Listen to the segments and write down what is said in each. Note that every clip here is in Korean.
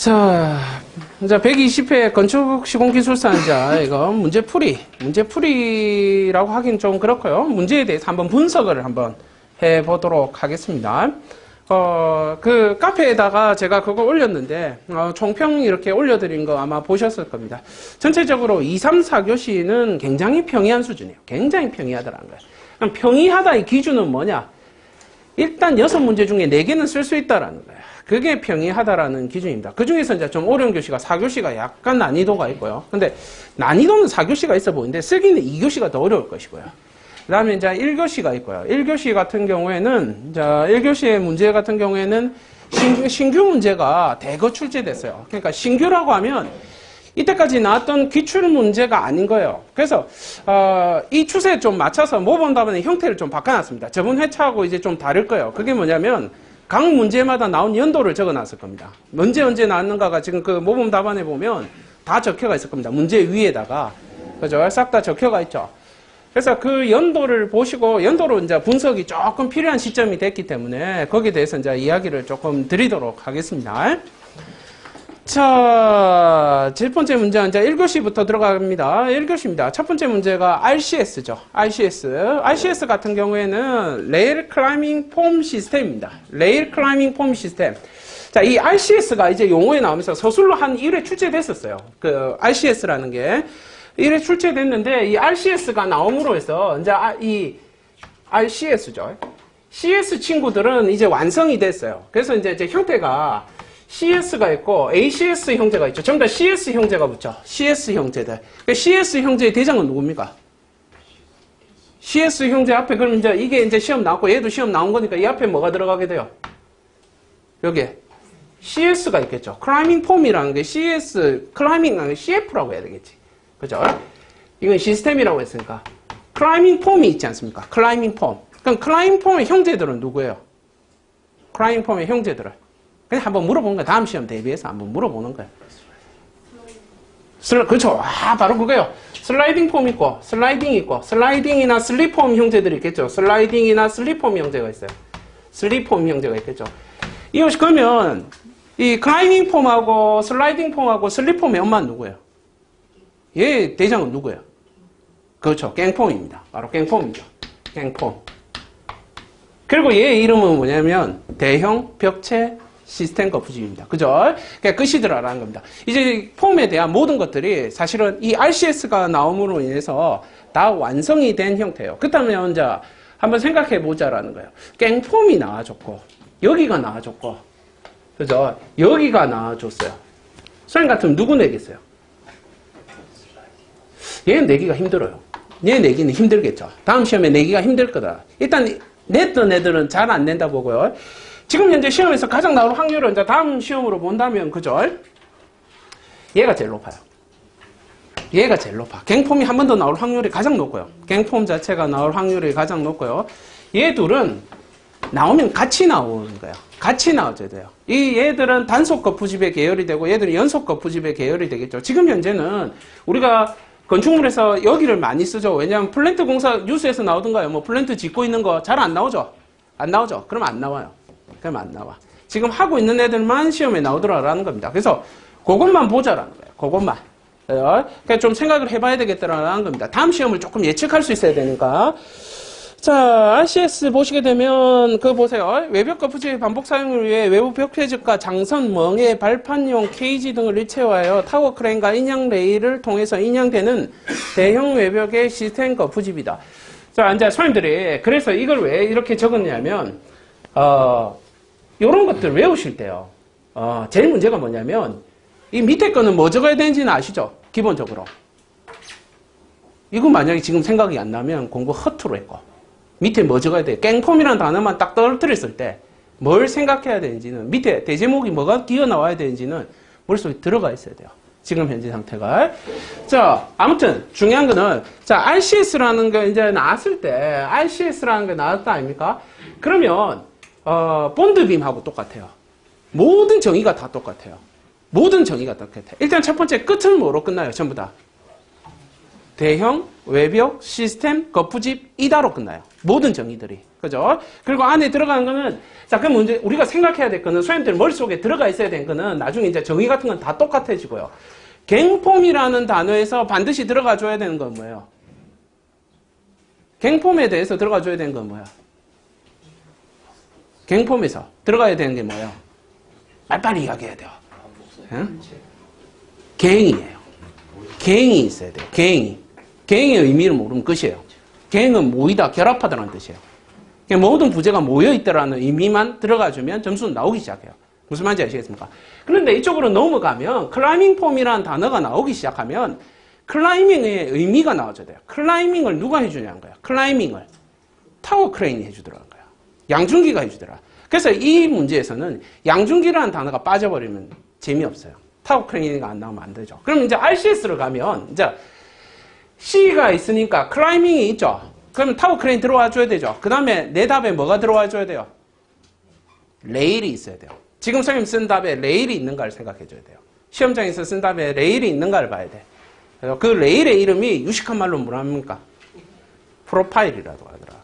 자, 이제 120회 건축 시공기술사 이거 문제풀이라고 하긴 좀 그렇고요. 문제에 대해서 한번 분석을 한번 해보도록 하겠습니다. 그 카페에다가 제가 그거 올렸는데, 총평 이렇게 올려드린 거 아마 보셨을 겁니다. 전체적으로 2, 3, 4교시는 굉장히 평이한 수준이에요. 굉장히 평이하더라는 거예요. 그럼 평이하다의 기준은 뭐냐? 일단 6문제 중에 4개는 쓸 수 있다라는 거예요. 그게 평이하다라는 기준입니다. 그 중에서 이제 좀 어려운 교시가 4교시가 약간 난이도가 있고요. 근데 난이도는 4교시가 있어 보이는데 쓰기는 2교시가 더 어려울 것이고요. 그 다음에 이제 1교시가 있고요. 1교시 같은 경우에는, 자, 1교시의 문제 같은 경우에는 신규 문제가 대거 출제됐어요. 그러니까 신규라고 하면 이때까지 나왔던 기출 문제가 아닌 거예요. 그래서, 이 추세에 좀 맞춰서 모범 답안의 형태를 좀 바꿔놨습니다. 저번 회차하고 이제 좀 다를 거예요. 그게 뭐냐면, 각 문제마다 나온 연도를 적어 놨을 겁니다. 언제 나왔는가가 지금 그 모범 답안에 보면 다 적혀가 있을 겁니다. 문제 위에다가. 그죠? 싹 다 적혀가 있죠. 그래서 그 연도를 보시고, 연도로 이제 분석이 조금 필요한 시점이 됐기 때문에 거기에 대해서 이제 이야기를 조금 드리도록 하겠습니다. 자, 첫 번째 문제 이제 1교시부터 들어갑니다. 1교시입니다. 첫 번째 문제가 RCS죠. RCS 같은 경우에는 레일 클라이밍 폼 시스템입니다. 레일 클라이밍 폼 시스템. 자, 이 RCS가 이제 용어에 나오면서 서술로 한 1회 출제됐었어요. 그 RCS라는 게 1회 출제됐는데 이 RCS가 나옴으로 해서 이제 이 RCS죠. CS 친구들은 이제 완성이 됐어요. 그래서 이제 형태가 CS가 있고 ACS 형제가 있죠. 전부 다 CS 형제가 붙죠. CS 형제들. CS 형제의 대장은 누굽니까? CS 형제 앞에 그럼 이제 이게 이제 시험 나왔고 얘도 시험 나온 거니까 이 앞에 뭐가 들어가게 돼요? 여기에 CS가 있겠죠. 클라이밍 폼이라는 게 CS, 클라이밍이라는 게 CF라고 해야 되겠지. 그죠? 이건 시스템이라고 했으니까. 클라이밍 폼이 있지 않습니까? 클라이밍 폼. 그럼 클라이밍 폼의 형제들은 누구예요? 클라이밍 폼의 형제들은. 그냥 한번 물어보는 거야. 다음 시험 대비해서 한번 물어보는 거야. 그렇죠. 바로 그거예요. 슬라이딩 폼 있고, 슬라이딩 있고, 슬라이딩이나 슬립폼 형제들이 있겠죠. 슬라이딩이나 슬립폼 형제가 있어요. 슬립폼 형제가 있겠죠. 이것이 그러면, 이 클라이밍 폼하고 슬라이딩 폼하고 슬립폼의 엄마는 누구예요? 얘 대장은 누구예요? 그렇죠. 갱폼입니다. 바로 갱폼이죠. 갱폼. 그리고 얘 이름은 뭐냐면, 대형 벽체 시스템 거푸집입니다. 그죠? 그러니까 끝이더라라는 겁니다. 이제 폼에 대한 모든 것들이 사실은 이 RCS가 나옴으로 인해서 다 완성이 된 형태예요. 그렇다면 이제 한번 생각해 보자라는 거예요. 깽폼이 나와줬고, 여기가 나와줬고, 그죠? 여기가 나와줬어요. 선생님 같으면 누구 내겠어요? 얘는 내기가 힘들어요. 얘 내기는 힘들겠죠. 다음 시험에 내기가 힘들 거다. 일단 냈던 애들은 잘 안 낸다 보고요. 지금 현재 시험에서 가장 나올 확률은 이제 다음 시험으로 본다면, 그죠? 얘가 제일 높아요. 얘가 제일 높아. 갱폼이 한 번 더 나올 확률이 가장 높고요. 갱폼 자체가 나올 확률이 가장 높고요. 얘 둘은 나오면 같이 나오는 거예요. 같이 나와줘야 돼요. 이 얘들은 단속 거푸집의 계열이 되고 얘들은 연속 거푸집의 계열이 되겠죠. 지금 현재는 우리가 건축물에서 여기를 많이 쓰죠. 왜냐하면 플랜트 공사 뉴스에서 나오던가요. 뭐 플랜트 짓고 있는 거 잘 안 나오죠? 안 나오죠? 그럼 안 나와요. 그럼 안 나와. 지금 하고 있는 애들만 시험에 나오더라라는 겁니다. 그래서 그것만 보자라는 거예요. 그것만. 그러니까 좀 생각을 해봐야 되겠다라는 겁니다. 다음 시험을 조금 예측할 수 있어야 되니까. 자, RCS 보시게 되면 그거 보세요. 외벽 거푸집 반복 사용을 위해 외부 벽 폐집과 장선, 멍에, 발판용 케이지 등을 일체화하여 타워 크레인과 인양 레일을 통해서 인양되는 대형 외벽의 시스템 거푸집이다. 자, 이제 선생님들이 그래서 이걸 왜 이렇게 적었냐면 요런 것들 외우실 때요. 제일 문제가 뭐냐면, 이 밑에 거는 뭐 적어야 되는지는 아시죠? 기본적으로. 이거 만약에 지금 생각이 안 나면 공부 허투루 했고, 밑에 뭐 적어야 돼요? 깽폼이라는 단어만 딱 떨어뜨렸을 때, 뭘 생각해야 되는지는, 밑에 대제목이 뭐가 기어 나와야 되는지는 머릿속에 들어가 있어야 돼요. 지금 현재 상태가. 자, 아무튼, 중요한 거는, 자, RCS라는 게 이제 나왔을 때, RCS라는 게 나왔다 아닙니까? 그러면, 본드빔하고 똑같아요. 모든 정의가 다 똑같아요. 모든 정의가 똑같아요. 일단 첫 번째 끝은 뭐로 끝나요? 전부 다. 대형, 외벽, 시스템, 거푸집, 이다로 끝나요. 모든 정의들이. 그죠? 그리고 안에 들어가는 거는, 자, 그럼 문제, 우리가 생각해야 될 거는, 소위님들 머릿속에 들어가 있어야 되는 거는, 나중에 이제 정의 같은 건 다 똑같아지고요. 갱폼이라는 단어에서 반드시 들어가 줘야 되는 건 뭐예요? 갱폼에 대해서 들어가 줘야 되는 건 뭐야? 갱폼에서 들어가야 되는 게 뭐예요? 빨리빨리 이야기해야 돼요. 응? 갱이에요. 갱이 있어야 돼요. 갱이. 갱의 의미를 모르면 끝이에요. 갱은 모이다, 결합하다라는 뜻이에요. 모든 부재가 모여있다라는 의미만 들어가주면 점수는 나오기 시작해요. 무슨 말인지 아시겠습니까? 그런데 이쪽으로 넘어가면 클라이밍 폼이라는 단어가 나오기 시작하면 클라이밍의 의미가 나와줘야 돼요. 클라이밍을 누가 해주냐는 거야. 클라이밍을 타워 크레인이 해주더라는 거야. 양중기가 해주더라. 그래서 이 문제에서는 양중기라는 단어가 빠져버리면 재미없어요. 타워 크레인이 안 나오면 안 되죠. 그럼 이제 RCS로 가면 이제 C가 있으니까 클라이밍이 있죠. 그러면 타워 크레인 들어와 줘야 되죠. 그 다음에 내 답에 뭐가 들어와 줘야 돼요? 레일이 있어야 돼요. 지금 선생님 쓴 답에 레일이 있는가를 생각해 줘야 돼요. 시험장에서 쓴 답에 레일이 있는가를 봐야 돼. 그래서 그 레일의 이름이 유식한 말로 뭐랍니까? 프로파일이라고 하더라.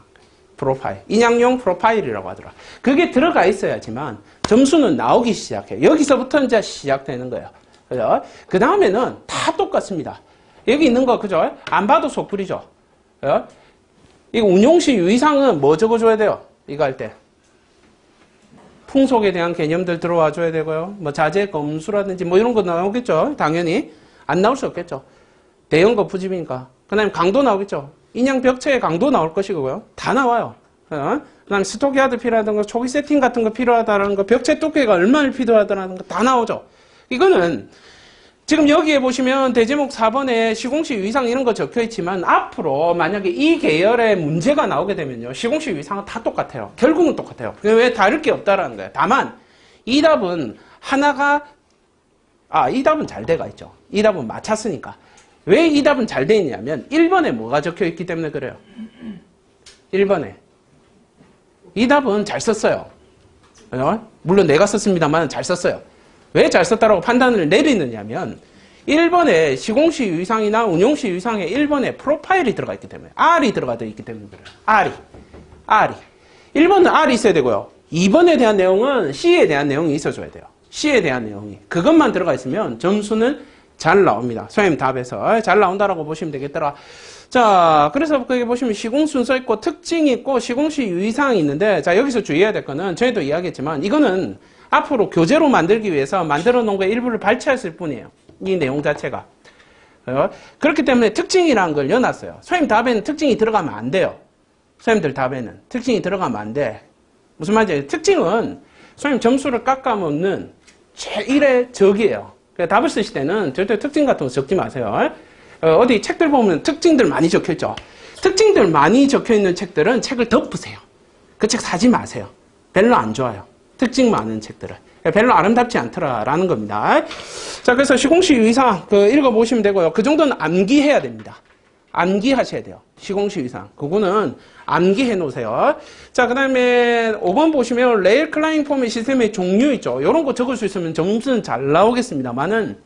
프로파일. 인양용 프로파일이라고 하더라. 그게 들어가 있어야지만 점수는 나오기 시작해요. 여기서부터 이제 시작되는 거예요. 그죠? 그 다음에는 다 똑같습니다. 여기 있는 거, 그죠? 안 봐도 속풀이죠. 그죠? 이거 운용시 유의사항은 뭐 적어줘야 돼요? 이거 할 때. 풍속에 대한 개념들 들어와 줘야 되고요. 뭐 자재, 검수라든지 뭐 이런 거 나오겠죠. 당연히. 안 나올 수 없겠죠. 대형 거푸집이니까. 그 다음에 강도 나오겠죠. 인양 벽체의 강도 나올 것이고요. 다 나와요. 그 다음에 스토키아드 필요하다는 거, 초기 세팅 같은 거 필요하다는 거, 벽체 두께가 얼마나 필요하다는 거 다 나오죠. 이거는 지금 여기에 보시면 대제목 4번에 시공시 유의사항 이런 거 적혀 있지만 앞으로 만약에 이 계열의 문제가 나오게 되면요. 시공시 유의사항은 다 똑같아요. 결국은 똑같아요. 왜 다를 게 없다라는 거예요. 다만 이 답은 하나가 이 답은 잘 돼가 있죠. 이 답은 맞췄으니까. 왜 이 답은 잘 돼 있냐면 1번에 뭐가 적혀 있기 때문에 그래요. 1번에 이 답은 잘 썼어요. 물론 내가 썼습니다만 잘 썼어요. 왜 잘 썼다라고 판단을 내리느냐면 1번에 시공시 유의사항이나 운용시 유의사항에 1번에 프로파일이 들어가 있기 때문에 R이 들어가 있기 때문에 그래요. R이 1번은 R이 있어야 되고요. 2번에 대한 내용은 C에 대한 내용이 있어줘야 돼요. C에 대한 내용이. 그것만 들어가 있으면 점수는 잘 나옵니다. 선생님 답에서 잘 나온다라고 보시면 되겠더라. 자, 그래서 거기 보시면 시공 순서 있고 특징이 있고 시공시 유의사항이 있는데, 자, 여기서 주의해야 될 거는 저희도 이야기했지만 이거는 앞으로 교재로 만들기 위해서 만들어 놓은 거의 일부를 발췌했을 뿐이에요. 이 내용 자체가. 그렇기 때문에 특징이라는 걸 넣어놨어요. 선생님 답에는 특징이 들어가면 안 돼요. 선생님들 답에는 특징이 들어가면 안 돼. 무슨 말인지 특징은 선생님 점수를 깎아먹는 제1의 적이에요. 답을 쓰실 때는 절대 특징 같은 거 적지 마세요. 어디 책들 보면 특징들 많이 적혀있죠. 특징들 많이 적혀있는 책들은 책을 덮으세요. 그 책 사지 마세요. 별로 안 좋아요. 특징 많은 책들은. 별로 아름답지 않더라라는 겁니다. 자, 그래서 시공시 유의사항 읽어보시면 되고요. 그 정도는 암기해야 됩니다. 암기하셔야 돼요. 시공시 유의사항. 그거는 암기해 놓으세요. 자, 그 다음에 5번 보시면 레일 클라이밍 폼의 시스템의 종류 있죠. 이런 거 적을 수 있으면 점수는 잘 나오겠습니다만은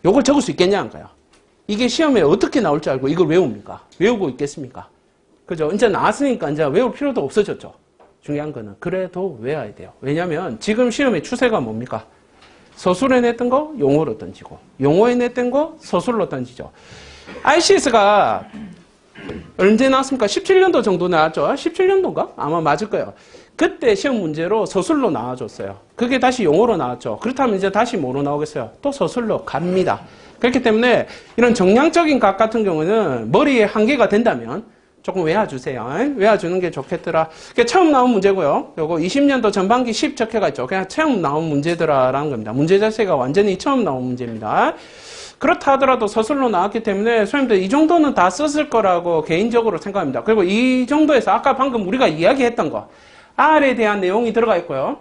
요걸 적을 수 있겠냐 안 가요. 이게 시험에 어떻게 나올 줄 알고 이걸 외웁니까? 외우고 있겠습니까? 그죠? 이제 나왔으니까 이제 외울 필요도 없어졌죠. 중요한 거는 그래도 외워야 돼요. 왜냐하면 지금 시험의 추세가 뭡니까? 서술에 냈던 거 용어로 던지고 용어에 냈던 거 서술로 던지죠. RCS가 언제 나왔습니까? 17년도 정도 나왔죠. 17년도인가? 아마 맞을 거예요. 그때 시험 문제로 서술로 나와줬어요. 그게 다시 용어로 나왔죠. 그렇다면 이제 다시 뭐로 나오겠어요? 또 서술로 갑니다. 그렇기 때문에 이런 정량적인 각 같은 경우는 머리에 한계가 된다면 조금 외워주세요. 외워주는 게 좋겠더라. 그게 처음 나온 문제고요. 요거 20년도 전반기 10 적혀가 있죠. 그냥 처음 나온 문제더라라는 겁니다. 문제 자체가 완전히 처음 나온 문제입니다. 그렇다 하더라도 서술로 나왔기 때문에 선생님들 이 정도는 다 썼을 거라고 개인적으로 생각합니다. 그리고 이 정도에서 아까 방금 우리가 이야기했던 거 R에 대한 내용이 들어가 있고요.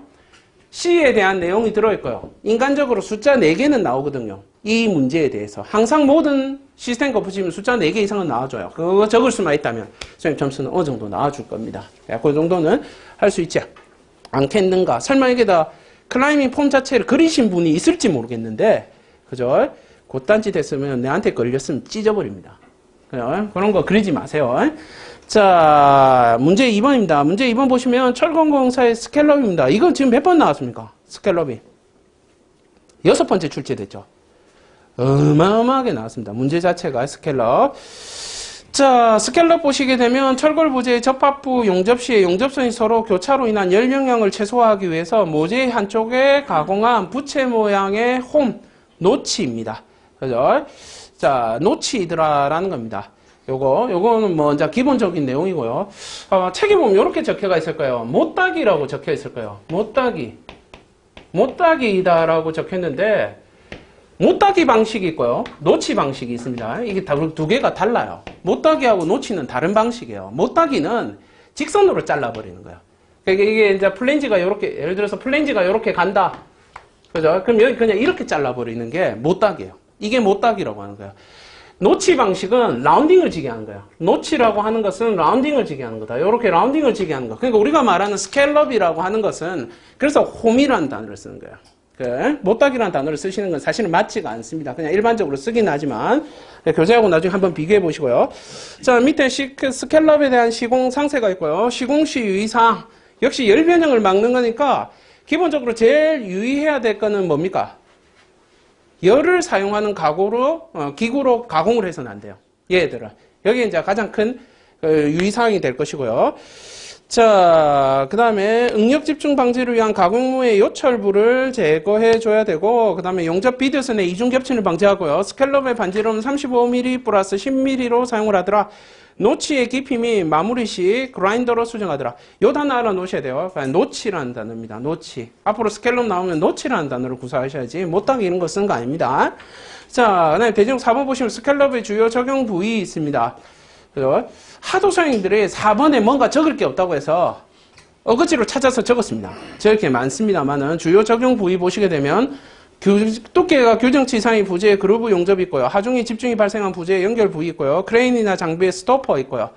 C에 대한 내용이 들어있고요. 인간적으로 숫자 4개는 나오거든요. 이 문제에 대해서. 항상 모든 시스템 거푸집은 숫자 4개 이상은 나와줘요. 그거 적을 수만 있다면 선생님 점수는 어느 정도 나와줄 겁니다. 그 정도는 할 수 있지 않겠는가. 설마 이게다 클라이밍 폼 자체를 그리신 분이 있을지 모르겠는데, 그죠? 곧단지 됐으면 내한테 걸렸으면 찢어버립니다. 그런 거 그리지 마세요. 자, 문제 2번입니다. 문제 2번 보시면 철근공사의 스켈럽입니다. 이건 지금 몇 번 나왔습니까? 스켈럽이. 6번째 출제됐죠. 어마어마하게 나왔습니다. 문제 자체가 스켈럽. 자, 스켈럽 보시게 되면 철골 부재의 접합부 용접 시에 용접선이 서로 교차로 인한 열 영향을 최소화하기 위해서 모재 한쪽에 가공한 부채 모양의 홈, 노치입니다. 그죠? 자, 노치이더라라는 겁니다. 요거는 뭐, 이제 기본적인 내용이고요. 책에 보면 이렇게 적혀가 있을 거예요. 못따기라고 적혀 있을 거예요. 못따기이다라고 적혔는데, 못따기 방식이 있고요. 노치 방식이 있습니다. 이게 두 개가 달라요. 못따기하고 노치는 다른 방식이에요. 못따기는 직선으로 잘라버리는 거예요. 그러니까 이게 이제 플랜지가 이렇게, 예를 들어서 플랜지가 이렇게 간다. 그죠? 그럼 여기 그냥 이렇게 잘라버리는 게 못따기예요. 이게 못따기라고 하는 거예요. 노치 방식은 라운딩을 지게 하는 거예요. 노치라고 하는 것은 라운딩을 지게 하는 거다. 이렇게 라운딩을 지게 하는 거. 그러니까 우리가 말하는 스켈럽이라고 하는 것은 그래서 홈이라는 단어를 쓰는 거예요. 못따기라는 단어를 쓰시는 건 사실은 맞지가 않습니다. 그냥 일반적으로 쓰긴 하지만 교재하고 나중에 한번 비교해 보시고요. 자, 밑에 스켈럽에 대한 시공 상세가 있고요. 시공시 유의사항 역시 열 변형을 막는 거니까 기본적으로 제일 유의해야 될 거는 뭡니까? 열을 사용하는 기구로 가공을 해서는 안 돼요. 얘들은. 여기 이제 가장 큰 유의사항이 될 것이고요. 자, 그 다음에 응력 집중 방지를 위한 가공무의 요철부를 제거해 줘야 되고, 그 다음에 용접 비드선의 이중 겹침을 방지하고요. 스켈럽의 반지름은 35mm 플러스 10mm로 사용을 하더라. 노치의 깊이 및 마무리 시 그라인더로 수정하더라. 요 단어 알아놓으셔야 돼요. 노치라는 단어입니다. 노치. 앞으로 스켈럽 나오면 노치라는 단어를 구사하셔야지 못하게 이런 거 쓴 거 아닙니다. 자, 그 다음에 대중 4번 보시면 스켈럽의 주요 적용 부위 있습니다. 그죠? 하도 선생님들이 4번에 뭔가 적을 게 없다고 해서 어거지로 찾아서 적었습니다. 적을 게 많습니다만은 주요 적용 부위 보시게 되면 두께가 규정치 이상의 부재의 그루브 용접이 있고요. 하중이 집중이 발생한 부재의 연결 부위 있고요. 크레인이나 장비의 스토퍼 있고요.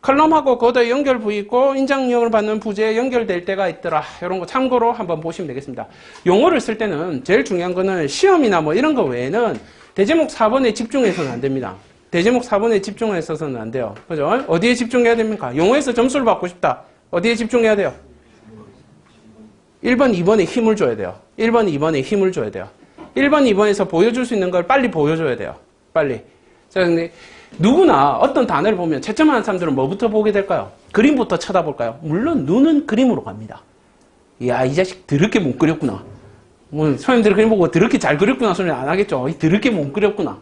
컬럼하고 거더의 연결 부위 있고 인장력을 받는 부재에 연결될 때가 있더라. 이런 거 참고로 한번 보시면 되겠습니다. 용어를 쓸 때는 제일 중요한 거는 시험이나 뭐 이런 거 외에는 대제목 4번에 집중해서는 안 됩니다. 대제목 4번에 집중해서는 안 돼요. 그죠? 어디에 집중해야 됩니까? 용어에서 점수를 받고 싶다. 어디에 집중해야 돼요? 1번, 2번에 힘을 줘야 돼요. 1번, 2번에 힘을 줘야 돼요. 1번, 2번에서 보여줄 수 있는 걸 빨리 보여줘야 돼요. 빨리. 자, 근데 누구나 어떤 단어를 보면 채점하는 사람들은 뭐부터 보게 될까요? 그림부터 쳐다볼까요? 물론 눈은 그림으로 갑니다. 이야, 이 자식 더럽게 못 그렸구나. 뭐 선생님들 그림 보고 더럽게 잘 그렸구나 소리 안 하겠죠. 더럽게 못 그렸구나.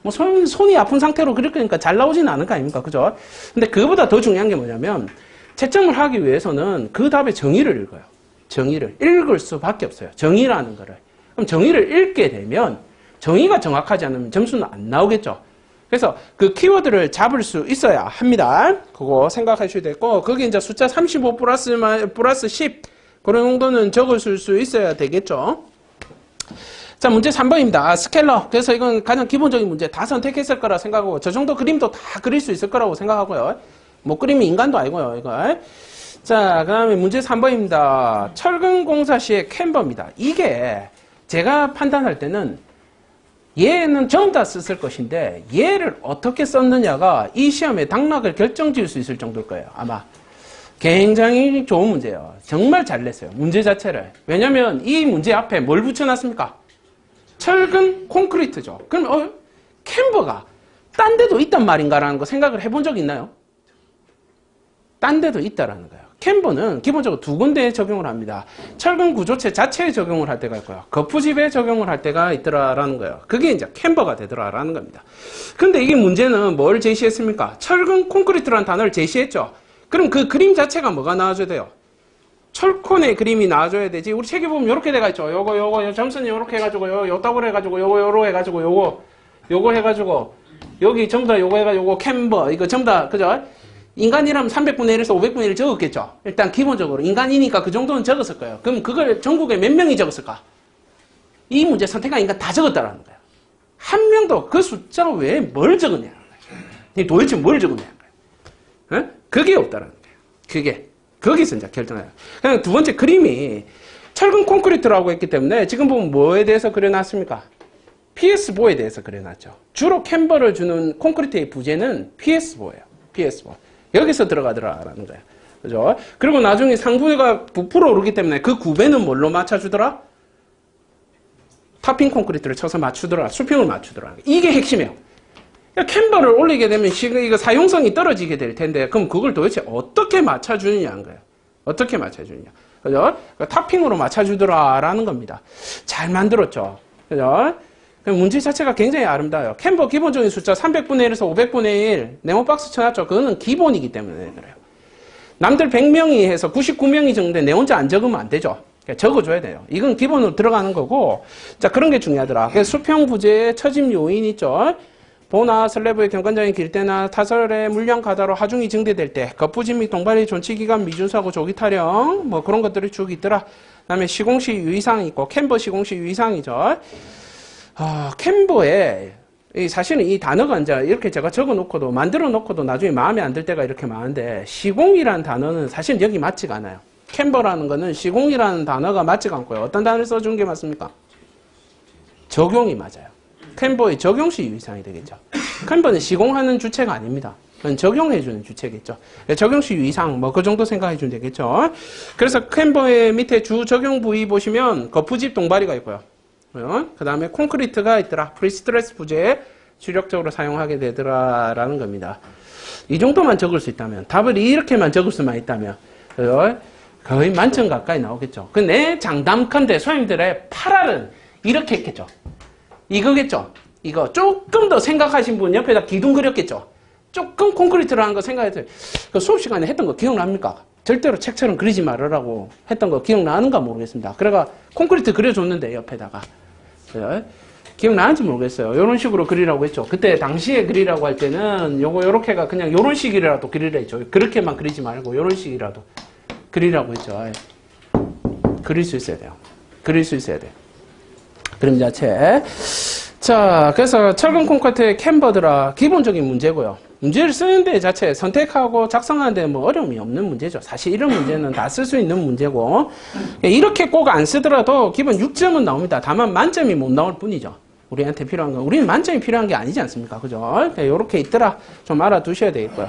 뭐 손이 아픈 상태로 그렸으니까 잘 나오지는 않을 거 아닙니까? 그죠? 근데 그거보다 더 중요한 게 뭐냐면 채점을 하기 위해서는 그 답의 정의를 읽어요. 정의를 읽을 수밖에 없어요. 정의라는 거를. 그럼 정의를 읽게 되면 정의가 정확하지 않으면 점수는 안 나오겠죠. 그래서 그 키워드를 잡을 수 있어야 합니다. 그거 생각하셔야 되고 거기 이제 숫자 35 플러스 10 그런 정도는 적을 수 있어야 되겠죠. 자, 문제 3번입니다. 스켈러. 그래서 이건 가장 기본적인 문제 다 선택했을 거라 생각하고 저 정도 그림도 다 그릴 수 있을 거라고 생각하고요. 못 그리면 인간도 아니고요. 이거. 자, 그 다음에 문제 3번입니다. 철근 공사 시의 캠버입니다. 이게 제가 판단할 때는 얘는 전부 다 썼을 것인데 얘를 어떻게 썼느냐가 이 시험의 당락을 결정지을 수 있을 정도일 거예요. 아마. 굉장히 좋은 문제예요. 정말 잘 냈어요. 문제 자체를. 왜냐면 이 문제 앞에 뭘 붙여놨습니까? 철근 콘크리트죠. 그럼 캠버가 딴 데도 있단 말인가라는 거 생각을 해본 적 있나요? 딴 데도 있다라는 거예요. 캠버는 기본적으로 두 군데에 적용을 합니다. 철근 구조체 자체에 적용을 할 때가 있고요. 거푸집에 적용을 할 때가 있더라라는 거예요. 그게 이제 캠버가 되더라라는 겁니다. 근데 이게 문제는 뭘 제시했습니까? 철근 콘크리트라는 단어를 제시했죠. 그럼 그 그림 자체가 뭐가 나와줘야 돼요? 철콘의 그림이 나와줘야 되지. 우리 책에 보면 이렇게 돼가 있죠. 요거 점선이 이렇게 해가지고 요 더블 해가지고 요거 해가지고 요거 해가지고 여기 전부 다 요거 해가지고 요거 캠버 이거 전부 다 그죠? 인간이라면 300분의 1에서 500분의 1 적었겠죠. 일단 기본적으로 인간이니까 그 정도는 적었을 거예요. 그럼 그걸 전국에 몇 명이 적었을까? 이 문제 선택한 인간 다 적었다라는 거예요. 한 명도 그 숫자 외에 뭘 적었냐는 거예요. 도대체 뭘 적었냐는 거예요. 어? 그게 없다라는 거예요. 그게. 거기서 이제 결정해요. 그냥 두 번째 그림이 철근 콘크리트라고 했기 때문에 지금 보면 뭐에 대해서 그려놨습니까? PS4에 대해서 그려놨죠. 주로 캠버를 주는 콘크리트의 부재는 PS4예요. PS4. 여기서 들어가더라라는 거예요. 그죠? 그리고 나중에 상부가 부풀어 오르기 때문에 그 구배는 뭘로 맞춰주더라? 타핑 콘크리트를 쳐서 맞추더라. 수평을 맞추더라. 이게 핵심이에요. 캠버를 올리게 되면 이거 사용성이 떨어지게 될 텐데, 그럼 그걸 도대체 어떻게 맞춰주느냐는 거예요. 어떻게 맞춰주느냐. 그죠? 타핑으로 맞춰주더라라는 겁니다. 잘 만들었죠. 그죠? 문제 자체가 굉장히 아름다워요. 캠버 기본적인 숫자 300분의 1에서 500분의 1 네모박스 쳐놨죠. 그거는 기본이기 때문에 그래요. 남들 100명이 해서 99명이 적는데 내 혼자 안 적으면 안 되죠. 적어줘야 돼요. 이건 기본으로 들어가는 거고, 자, 그런 게 중요하더라. 그래서 수평 부재의 처짐 요인 있죠. 보나 슬래브의 경관장이 길 때나 타설의 물량 가다로 하중이 증대될 때, 겉부진 및 동발의 존치기간 미준수하고 조기 타령, 뭐 그런 것들이 쭉 있더라. 그 다음에 시공시 유의사항이 있고, 캠버 시공시 유의사항이죠. 캠버에, 사실은 이 단어가 이제 이렇게 제가 적어 놓고도, 만들어 놓고도 나중에 마음에 안 들 때가 이렇게 많은데, 시공이라는 단어는 사실 여기 맞지가 않아요. 캠버라는 거는 시공이라는 단어가 맞지가 않고요. 어떤 단어를 써준 게 맞습니까? 적용이 맞아요. 캠버의 적용시 유의사항이 되겠죠. 캠버는 시공하는 주체가 아닙니다. 그건 적용해주는 주체겠죠. 적용시 유의사항, 뭐 그 정도 생각해주면 되겠죠. 그래서 캠버의 밑에 주 적용 부위 보시면 거푸집 동바리가 있고요. 그 다음에 콘크리트가 있더라. 프리스트레스 부재에 주력적으로 사용하게 되더라라는 겁니다. 이 정도만 적을 수 있다면, 답을 이렇게만 적을 수만 있다면 거의 만점 가까이 나오겠죠. 그 내 장담컨대 소님들의 8알은 이렇게 했겠죠. 이거겠죠. 이거 조금 더 생각하신 분 옆에다 기둥 그렸겠죠. 조금 콘크리트라는 거 생각해서 그 수업 시간에 했던 거 기억납니까? 절대로 책처럼 그리지 말으라고 했던 거 기억나는가 모르겠습니다. 그래가 콘크리트 그려줬는데 옆에다가 기억나는지 모르겠어요. 이런 식으로 그리라고 했죠. 그때 당시에 그리라고 할 때는 요거 요렇게가 그냥 요런 식이라도 그리라 했죠. 그렇게만 그리지 말고 요런 식이라도 그리라고 했죠. 그릴 수 있어야 돼요. 그릴 수 있어야 돼요. 그림 자체. 자, 그래서 철근 콘크리트의 캠버들아 기본적인 문제고요. 문제를 쓰는 데 자체 선택하고 작성하는 데 뭐 어려움이 없는 문제죠. 사실 이런 문제는 다 쓸 수 있는 문제고, 이렇게 꼭 안 쓰더라도 기본 6점은 나옵니다. 다만 만점이 못 나올 뿐이죠. 우리한테 필요한 건, 우리는 만점이 필요한 게 아니지 않습니까? 그죠? 요렇게 있더라. 좀 알아두셔야 되겠고요.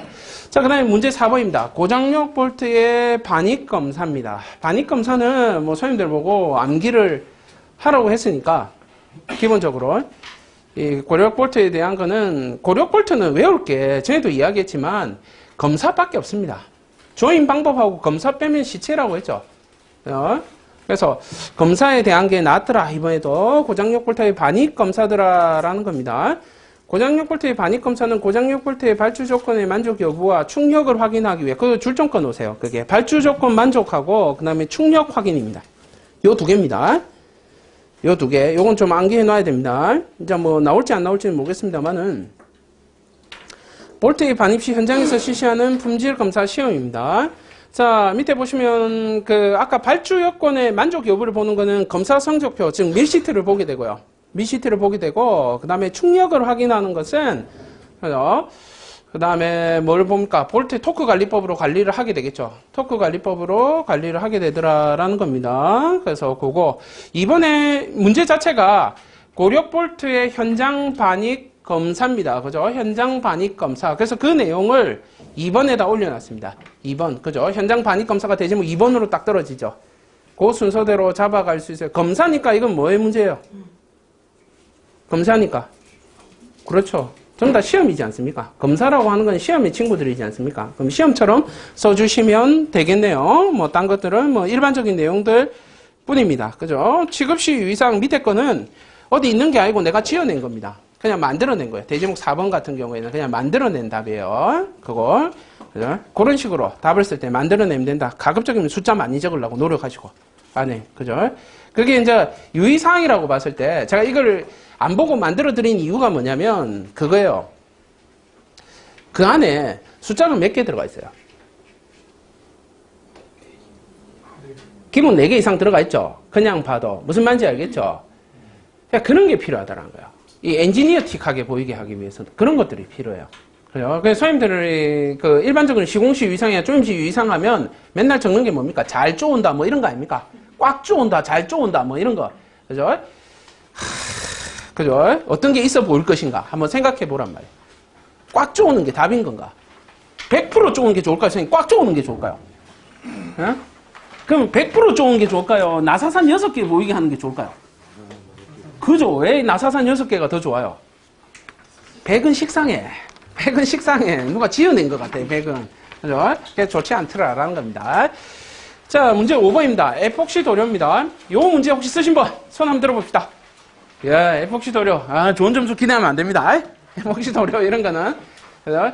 자, 그 다음에 문제 4번입니다. 고장력 볼트의 반입검사입니다. 반입검사는 뭐 선생님들 보고 암기를 하라고 했으니까, 기본적으로. 이 고력 볼트에 대한 거는, 고력 볼트는 외울 게, 전에도 이야기했지만, 검사밖에 없습니다. 조인 방법하고 검사 빼면 시체라고 했죠. 그래서, 검사에 대한 게 나왔더라. 이번에도 고장력 볼트의 반입 검사더라라는 겁니다. 고장력 볼트의 반입 검사는 고장력 볼트의 발주 조건의 만족 여부와 충력을 확인하기 위해, 그 줄점권 오세요. 그게 발주 조건 만족하고, 그 다음에 충력 확인입니다. 요 두 개입니다. 요 두 개, 요건 좀 암기해 놔야 됩니다. 이제 뭐 나올지 안 나올지는 모르겠습니다만은, 볼트의 반입 시 현장에서 실시하는 품질 검사 시험입니다. 자, 밑에 보시면 아까 발주 여건의 만족 여부를 보는 거는 검사 성적표, 즉 밀시트를 보게 되고요. 밀시트를 보게 되고, 그 다음에 충력을 확인하는 것은, 그 다음에 뭘 봅니까? 볼트 토크 관리법으로 관리를 하게 되겠죠. 토크 관리법으로 관리를 하게 되더라라는 겁니다. 그래서 그거 이번에 문제 자체가 고력 볼트의 현장 반입 검사입니다. 그죠? 현장 반입 검사. 그래서 그 내용을 2번에다 올려놨습니다. 2번. 그죠? 현장 반입 검사가 되지면 2번으로 딱 떨어지죠. 그 순서대로 잡아갈 수 있어요. 검사니까 이건 뭐의 문제예요? 검사니까. 그렇죠. 전부 다 시험이지 않습니까? 검사라고 하는 건 시험의 친구들이지 않습니까? 그럼 시험처럼 써주시면 되겠네요. 뭐, 딴 것들은 뭐, 일반적인 내용들 뿐입니다. 그죠? 취급시 유의사항 밑에 거는 어디 있는 게 아니고 내가 지어낸 겁니다. 그냥 만들어낸 거예요. 대제목 4번 같은 경우에는 그냥 만들어낸 답이에요. 그거. 그죠? 그런 식으로 답을 쓸 때 만들어내면 된다. 가급적이면 숫자 많이 적으려고 노력하시고. 안에. 그죠? 그게 이제 유의사항이라고 봤을 때 제가 이걸 안 보고 만들어 드린 이유가 뭐냐면 그거예요. 그 안에 숫자가 몇 개 들어가 있어요. 기본 4개 이상 들어가 있죠. 그냥 봐도 무슨 말인지 알겠죠. 그런 게 필요하다는 거예요. 이 엔지니어틱하게 보이게 하기 위해서는 그런 것들이 필요해요. 그래요. 그래서 선생님들이 일반적으로 시공시 유의사항이나 조임시 유의사항 맨날 적는 게 뭡니까? 잘 쪼온다 뭐 이런 거 아닙니까? 꽉 쪼온다, 잘 쪼온다 뭐 이런 거. 그죠? 그죠? 어떤 게 있어 보일 것인가? 한번 생각해 보란 말이에요. 꽉 쪼는 게 답인 건가? 100% 쪼는 게 좋을까요? 선생님, 꽉 쪼는 게 좋을까요? 예? 그럼 100% 쪼는 게 좋을까요? 나사산 6개 보이게 하는 게 좋을까요? 그죠? 왜 나사산 6개가 더 좋아요? 100은 식상해. 100은 식상해. 누가 지어낸 것 같아요, 100은. 그죠? 그게 좋지 않더라라는 겁니다. 자, 문제 5번입니다. 에폭시 도료입니다. 요 문제 혹시 쓰신 분? 손 한번 들어봅시다. 예, 에폭시 도료. 아, 좋은 점수 기대하면 안 됩니다. 에폭시 도료, 이런 거는. 그죠?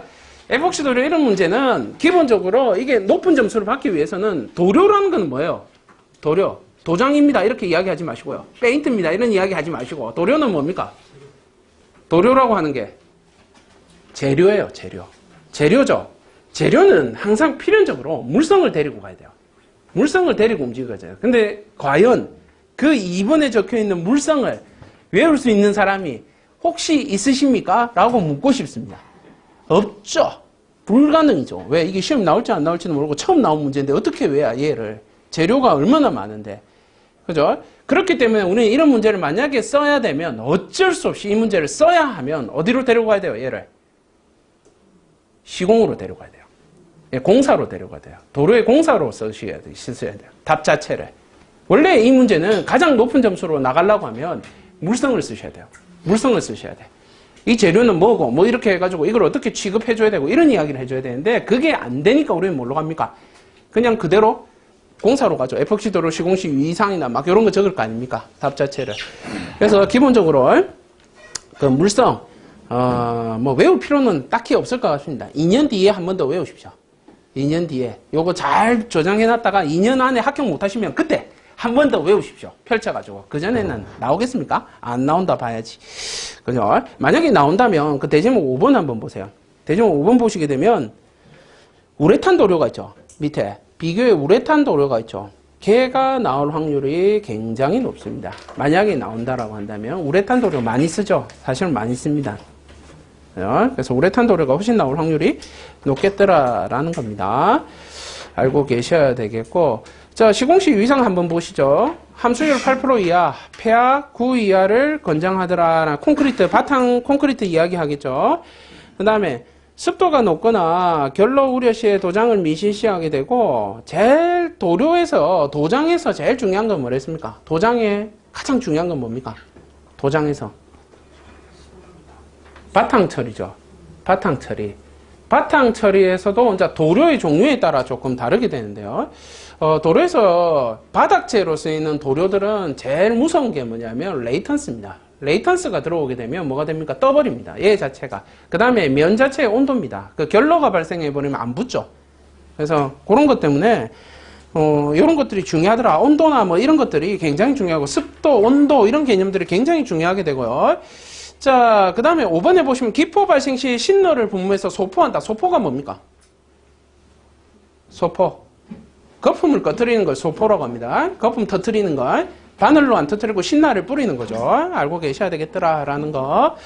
에폭시 도료 이런 문제는 기본적으로 이게 높은 점수를 받기 위해서는 도료라는 건 뭐예요? 도료. 도장입니다. 이렇게 이야기하지 마시고요. 페인트입니다. 이런 이야기 하지 마시고. 도료는 뭡니까? 도료라고 하는 게 재료예요, 재료. 재료죠. 재료는 항상 필연적으로 물성을 데리고 가야 돼요. 물성을 데리고 움직여야 돼요. 근데 과연 그 2번에 적혀 있는 물성을 외울 수 있는 사람이 혹시 있으십니까? 라고 묻고 싶습니다. 없죠. 불가능이죠. 왜? 이게 시험 나올지 안 나올지도 모르고 처음 나온 문제인데 어떻게 외야, 얘를. 재료가 얼마나 많은데. 그죠? 그렇기 때문에 우리는 이런 문제를 만약에 써야 되면 어쩔 수 없이 이 문제를 써야 하면 어디로 데려가야 돼요, 얘를? 시공으로 데려가야 돼요. 예, 공사로 데려가야 돼요. 도로의 공사로 쓰셔야 돼요. 답 자체를. 원래 이 문제는 가장 높은 점수로 나가려고 하면 물성을 쓰셔야 돼요. 물성을 쓰셔야 돼. 이 재료는 뭐고, 뭐 이렇게 해가지고 이걸 어떻게 취급해줘야 되고 이런 이야기를 해줘야 되는데 그게 안 되니까 우리는 뭘로 갑니까? 그냥 그대로 공사로 가죠. 에폭시 도료 시공시 위상이나 막 이런 거 적을 거 아닙니까? 답 자체를. 그래서 기본적으로 그 물성, 뭐 외울 필요는 딱히 없을 것 같습니다. 2년 뒤에 한 번 더 외우십시오. 2년 뒤에. 요거 잘 저장해놨다가 2년 안에 합격 못하시면 그때 한 번 더 외우십시오. 펼쳐가지고. 그전에는 나오겠습니까? 안 나온다 봐야지. 그죠? 만약에 나온다면 그 대제목 5번 한번 보세요. 대제목 5번 보시게 되면 우레탄 도료가 있죠. 밑에. 비교에 우레탄 도료가 있죠. 걔가 나올 확률이 굉장히 높습니다. 만약에 나온다라고 한다면 우레탄 도료 많이 쓰죠. 사실은 많이 씁니다. 그래서 우레탄 도료가 훨씬 나올 확률이 높겠더라라는 겁니다. 알고 계셔야 되겠고, 자, 시공시 위상 한번 보시죠. 함수율 8% 이하, 폐하 9 이하를 권장하더라. 콘크리트, 바탕 콘크리트 이야기 하겠죠. 그 다음에 습도가 높거나 결로 우려 시에 도장을 미시시하게 되고, 제일 도장에서 제일 중요한 건 뭐랬습니까? 도장에 가장 중요한 건 뭡니까? 도장에서. 바탕 처리죠. 바탕 처리. 바탕 처리에서도 이제 도료의 종류에 따라 조금 다르게 되는데요. 도료에서 바닥재로 쓰이는 도료들은 제일 무서운 게 뭐냐면 레이턴스입니다. 레이턴스가 들어오게 되면 뭐가 됩니까? 떠버립니다. 얘 자체가. 그 다음에 면 자체의 온도입니다. 그 결로가 발생해버리면 안 붙죠. 그래서 그런 것 때문에 이런 것들이 중요하더라. 온도나 뭐 이런 것들이 굉장히 중요하고 습도, 온도 이런 개념들이 굉장히 중요하게 되고요. 자, 그 다음에 5번에 보시면 기포 발생 시 신너를 분무해서 소포한다. 소포가 뭡니까? 소포. 거품을 꺼뜨리는 걸 소포라고 합니다. 거품 터뜨리는 걸. 바늘로 안 터뜨리고 신나를 뿌리는 거죠. 알고 계셔야 되겠더라라는 거.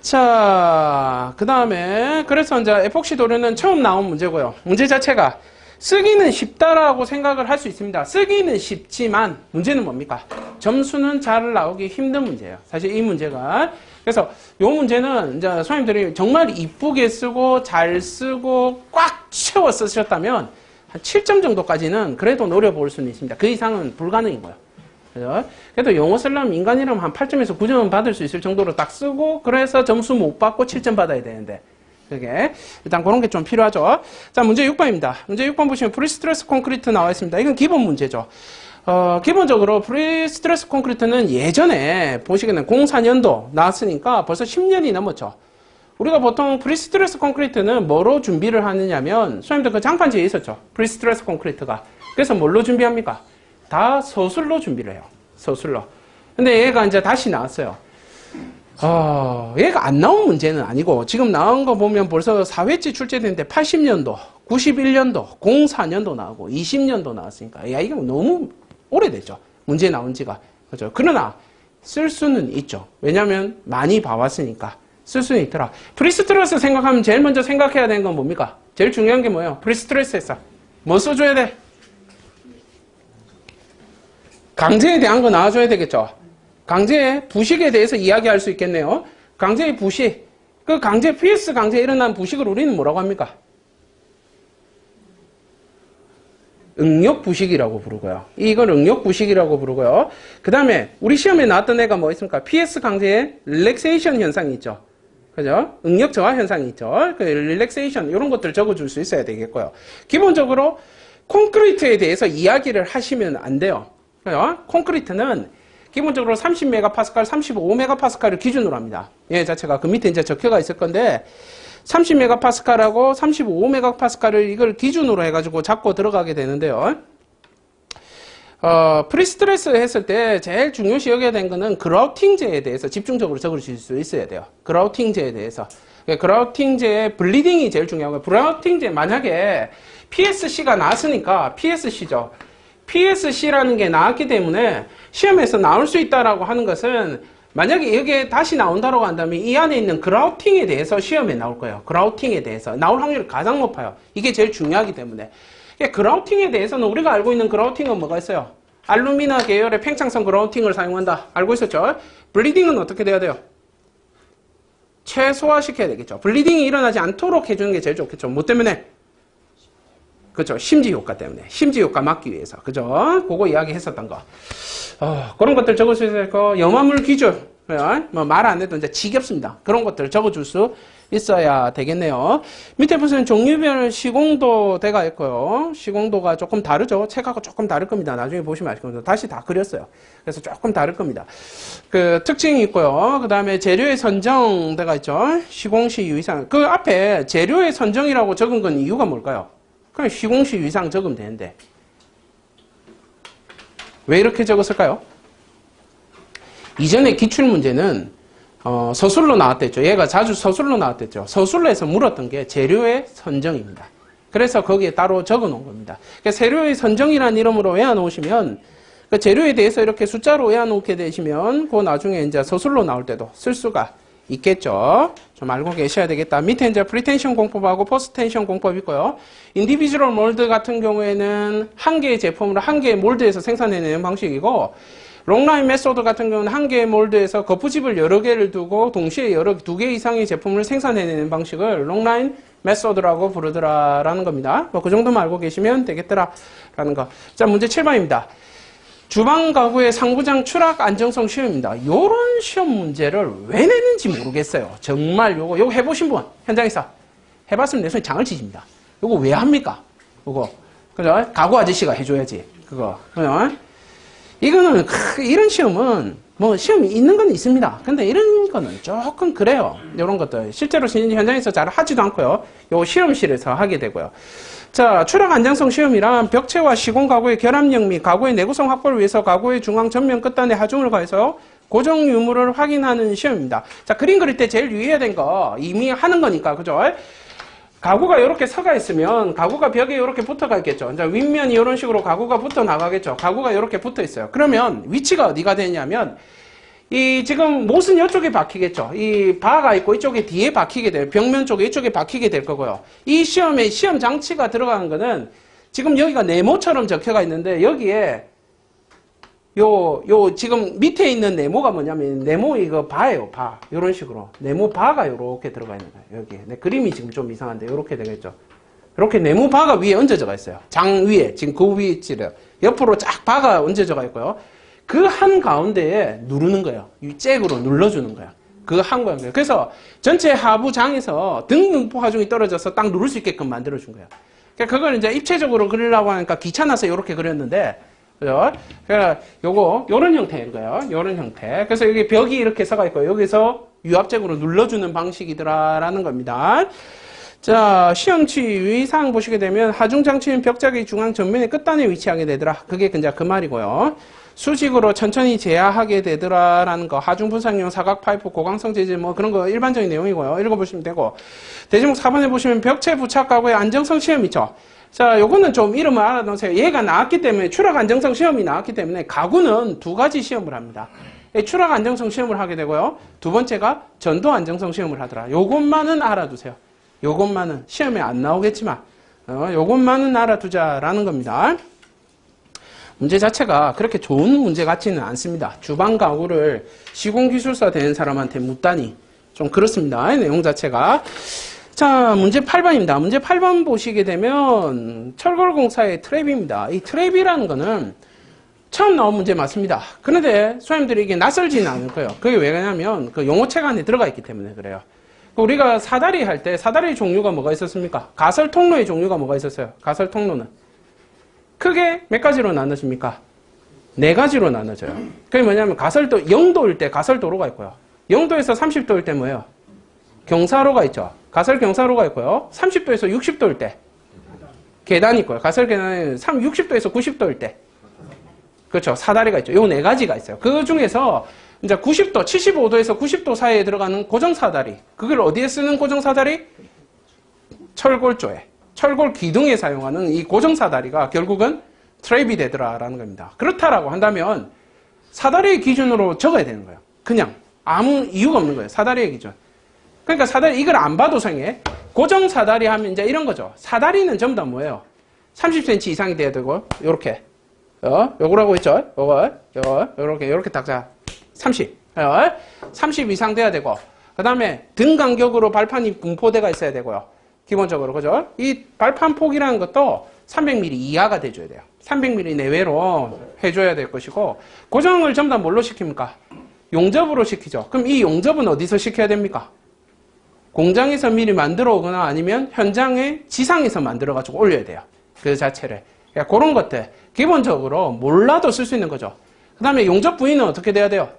자, 그 다음에 그래서 이제 에폭시 도료는 처음 나온 문제고요. 문제 자체가 쓰기는 쉽다라고 생각을 할 수 있습니다. 쓰기는 쉽지만 문제는 뭡니까? 점수는 잘 나오기 힘든 문제예요. 사실 이 문제가. 그래서 이 문제는 이제 선생님들이 정말 이쁘게 쓰고 잘 쓰고 꽉 채워 쓰셨다면 한 7점 정도까지는 그래도 노려볼 수는 있습니다. 그 이상은 불가능인 거예요. 그죠? 그래도 영어 쓰려면 인간이라면 한 8점에서 9점은 받을 수 있을 정도로 딱 쓰고 그래서 점수 못 받고 7점 받아야 되는데 그게 일단 그런 게 좀 필요하죠. 자, 문제 6번입니다. 문제 6번 보시면 프리스트레스 콘크리트 나와 있습니다. 이건 기본 문제죠. 기본적으로 프리스트레스 콘크리트는 예전에 보시기에는 04년도 나왔으니까 벌써 10년이 넘었죠. 우리가 보통 프리스트레스 콘크리트는 뭐로 준비를 하느냐면 선생님들 그 장판지에 있었죠. 프리스트레스 콘크리트가. 그래서 뭘로 준비합니까? 다 서술로 준비를 해요. 서술로. 근데 얘가 이제 다시 나왔어요. 얘가 안 나온 문제는 아니고 지금 나온 거 보면 벌써 4회째 출제됐는데 80년도, 91년도, 04년도 나오고 20년도 나왔으니까 야 이게 너무 오래됐죠. 문제 나온 지가. 그렇죠. 그러나 쓸 수는 있죠. 왜냐하면 많이 봐왔으니까 쓸 수는 있더라. 프리스트레스 생각하면 제일 먼저 생각해야 되는 건 뭡니까? 제일 중요한 게 뭐예요? 프리스트레스에서 뭐 써줘야 돼? 강제에 대한 거 나와줘야 되겠죠. 강제 부식에 대해서 이야기할 수 있겠네요. 강제의 부식. 그 강제, PS 강제에 일어난 부식을 우리는 뭐라고 합니까? 응력부식이라고 부르고요. 이걸 응력부식이라고 부르고요. 그 다음에 우리 시험에 나왔던 애가 뭐 있습니까? PS 강제의 릴렉세이션 현상이 있죠. 그죠? 응력 저하 현상이 있죠. 그 릴렉세이션 이런 것들 적어줄 수 있어야 되겠고요. 기본적으로 콘크리트에 대해서 이야기를 하시면 안 돼요. 그죠? 콘크리트는 기본적으로 30MPa, 35MPa를 기준으로 합니다. 얘 자체가 그 밑에 이제 적혀가 있을 건데 30MPa하고 35MPa를 이걸 기준으로 해가지고 잡고 들어가게 되는데요. 프리스트레스 했을 때 제일 중요시 여겨야 되는 거는 그라우팅제에 대해서 집중적으로 적으실 수 있어야 돼요. 그라우팅제에 대해서. 그라우팅제의 블리딩이 제일 중요하고요. 그라우팅제 만약에 PSC가 나왔으니까 PSC죠. PSC라는 게 나왔기 때문에 시험에서 나올 수 있다라고 하는 것은 만약에 여기에 다시 나온다고 한다면 이 안에 있는 그라우팅에 대해서 시험에 나올 거예요. 그라우팅에 대해서 나올 확률이 가장 높아요. 이게 제일 중요하기 때문에. 그라우팅에 대해서는 우리가 알고 있는 그라우팅은 뭐가 있어요? 알루미나 계열의 팽창성 그라우팅을 사용한다. 알고 있었죠? 블리딩은 어떻게 돼야 돼요? 최소화시켜야 되겠죠. 블리딩이 일어나지 않도록 해주는 게 제일 좋겠죠. 뭐 때문에? 그죠? 심지 효과 때문에. 심지 효과 막기 위해서. 그죠? 그거 이야기 했었던 거. 그런 것들 적을 수 있을 거. 염화물 기준. 뭐 말 안 해도 이제 지겹습니다. 그런 것들 적어줄 수 있어야 되겠네요. 밑에 보시면 종류별 시공도대가 있고요. 시공도가 조금 다르죠. 책하고 조금 다를 겁니다. 나중에 보시면 아실 겁니다. 다시 다 그렸어요. 그래서 조금 다를 겁니다. 그 특징이 있고요. 그 다음에 재료의 선정대가 있죠. 시공시 유의사항. 그 앞에 재료의 선정이라고 적은 건 이유가 뭘까요? 그냥 시공시 유의사항 적으면 되는데 왜 이렇게 적었을까요? 이전에 기출문제는 서술로 나왔댔죠. 얘가 자주 서술로 나왔댔죠. 서술로에서 물었던 게 재료의 선정입니다. 그래서 거기에 따로 적어 놓은 겁니다. 그러니까 재료의 선정이라는 이름으로 외워놓으시면 그 재료에 대해서 이렇게 숫자로 외워놓게 되시면 그 나중에 이제 서술로 나올 때도 쓸 수가 있겠죠. 좀 알고 계셔야 되겠다. 밑에 이제 프리텐션 공법하고 포스텐션 공법이 있고요. 인디비주얼 몰드 같은 경우에는 한 개의 제품으로 한 개의 몰드에서 생산해내는 방식이고 롱라인 메소드 같은 경우는 한 개의 몰드에서 거푸집을 여러 개를 두고 동시에 두 개 이상의 제품을 생산해내는 방식을 롱라인 메소드라고 부르더라라는 겁니다. 뭐 그 정도만 알고 계시면 되겠더라라는 거. 자, 문제 7번입니다. 주방 가구의 상부장 추락 안정성 시험입니다. 요런 시험 문제를 왜 내는지 모르겠어요. 정말 요거 해보신 분 현장에서 해봤으면 내 손에 장을 치십니다. 요거 왜 합니까? 요거 그죠? 가구 아저씨가 해줘야지 그거. 그죠? 이거는 이런 시험은 뭐 시험이 있는 건 있습니다. 근데 이런 거는 조금 그래요. 이런 것들 실제로 현장에서 잘 하지도 않고요. 요 시험실에서 하게 되고요. 자, 추락 안정성 시험이란 벽체와 시공 가구의 결합력 및 가구의 내구성 확보를 위해서 가구의 중앙 전면 끝단에 하중을 가해서 고정 유무를 확인하는 시험입니다. 자, 그림 그릴 때 제일 유의해야 되는 거 이미 하는 거니까 그죠? 가구가 이렇게 서가 있으면 가구가 벽에 이렇게 붙어가 있겠죠. 이제 윗면이 이런 식으로 가구가 붙어 나가겠죠. 가구가 이렇게 붙어 있어요. 그러면 위치가 어디가 되냐면 이 지금 못은 이쪽에 박히겠죠. 이 바가 있고 이쪽에 뒤에 박히게 돼요. 벽면 쪽에 이쪽에 박히게 될 거고요. 이 시험에 시험 장치가 들어가는 거는 지금 여기가 네모처럼 적혀가 있는데 여기에 지금 밑에 있는 네모가 뭐냐면 네모 이거 바예요. 바. 이런 식으로 네모 바가 이렇게 들어가 있는 거예요. 여기. 네, 그림이 지금 좀 이상한데 이렇게 되겠죠. 이렇게 네모 바가 위에 얹어져가 있어요. 장 위에 지금 그 위치를 옆으로 쫙 바가 얹어져가 있고요. 그 한 가운데에 누르는 거예요. 이 잭으로 눌러주는 거예요. 그 한 거예요. 그래서 전체 하부 장에서 등분포 하중이 떨어져서 딱 누를 수 있게끔 만들어준 거예요. 그러니까 그걸 이제 입체적으로 그리려고 하니까 귀찮아서 이렇게 그렸는데, 그죠? 그러니까 요런 형태인 거예요. 요런 형태. 그래서 여기 벽이 이렇게 서가 있고, 여기서 유압잭으로 눌러주는 방식이더라라는 겁니다. 자, 시험치 유의사항 보시게 되면 하중장치는 벽작의 중앙 전면의 끝단에 위치하게 되더라. 그게 이제 그 말이고요. 수직으로 천천히 제하하게 되더라라는 거. 하중 분상용 사각 파이프 고강성 재질 뭐 그런 거 일반적인 내용이고요. 읽어보시면 되고. 대지목 4번에 보시면 벽체 부착 가구의 안정성 시험 있죠. 자, 요거는 좀 이름을 알아놓으세요. 얘가 나왔기 때문에 추락 안정성 시험이 나왔기 때문에 가구는 두 가지 시험을 합니다. 추락 안정성 시험을 하게 되고요. 두 번째가 전도 안정성 시험을 하더라. 요것만은 알아두세요. 요것만은 시험에 안 나오겠지만 요것만은 알아두자라는 겁니다. 문제 자체가 그렇게 좋은 문제 같지는 않습니다. 주방 가구를 시공기술사 되는 사람한테 묻다니 좀 그렇습니다. 내용 자체가. 자, 문제 8번입니다. 문제 8번 보시게 되면 철골공사의 트랩입니다. 이 트랩이라는 거는 처음 나온 문제 맞습니다. 그런데 소님들이 이게 낯설지는 않을 거예요. 그게 왜 그러냐면 그 용어책 안에 들어가 있기 때문에 그래요. 우리가 사다리 할 때 사다리 종류가 뭐가 있었습니까? 가설 통로의 종류가 뭐가 있었어요? 가설 통로는 크게 몇 가지로 나눠집니까? 4가지로 나눠져요. 그게 뭐냐면 가설도 0도일 때 가설도로가 있고요. 0도에서 30도일 때 뭐예요? 경사로가 있죠. 가설 경사로가 있고요. 30도에서 60도일 때 계단이 있고요. 가설 계단은 60도에서 90도일 때 그렇죠. 사다리가 있죠. 요 4가지가 있어요. 그 중에서 이제 90도, 75도에서 90도 사이에 들어가는 고정사다리. 그걸 어디에 쓰는 고정사다리? 철골조에. 철골 기둥에 사용하는 이 고정사다리가 결국은 트랩이 되더라라는 겁니다. 그렇다라고 한다면 사다리의 기준으로 적어야 되는 거예요. 그냥 아무 이유가 없는 거예요. 사다리의 기준. 그러니까 사다리 이걸 안 봐도 성에 고정사다리 하면 이제 이런 거죠. 사다리는 전부 다 뭐예요? 30cm 이상이 돼야 되고 요렇게 요거라고 했죠. 요렇게 딱 30 이상 돼야 되고 그 다음에 등 간격으로 발판이 분포대가 있어야 되고요. 기본적으로 그죠? 이 발판 폭이라는 것도 300mm 이하가 돼줘야 돼요. 300mm 내외로 해줘야 될 것이고 고정을 전부 다 뭘로 시킵니까? 용접으로 시키죠. 그럼 이 용접은 어디서 시켜야 됩니까? 공장에서 미리 만들어 오거나 아니면 현장에 지상에서 만들어 가지고 올려야 돼요. 그 자체를. 그러니까 그런 것들 기본적으로 몰라도 쓸 수 있는 거죠. 그 다음에 용접 부위는 어떻게 돼야 돼요?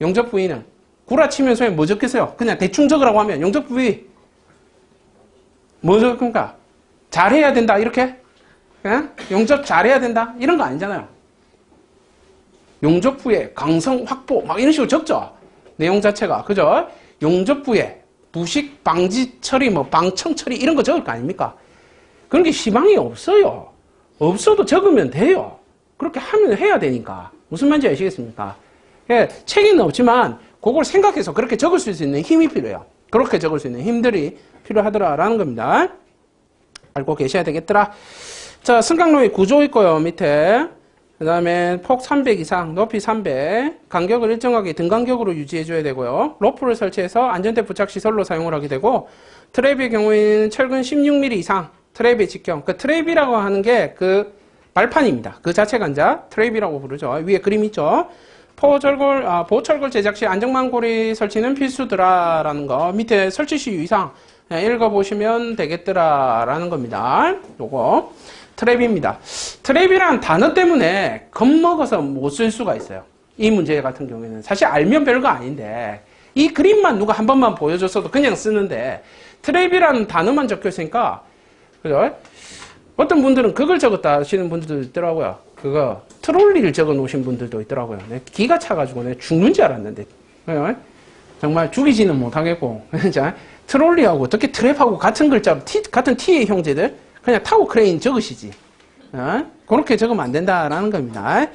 용접 부위는 구라치면서 뭐 적겠어요? 그냥 대충 적으라고 하면 용접 부위 뭐 적습니까? 잘해야 된다 이렇게? 그냥 용접 잘해야 된다 이런 거 아니잖아요. 용접 부위에 강성 확보 막 이런 식으로 적죠. 내용 자체가 그죠? 용접 부위에 부식 방지 처리 뭐 방청 처리 이런 거 적을 거 아닙니까? 그런 게 시방이 없어요. 없어도 적으면 돼요. 그렇게 하면 해야 되니까. 무슨 말인지 아시겠습니까? 예, 책임은 없지만 그걸 생각해서 그렇게 적을 수 있는 힘이 필요해요. 그렇게 적을 수 있는 힘들이 필요하더라라는 겁니다. 알고 계셔야 되겠더라. 자, 승강로에 구조 있고요. 밑에. 그 다음에 폭 300 이상, 높이 300, 간격을 일정하게 등 간격으로 유지해줘야 되고요. 로프를 설치해서 안전대 부착 시설로 사용을 하게 되고 트랩의 경우에는 철근 16mm 이상 트랩의 직경. 그 트랩이라고 하는 게 그 발판입니다. 그 자체가 이제 트랩이라고 부르죠. 위에 그림 있죠. 보철골 제작 시 안정망고리 설치는 필수더라라는 거. 밑에 설치 시유 이상 읽어보시면 되겠더라라는 겁니다. 요거 트랩입니다. 트랩이라는 단어 때문에 겁먹어서 못 쓸 수가 있어요. 이 문제 같은 경우에는 사실 알면 별거 아닌데 이 그림만 누가 한 번만 보여줬어도 그냥 쓰는데 트랩이라는 단어만 적혀 있으니까 그죠? 어떤 분들은 그걸 적었다 하시는 분들도 있더라고요. 그거 트롤리를 적어 놓으신 분들도 있더라고요. 내 기가 차가지고 내가 죽는 줄 알았는데 정말 죽이지는 못하겠고 진짜 트롤리하고 어떻게 트랩하고 같은 글자로 같은 T의 형제들 그냥 타고 크레인 적으시지. 그렇게 적으면 안 된다라는 겁니다.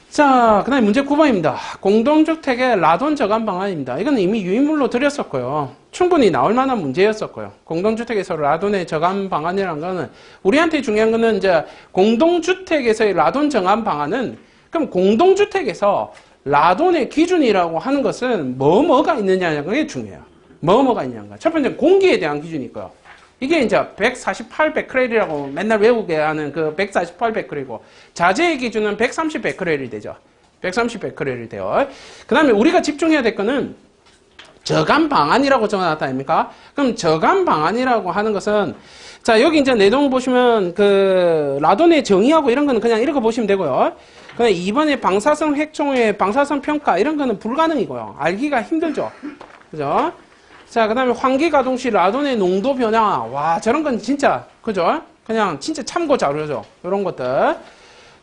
자, 그 다음에 문제 9번입니다. 공동주택의 라돈 저감 방안입니다. 이건 이미 유인물로 드렸었고요. 충분히 나올 만한 문제였었고요. 공동주택에서 라돈의 저감 방안이라는 거는 우리한테 중요한 거는 이제 공동주택에서의 라돈 저감 방안은 그럼 공동주택에서 라돈의 기준이라고 하는 것은 뭐가 있느냐는 게 중요해요. 뭐가 있냐가. 첫 번째는 공기에 대한 기준이 있고요. 이게 이제 148 베크렐이라고 맨날 외우게 하는 그 148 베크렐이고 자재의 기준은 130 베크렐이 되죠. 130 베크렐이 돼요. 그 다음에 우리가 집중해야 될 거는 저감 방안이라고 적어놨다 아닙니까? 그럼 저감 방안이라고 하는 것은 자 여기 이제 내용 보시면 그 라돈의 정의하고 이런 거는 그냥 읽어보시면 되고요. 그다음에 이번에 방사성 핵종의 방사성 평가 이런 거는 불가능이고요. 알기가 힘들죠. 그죠? 자, 그 다음에 환기 가동 시 라돈의 농도 변화. 와, 저런 건 진짜, 그죠? 그냥 진짜 참고 자료죠. 이런 것들.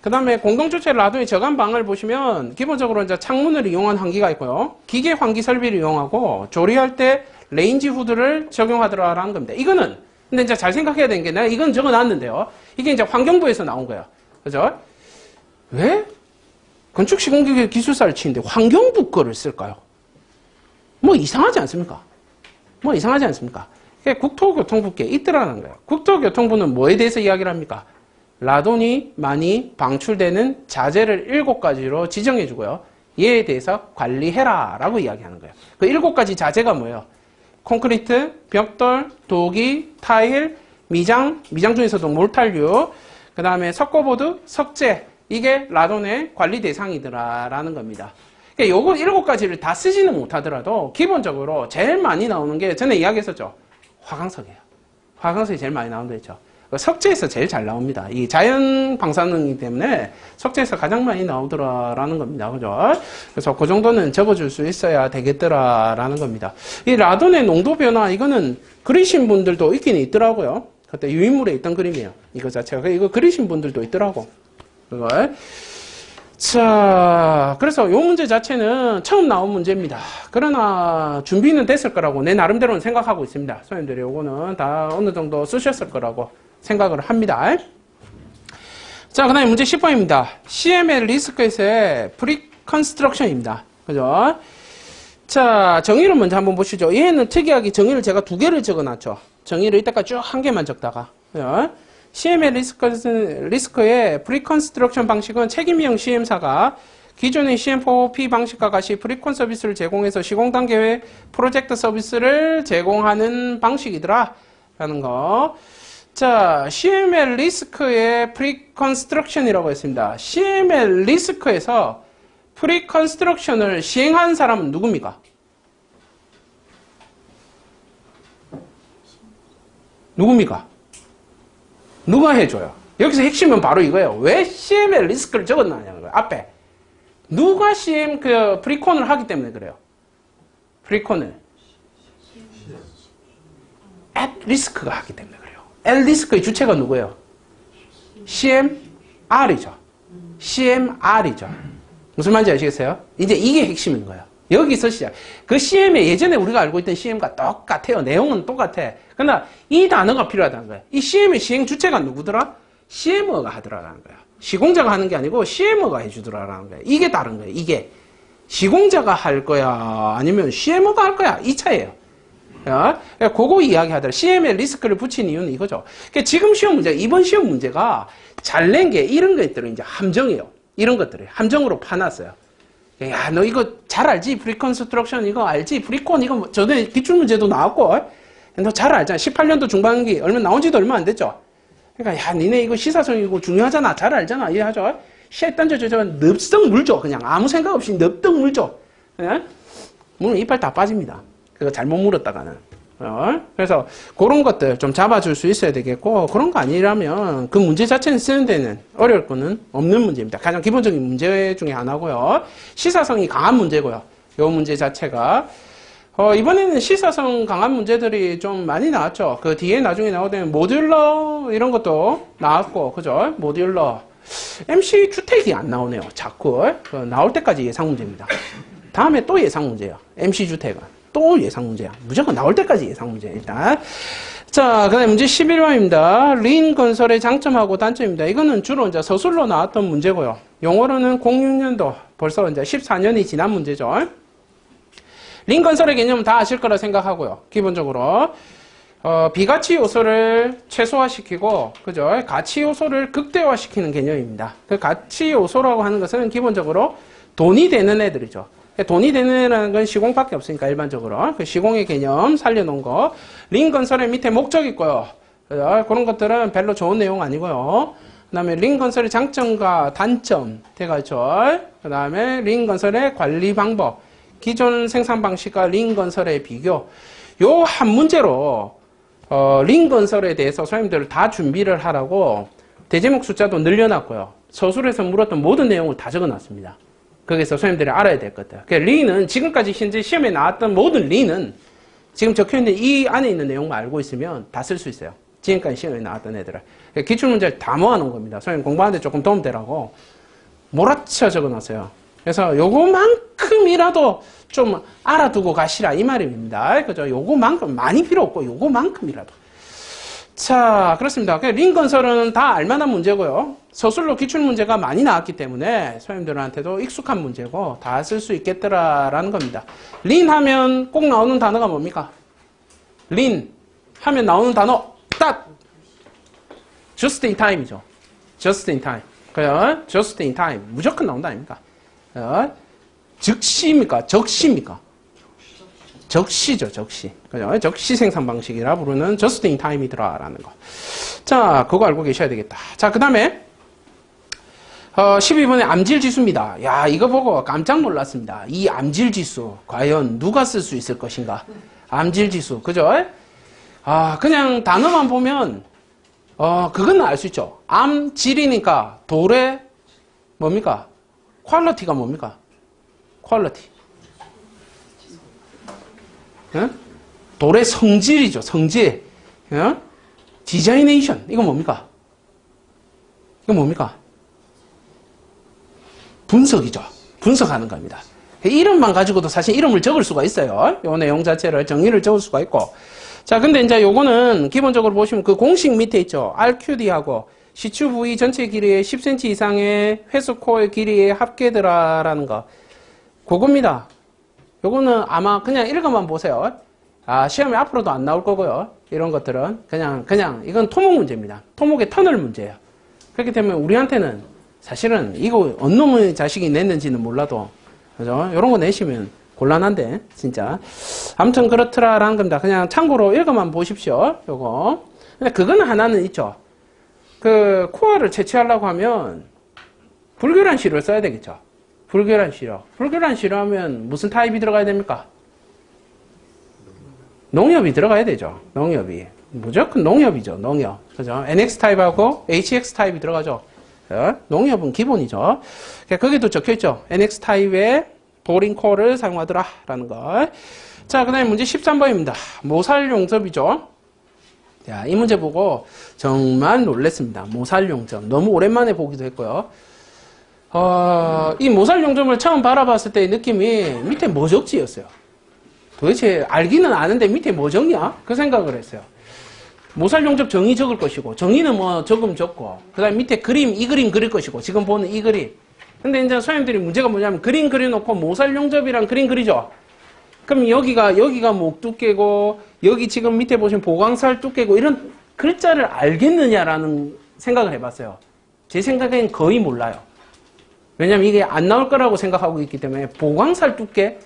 그 다음에 공동주택 라돈의 저감 방안을 보시면, 기본적으로 이제 창문을 이용한 환기가 있고요. 기계 환기 설비를 이용하고, 조리할 때 레인지 후드를 적용하더라라는 겁니다. 이거는, 근데 이제 잘 생각해야 되는 게, 내가 이건 적어 놨는데요. 이게 이제 환경부에서 나온 거예요. 그죠? 왜? 건축시공기계 기술사를 치는데 환경부 거를 쓸까요? 뭐 이상하지 않습니까? 뭐 이상하지 않습니까? 국토교통부께 있더라는 거예요. 국토교통부는 뭐에 대해서 이야기를 합니까? 라돈이 많이 방출되는 자재를 7가지로 지정해 주고요. 이에 대해서 관리해라 라고 이야기하는 거예요. 그 7가지 자재가 뭐예요? 콘크리트, 벽돌, 도기, 타일, 미장 중에서도 몰탈류, 그 다음에 석고보드, 석재, 이게 라돈의 관리 대상이더라라는 겁니다. 그러니까 요거 7가지를 다 쓰지는 못하더라도 기본적으로 제일 많이 나오는 게 전에 이야기했었죠. 화강석이에요. 화강석이 제일 많이 나온다 했죠. 석재에서 제일 잘 나옵니다. 이 자연 방사능이기 때문에 석재에서 가장 많이 나오더라라는 겁니다. 그죠? 그래서 그 정도는 적어줄 수 있어야 되겠더라라는 겁니다. 이 라돈의 농도 변화, 이거는 그리신 분들도 있긴 있더라고요. 그때 유인물에 있던 그림이에요. 이거 자체가. 이거 그리신 분들도 있더라고. 그걸. 자, 그래서 이 문제 자체는 처음 나온 문제입니다. 그러나 준비는 됐을 거라고 내 나름대로는 생각하고 있습니다. 선생님들이 요거는 다 어느 정도 쓰셨을 거라고 생각을 합니다. 자, 그 다음에 문제 10번입니다. CML 리스크에서의 프리컨스트럭션입니다. 그죠? 자, 정의를 먼저 한번 보시죠. 얘는 특이하게 정의를 제가 2개를 적어놨죠. 정의를 이때까지 쭉 1개만 적다가. 그죠? CML 리스크의 프리컨스트럭션 방식은 책임형 CM사가 기존의 CM4P 방식과 같이 프리콘 서비스를 제공해서 시공 단계의 프로젝트 서비스를 제공하는 방식이더라 라는 거. 자, CML 리스크의 프리컨스트럭션이라고 했습니다. CML 리스크에서 프리컨스트럭션을 시행한 사람은 누굽니까? 누굽니까? 누가 해줘요? 여기서 핵심은 바로 이거예요. 왜 CML 리스크를 적어놨냐는 거예요. 앞에. 누가 CM 프리콘을 하기 때문에 그래요. 프리콘을. at 리스크가 하기 때문에 그래요. at 리스크의 주체가 누구예요? CMR이죠. CMR이죠. 무슨 말인지 아시겠어요? 이제 이게 핵심인 거예요. 여기서 시작. 그 CM에 예전에 우리가 알고 있던 CM과 똑같아요. 내용은 똑같아. 그러나 이 단어가 필요하다는 거예요. 이 CM의 시행 주체가 누구더라? CM어가 하더라라는 거예요. 시공자가 하는 게 아니고 CM어가 해주더라라는 거예요. 이게 다른 거예요. 이게. 시공자가 할 거야? 아니면 CM어가 할 거야? 이 차이예요. 그거 이야기하더라. CM에 리스크를 붙인 이유는 이거죠. 그러니까 지금 시험 문제, 이번 시험 문제가 잘 낸 게 이런 것들은 이제 함정이에요. 이런 것들을 함정으로 파놨어요. 야, 너 이거 잘 알지? 프리컨스트럭션 이거 알지? 프리콘 이거 전에 기출문제도 나왔고 너 잘 알잖아. 18년도 중반기 얼마 나온 지도 얼마 안 됐죠? 그러니까 야, 니네 이거 시사성이고 중요하잖아. 잘 알잖아. 이해하죠? 쉣 던져주자면 넙떡 물죠. 그냥 아무 생각 없이 넙떡 물죠. 물은 이빨 다 빠집니다. 그거 잘못 물었다가는. 그래서 그런 것들 좀 잡아줄 수 있어야 되겠고, 그런 거 아니라면 그 문제 자체는 쓰는 데는 어려울 거는 없는 문제입니다. 가장 기본적인 문제 중에 하나고요. 시사성이 강한 문제고요. 이 문제 자체가. 이번에는 시사성 강한 문제들이 좀 많이 나왔죠. 그 뒤에 나중에 나오던 모듈러 이런 것도 나왔고, 그죠? 모듈러. MC 주택이 안 나오네요. 자꾸. 나올 때까지 예상 문제입니다. 다음에 또 예상 문제예요. MC 주택은. 또 예상 문제야. 무조건 나올 때까지 예상 문제야, 일단. 자, 그 다음에 문제 11번입니다. 린 건설의 장점하고 단점입니다. 이거는 주로 이제 서술로 나왔던 문제고요. 용어로는 06년도, 벌써 이제 14년이 지난 문제죠. 린 건설의 개념은 다 아실 거라 생각하고요. 기본적으로. 비가치 요소를 최소화시키고, 그죠? 가치 요소를 극대화시키는 개념입니다. 그 가치 요소라고 하는 것은 기본적으로 돈이 되는 애들이죠. 돈이 되는 건 시공밖에 없으니까 일반적으로 그 시공의 개념 살려놓은 거. 린 건설의 밑에 목적 있고요. 그런 것들은 별로 좋은 내용 아니고요. 그 다음에 린 건설의 장점과 단점 돼가죠. 그 다음에 린 건설의 관리 방법, 기존 생산 방식과 린 건설의 비교. 요 한 문제로 린 건설에 대해서 선생님들 다 준비를 하라고 대제목 숫자도 늘려놨고요. 서술에서 물었던 모든 내용을 다 적어놨습니다. 거기서 선생님들이 알아야 될 것들. 그러니까 린은 지금까지 현재 시험에 나왔던 모든 린은 지금 적혀있는 이 안에 있는 내용만 알고 있으면 다 쓸 수 있어요. 지금까지 시험에 나왔던 애들을. 그러니까 기출문제를 다 모아놓은 겁니다. 선생님 공부하는데 조금 도움되라고 몰아쳐 적어놨어요. 그래서 요거만큼이라도 좀 알아두고 가시라 이 말입니다. 그죠? 요거만큼 많이 필요 없고 요거만큼이라도. 자, 그렇습니다. 린 건설은 다 알만한 문제고요. 서술로 기출문제가 많이 나왔기 때문에 선생님들한테도 익숙한 문제고 다 쓸 수 있겠더라라는 겁니다. 린 하면 꼭 나오는 단어가 뭡니까? 린 하면 나오는 단어 딱! just in time이죠. just in time. 그요? just in time. 무조건 나온다 아닙니까? 즉시입니까? 적시입니까? 적시죠, 적시. 그죠? 적시 생산 방식이라 부르는 just in time이더라라는 거. 자, 그거 알고 계셔야 되겠다. 자, 그 다음에 12번의 암질 지수입니다. 야, 이거 보고 깜짝 놀랐습니다. 이 암질 지수 과연 누가 쓸 수 있을 것인가? 암질 지수, 그죠? 그냥 단어만 보면 그건 알 수 있죠. 암질이니까 돌의 뭡니까? 퀄리티가 뭡니까? 퀄리티. 돌의 성질이죠. 성질. 디자이네이션. 이거 뭡니까? 이거 뭡니까? 분석이죠. 분석하는 겁니다. 이름만 가지고도 사실 이름을 적을 수가 있어요. 요 내용 자체를 정의를 적을 수가 있고. 자, 근데 이제 요거는 기본적으로 보시면 그 공식 밑에 있죠. RQD하고 시추 부위 전체 길이의 10cm 이상의 회수코의 길이의 합계더라라는 거. 그겁니다. 요거는 아마 그냥 읽어만 보세요. 시험에 앞으로도 안 나올 거고요. 이런 것들은 그냥 이건 토목 문제입니다. 토목의 터널 문제예요. 그렇기 때문에 우리한테는 사실은 이거 어느 놈의 자식이 냈는지는 몰라도 그죠? 이런 거 내시면 곤란한데 진짜 아무튼 그렇더라라는 겁니다. 그냥 참고로 읽어만 보십시오. 요거. 근데 그거는 하나는 있죠. 그 코어를 채취하려고 하면 불결한 시료를 써야 되겠죠. 불결한 시료. 불결한 시료하면 무슨 타입이 들어가야 됩니까? 농협이 들어가야 되죠. 농협이. 무조건 농협이죠. 농협. 그죠? NX 타입하고 HX 타입이 들어가죠. 농협은 기본이죠. 거기도 적혀있죠. NX 타입의 보링 코어를 사용하더라 라는 거. 자, 그 다음에 문제 13번입니다. 모살 용접이죠. 자, 이 문제 보고 정말 놀랬습니다. 모살 용접. 너무 오랜만에 보기도 했고요. 이 모살 용접을 처음 바라봤을 때의 느낌이 밑에 뭐 적지였어요. 도대체 알기는 아는데 밑에 뭐 적냐? 그 생각을 했어요. 모살 용접 정의 적을 것이고, 정의는 뭐 적으면 적고, 그 다음에 밑에 그림, 이 그림 그릴 것이고, 지금 보는 이 그림. 근데 이제 선생님들이 문제가 뭐냐면, 그림 그려놓고 모살 용접이랑 그림 그리죠? 그럼 여기가 목 두께고, 여기 지금 밑에 보시면 보강살 두께고, 이런 글자를 알겠느냐라는 생각을 해봤어요. 제 생각엔 거의 몰라요. 왜냐면 이게 안 나올 거라고 생각하고 있기 때문에, 보강살 두께?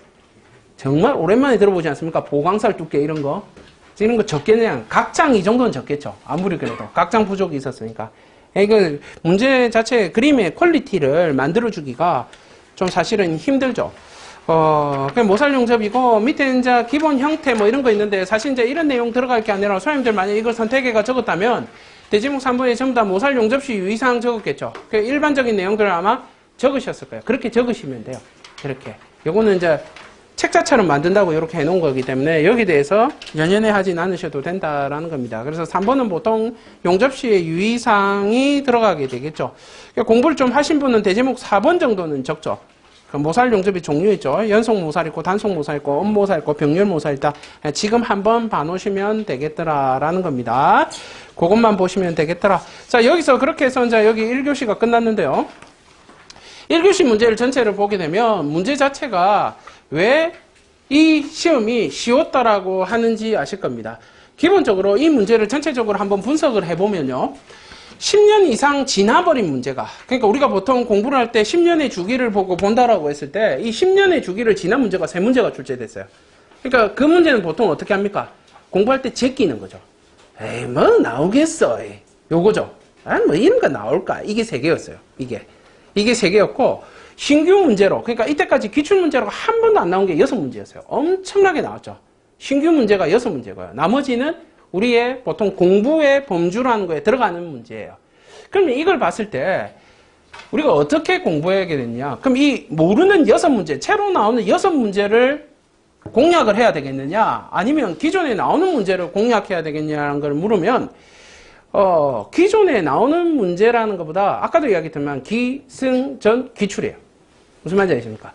정말 오랜만에 들어보지 않습니까? 보강살 두께 이런 거. 이런 거 적겠냐? 각장 이 정도는 적겠죠. 아무리 그래도. 각장 부족이 있었으니까. 이거 문제 자체 그림의 퀄리티를 만들어주기가 좀 사실은 힘들죠. 그냥 모살 용접이고, 밑에 이제 기본 형태 뭐 이런 거 있는데, 사실 이제 이런 내용 들어갈 게 아니라, 소님들 만약 이걸 선택해가 적었다면, 대지목 3번에 전부 다 모살 용접시 유의사항 적었겠죠. 그 일반적인 내용들을 아마 적으셨을 거예요. 그렇게 적으시면 돼요. 이렇게. 요거는 이제 책자처럼 만든다고 이렇게 해놓은 거기 때문에 여기에 대해서 연연해 하진 않으셔도 된다라는 겁니다. 그래서 3번은 보통 용접시의 유의사항이 들어가게 되겠죠. 공부를 좀 하신 분은 대제목 4번 정도는 적죠. 그 모살 용접의 종류 있죠. 연속 모살 있고 단속 모살 있고 엄모살 있고 병렬 모살 있다. 지금 한번 봐놓으시면 되겠더라라는 겁니다. 그것만 보시면 되겠더라. 자, 여기서 그렇게 해서 이제 여기 1교시가 끝났는데요. 1교시 문제를 전체를 보게 되면 문제 자체가 왜 이 시험이 쉬웠다라고 하는지 아실 겁니다. 기본적으로 이 문제를 전체적으로 한번 분석을 해보면요. 10년 이상 지나버린 문제가, 그러니까 우리가 보통 공부를 할 때 10년의 주기를 보고 본다라고 했을 때 이 10년의 주기를 지난 문제가 3문제가 출제됐어요. 그러니까 그 문제는 보통 어떻게 합니까? 공부할 때 제끼는 거죠. 에이, 뭐 나오겠어. 에이. 요거죠. 뭐 이런 거 나올까? 이게 3개였어요. 이게 3개였고, 신규 문제로, 그러니까 이때까지 기출문제로 한 번도 안 나온 게 6문제였어요. 엄청나게 나왔죠. 신규 문제가 6문제고요. 나머지는 우리의 보통 공부의 범주라는 거에 들어가는 문제예요. 그러면 이걸 봤을 때 우리가 어떻게 공부하게 됐냐? 그럼 이 모르는 6문제, 새로 나오는 6문제를 공략을 해야 되겠느냐? 아니면 기존에 나오는 문제를 공략해야 되겠냐는 걸 물으면 기존에 나오는 문제라는 것보다 아까도 이야기했지만 기승전 기출이에요. 무슨 말인지 아십니까?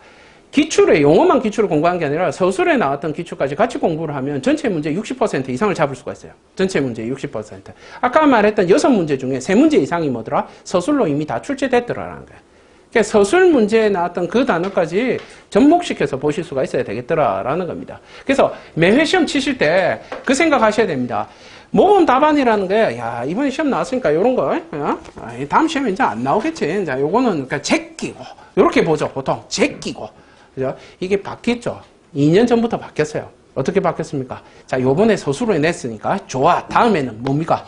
기출에 용어만 기출을 공부한 게 아니라 서술에 나왔던 기출까지 같이 공부를 하면 전체 문제 60% 이상을 잡을 수가 있어요. 전체 문제 60%. 아까 말했던 6문제 중에 3문제 이상이 뭐더라? 서술로 이미 다 출제됐더라라는 거예요. 그러니까 서술 문제에 나왔던 그 단어까지 접목시켜서 보실 수가 있어야 되겠더라라는 겁니다. 그래서 매회 시험 치실 때 그 생각하셔야 됩니다. 모범 답안이라는 거야. 야, 이번에 시험 나왔으니까 이런 거, 다음 시험에 이제 안 나오겠지. 자, 요거는 그러니까 제끼고, 요렇게 보죠. 보통 제끼고, 그죠? 이게 바뀌었죠. 2년 전부터 바뀌었어요. 어떻게 바뀌었습니까? 자, 요번에 서술로 냈으니까 좋아. 다음에는 뭡니까?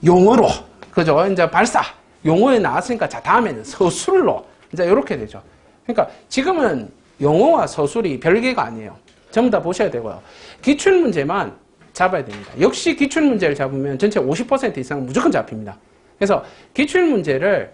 용어로, 그죠? 이제 발사 용어에 나왔으니까 자, 다음에는 서술로 이제 요렇게 되죠. 그러니까 지금은 용어와 서술이 별개가 아니에요. 전부 다 보셔야 되고요. 기출문제만 잡아야 됩니다. 역시 기출문제를 잡으면 전체 50% 이상 무조건 잡힙니다. 그래서 기출문제를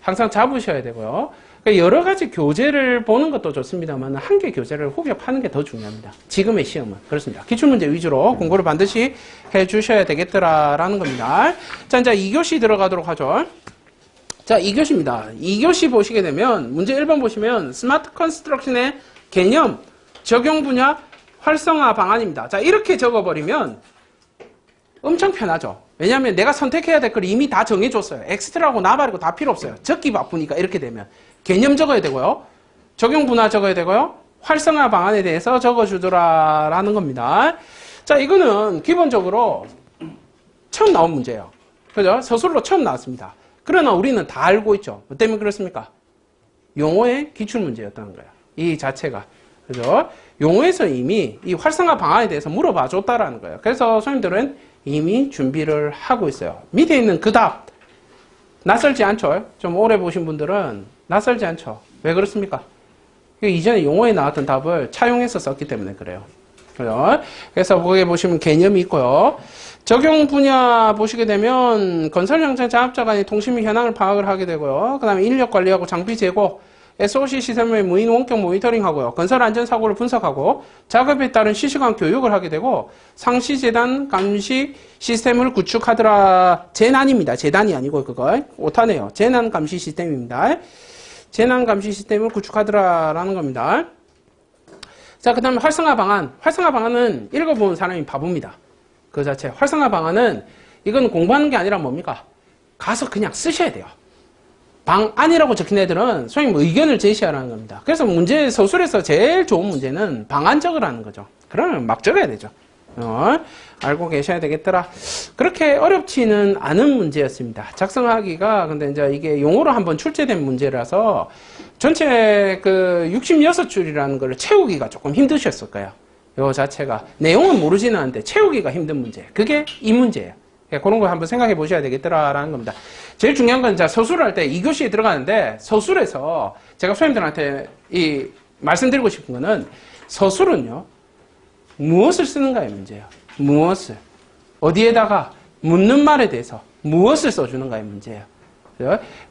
항상 잡으셔야 되고요. 그러니까 여러 가지 교재를 보는 것도 좋습니다만 한 개 교재를 후벼파는 게 더 중요합니다. 지금의 시험은 그렇습니다. 기출문제 위주로 공부를 반드시 해주셔야 되겠더라라는 겁니다. 자, 이제 2교시 들어가도록 하죠. 자, 2교시입니다. 2교시 보시게 되면 문제 1번 보시면 스마트 컨스트럭션의 개념, 적용 분야, 활성화 방안입니다. 자, 이렇게 적어버리면 엄청 편하죠. 왜냐하면 내가 선택해야 될 걸 이미 다 정해줬어요. 엑스트라고 나발이고 다 필요 없어요. 적기 바쁘니까 이렇게 되면 개념 적어야 되고요. 적용 분야 적어야 되고요. 활성화 방안에 대해서 적어주더라라는 겁니다. 자, 이거는 기본적으로 처음 나온 문제예요. 그죠? 서술로 처음 나왔습니다. 그러나 우리는 다 알고 있죠. 뭐 때문에 그렇습니까? 용어의 기출문제였다는 거예요. 이 자체가. 그죠? 용어에서 이미 이 활성화 방안에 대해서 물어봐 줬다라는 거예요. 그래서 선생님들은 이미 준비를 하고 있어요. 밑에 있는 그 답, 낯설지 않죠? 좀 오래 보신 분들은 낯설지 않죠? 왜 그렇습니까? 이전에 용어에 나왔던 답을 차용해서 썼기 때문에 그래요. 그죠? 그래서 거기에 보시면 개념이 있고요. 적용 분야 보시게 되면 건설 현장 자업자 간의 통신 및 현황을 파악을 하게 되고요. 그 다음에 인력 관리하고 장비 재고, SOC 시스템의 무인 원격 모니터링 하고요. 건설 안전 사고를 분석하고 작업에 따른 실시간 교육을 하게 되고 상시 재단 감시 시스템을 구축하더라. 재난입니다. 재단이 아니고 그거 오타네요. 재난 감시 시스템입니다. 재난 감시 시스템을 구축하더라라는 겁니다. 자, 그 다음에 활성화 방안. 활성화 방안은 읽어본 사람이 바보입니다. 그 자체. 활성화 방안은 이건 공부하는 게 아니라 뭡니까? 가서 그냥 쓰셔야 돼요. 방안이라고 적힌 애들은 선생님 의견을 제시하라는 겁니다. 그래서 문제 서술에서 제일 좋은 문제는 방안 적으라는 거죠. 그러면 막 적어야 되죠. 알고 계셔야 되겠더라. 그렇게 어렵지는 않은 문제였습니다. 작성하기가 근데 이제 이게 용어로 한번 출제된 문제라서 전체 그 66줄이라는 걸 채우기가 조금 힘드셨을 거예요. 요 자체가 내용은 모르지는 않는데 채우기가 힘든 문제. 그게 이 문제예요. 그런 거 한번 생각해 보셔야 되겠더라라는 겁니다. 제일 중요한 건 서술을 할 때 2교시에 들어가는데 서술에서 제가 선생님들한테 말씀드리고 싶은 거는 서술은요. 무엇을 쓰는가의 문제예요. 무엇을. 어디에다가 묻는 말에 대해서 무엇을 써주는가의 문제예요.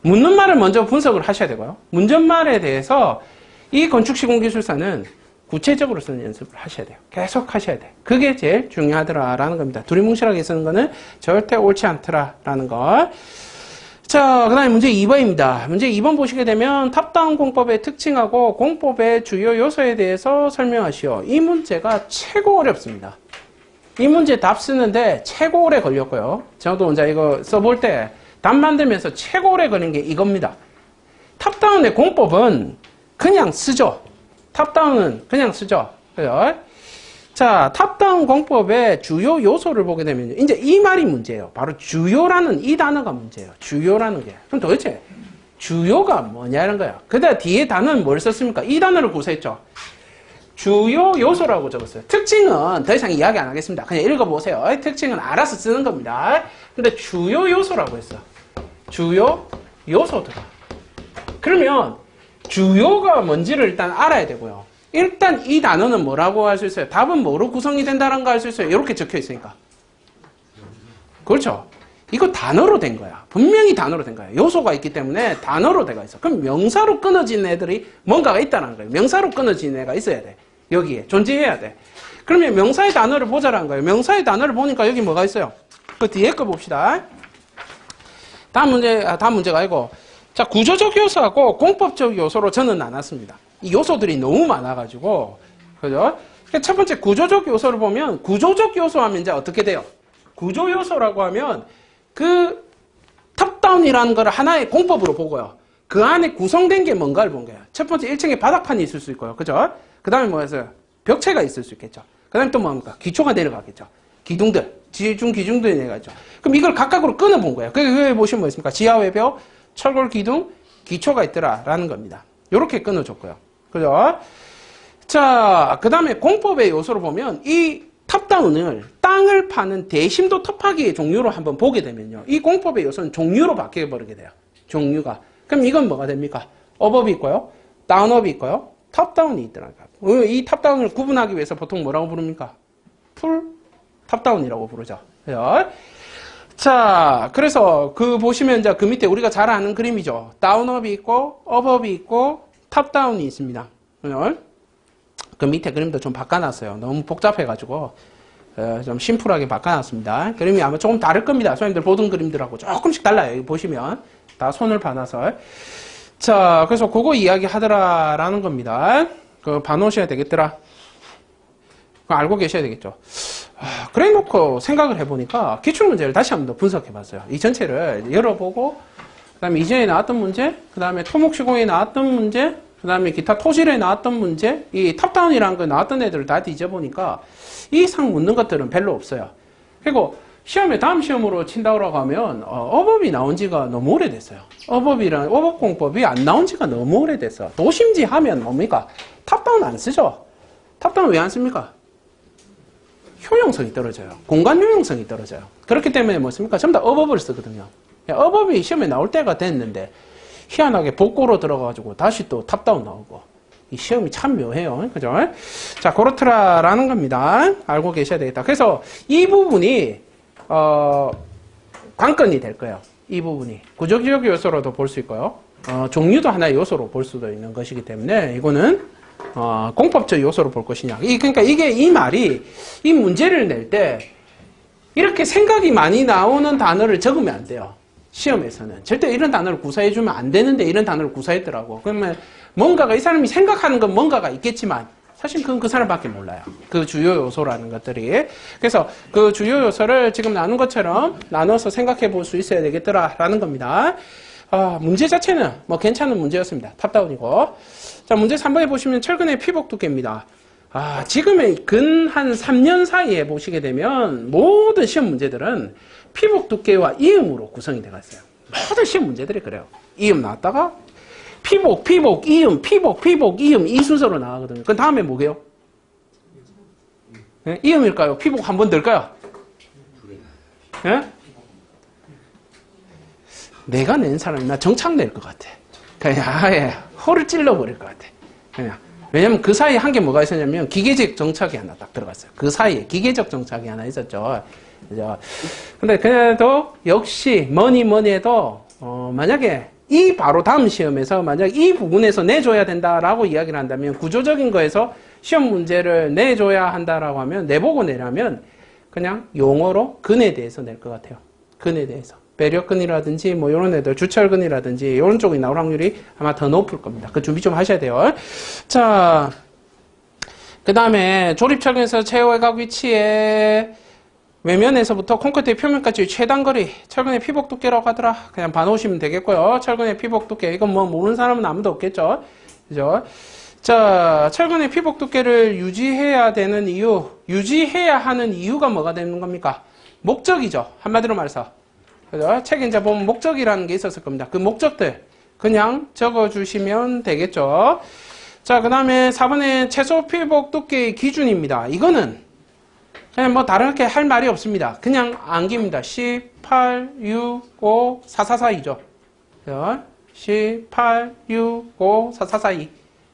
묻는 말을 먼저 분석을 하셔야 되고요. 묻는 말에 대해서 이 건축시공기술사는 구체적으로 쓰는 연습을 하셔야 돼요. 계속 하셔야 돼요. 그게 제일 중요하더라라는 겁니다. 두리뭉실하게 쓰는 거는 절대 옳지 않더라라는 거. 자, 그 다음에 문제 2번입니다. 문제 2번 보시게 되면 탑다운 공법의 특징하고 공법의 주요 요소에 대해서 설명하시오. 이 문제가 최고 어렵습니다. 이 문제 답 쓰는데 최고 오래 걸렸고요. 저도 이제 이거 써볼 때 답 만들면서 최고 오래 걸린 게 이겁니다. 탑다운의 공법은 그냥 쓰죠. 탑다운은 그냥 쓰죠. 그죠? 자, 탑다운 공법의 주요 요소를 보게 되면 이제 이 말이 문제예요. 바로 주요라는 이 단어가 문제예요. 주요라는 게. 그럼 도대체 주요가 뭐냐는 거야. 그다음 뒤에 단어는 뭘 썼습니까? 이 단어를 구사했죠. 주요 요소라고 적었어요. 특징은 더 이상 이야기 안 하겠습니다. 그냥 읽어보세요. 특징은 알아서 쓰는 겁니다. 근데 주요 요소라고 했어. 주요 요소더라. 그러면 주요가 뭔지를 일단 알아야 되고요. 일단 이 단어는 뭐라고 할 수 있어요? 답은 뭐로 구성이 된다는 거 알 수 있어요? 이렇게 적혀 있으니까. 그렇죠? 이거 단어로 된 거야. 분명히 단어로 된 거야. 요소가 있기 때문에 단어로 돼가 있어. 그럼 명사로 끊어진 애들이 뭔가가 있다는 거예요. 명사로 끊어진 애가 있어야 돼. 여기에 존재해야 돼. 그러면 명사의 단어를 보자라는 거예요. 명사의 단어를 보니까 여기 뭐가 있어요? 그 뒤에 거 봅시다. 다음 문제가 아니고, 자, 구조적 요소하고 공법적 요소로 저는 나눴습니다. 이 요소들이 너무 많아가지고, 그죠? 첫 번째 구조적 요소를 보면, 구조적 요소 하면 이제 어떻게 돼요? 구조 요소라고 하면, 그 탑다운이라는 걸 하나의 공법으로 보고요. 그 안에 구성된 게 뭔가를 본 거예요. 첫 번째 1층에 바닥판이 있을 수 있고요. 그죠? 그 다음에 뭐였어요? 벽체가 있을 수 있겠죠. 그 다음에 또 뭡니까? 기초가 내려가겠죠. 기둥들. 지중, 기중도에 내가 있죠. 그럼 이걸 각각으로 끊어본 거예요. 그게 보시면 뭐 있습니까? 지하 외벽, 철골 기둥, 기초가 있더라라는 겁니다. 요렇게 끊어줬고요. 그죠? 자, 그 다음에 공법의 요소로 보면 이 탑다운을 땅을 파는 대심도 터파기의 종류로 한번 보게 되면요. 이 공법의 요소는 종류로 바뀌어버리게 돼요. 종류가. 그럼 이건 뭐가 됩니까? 업업이 있고요. 다운업이 있고요. 탑다운이 있더라고요. 이 탑다운을 구분하기 위해서 보통 뭐라고 부릅니까? 풀 탑다운이라고 부르죠. 그죠? 자, 그래서 그 보시면 이제 그 밑에 우리가 잘 아는 그림이죠. 다운업이 있고, 업업이 있고, 탑다운이 있습니다. 그죠? 그 밑에 그림도 좀 바꿔놨어요. 너무 복잡해가지고 좀 심플하게 바꿔놨습니다. 그림이 아마 조금 다를 겁니다. 선생님들 보던 그림들하고 조금씩 달라요. 여기 보시면 다 손을 받아서. 자, 그래서 그거 이야기 하더라라는 겁니다. 그 봐놓으셔야 되겠더라. 그거 알고 계셔야 되겠죠. 그래 놓고 생각을 해보니까 기출문제를 다시 한번 더 분석해봤어요. 이 전체를 열어보고 그 다음에 이전에 나왔던 문제, 그 다음에 토목시공에 나왔던 문제, 그 다음에 기타 토질에 나왔던 문제, 이 탑다운이라는 거 나왔던 애들을 다 뒤져보니까 이 이상 묻는 것들은 별로 없어요. 그리고 시험에 다음 시험으로 친다고 하면 어법이 나온 지가 너무 오래됐어요. 어법공법이 안 나온 지가 너무 오래됐어. 도심지 하면 뭡니까? 탑다운 안 쓰죠? 탑다운 왜 안 씁니까? 효용성이 떨어져요. 공간 효용성이 떨어져요. 그렇기 때문에 뭐습니까? 전부 다 어법을 쓰거든요. 어법이 시험에 나올 때가 됐는데 희한하게 복고로 들어가가지고 다시 또 탑다운 나오고 이 시험이 참 묘해요. 그죠? 자, 그렇더라라는 겁니다. 알고 계셔야 되겠다. 그래서 이 부분이 관건이 될 거예요. 이 부분이 구조적 요소로도 볼 수 있고요. 종류도 하나의 요소로 볼 수도 있는 것이기 때문에 이거는 공법적 요소로 볼 것이냐. 그러니까 이 말이 이 문제를 낼 때 이렇게 생각이 많이 나오는 단어를 적으면 안 돼요. 시험에서는 절대 이런 단어를 구사해주면 안 되는데 이런 단어를 구사했더라고. 그러면 뭔가가 이 사람이 생각하는 건 뭔가가 있겠지만 사실 그건 그 사람밖에 몰라요. 그 주요 요소라는 것들이. 그래서 그 주요 요소를 지금 나눈 것처럼 나눠서 생각해 볼 수 있어야 되겠더라라는 겁니다. 문제 자체는 뭐 괜찮은 문제였습니다. 탑다운이고. 자, 문제 3번에 보시면 철근의 피복 두께입니다. 지금의 근 한 3년 사이에 보시게 되면 모든 시험 문제들은 피복 두께와 이음으로 구성이 되어 있어요. 모든 시험 문제들이 그래요. 이음 나왔다가 피복, 이음, 피복, 이음 이 순서로 나가거든요. 그 다음에 뭐게요? 네? 이음일까요? 피복 한 번 들까요? 네? 내가 낸 사람이 나 정착 낼 것 같아. 그냥 아예 허를 찔러버릴 것 같아. 그냥. 왜냐면 그 사이에 한 게 뭐가 있었냐면 기계적 정착이 하나 딱 들어갔어요. 그 사이에 기계적 정착이 하나 있었죠. 그죠? 근데 그래도 역시 뭐니 해도 만약에 이 바로 다음 시험에서 만약 이 부분에서 내줘야 된다라고 이야기를 한다면 구조적인 거에서 시험 문제를 내줘야 한다라고 하면 내보고 내려면 그냥 용어로 근에 대해서 낼 것 같아요. 근에 대해서. 배력근이라든지 뭐 이런 애들 주철근이라든지 이런 쪽이 나올 확률이 아마 더 높을 겁니다. 그 준비 좀 하셔야 돼요. 자, 그 다음에 조립철근에서 최외곽 위치에 외면에서부터 콘크리트 표면까지 최단거리 철근의 피복 두께라고 하더라. 그냥 봐놓으시면 되겠고요. 철근의 피복 두께 이건 뭐 모르는 사람은 아무도 없겠죠. 그죠? 자, 철근의 피복 두께를 유지해야 되는 이유, 유지해야 하는 이유가 뭐가 되는 겁니까? 목적이죠. 한마디로 말해서. 그죠? 책에 이제 보면 목적이라는 게 있었을 겁니다. 그 목적들 그냥 적어주시면 되겠죠. 자, 그 다음에 4번에 최소 피복 두께의 기준입니다. 이거는 그냥 뭐 다르게 할 말이 없습니다. 그냥 암기입니다. 18, 6, 5, 4, 4, 4, 2죠. 18, 6, 5, 4, 4, 4, 2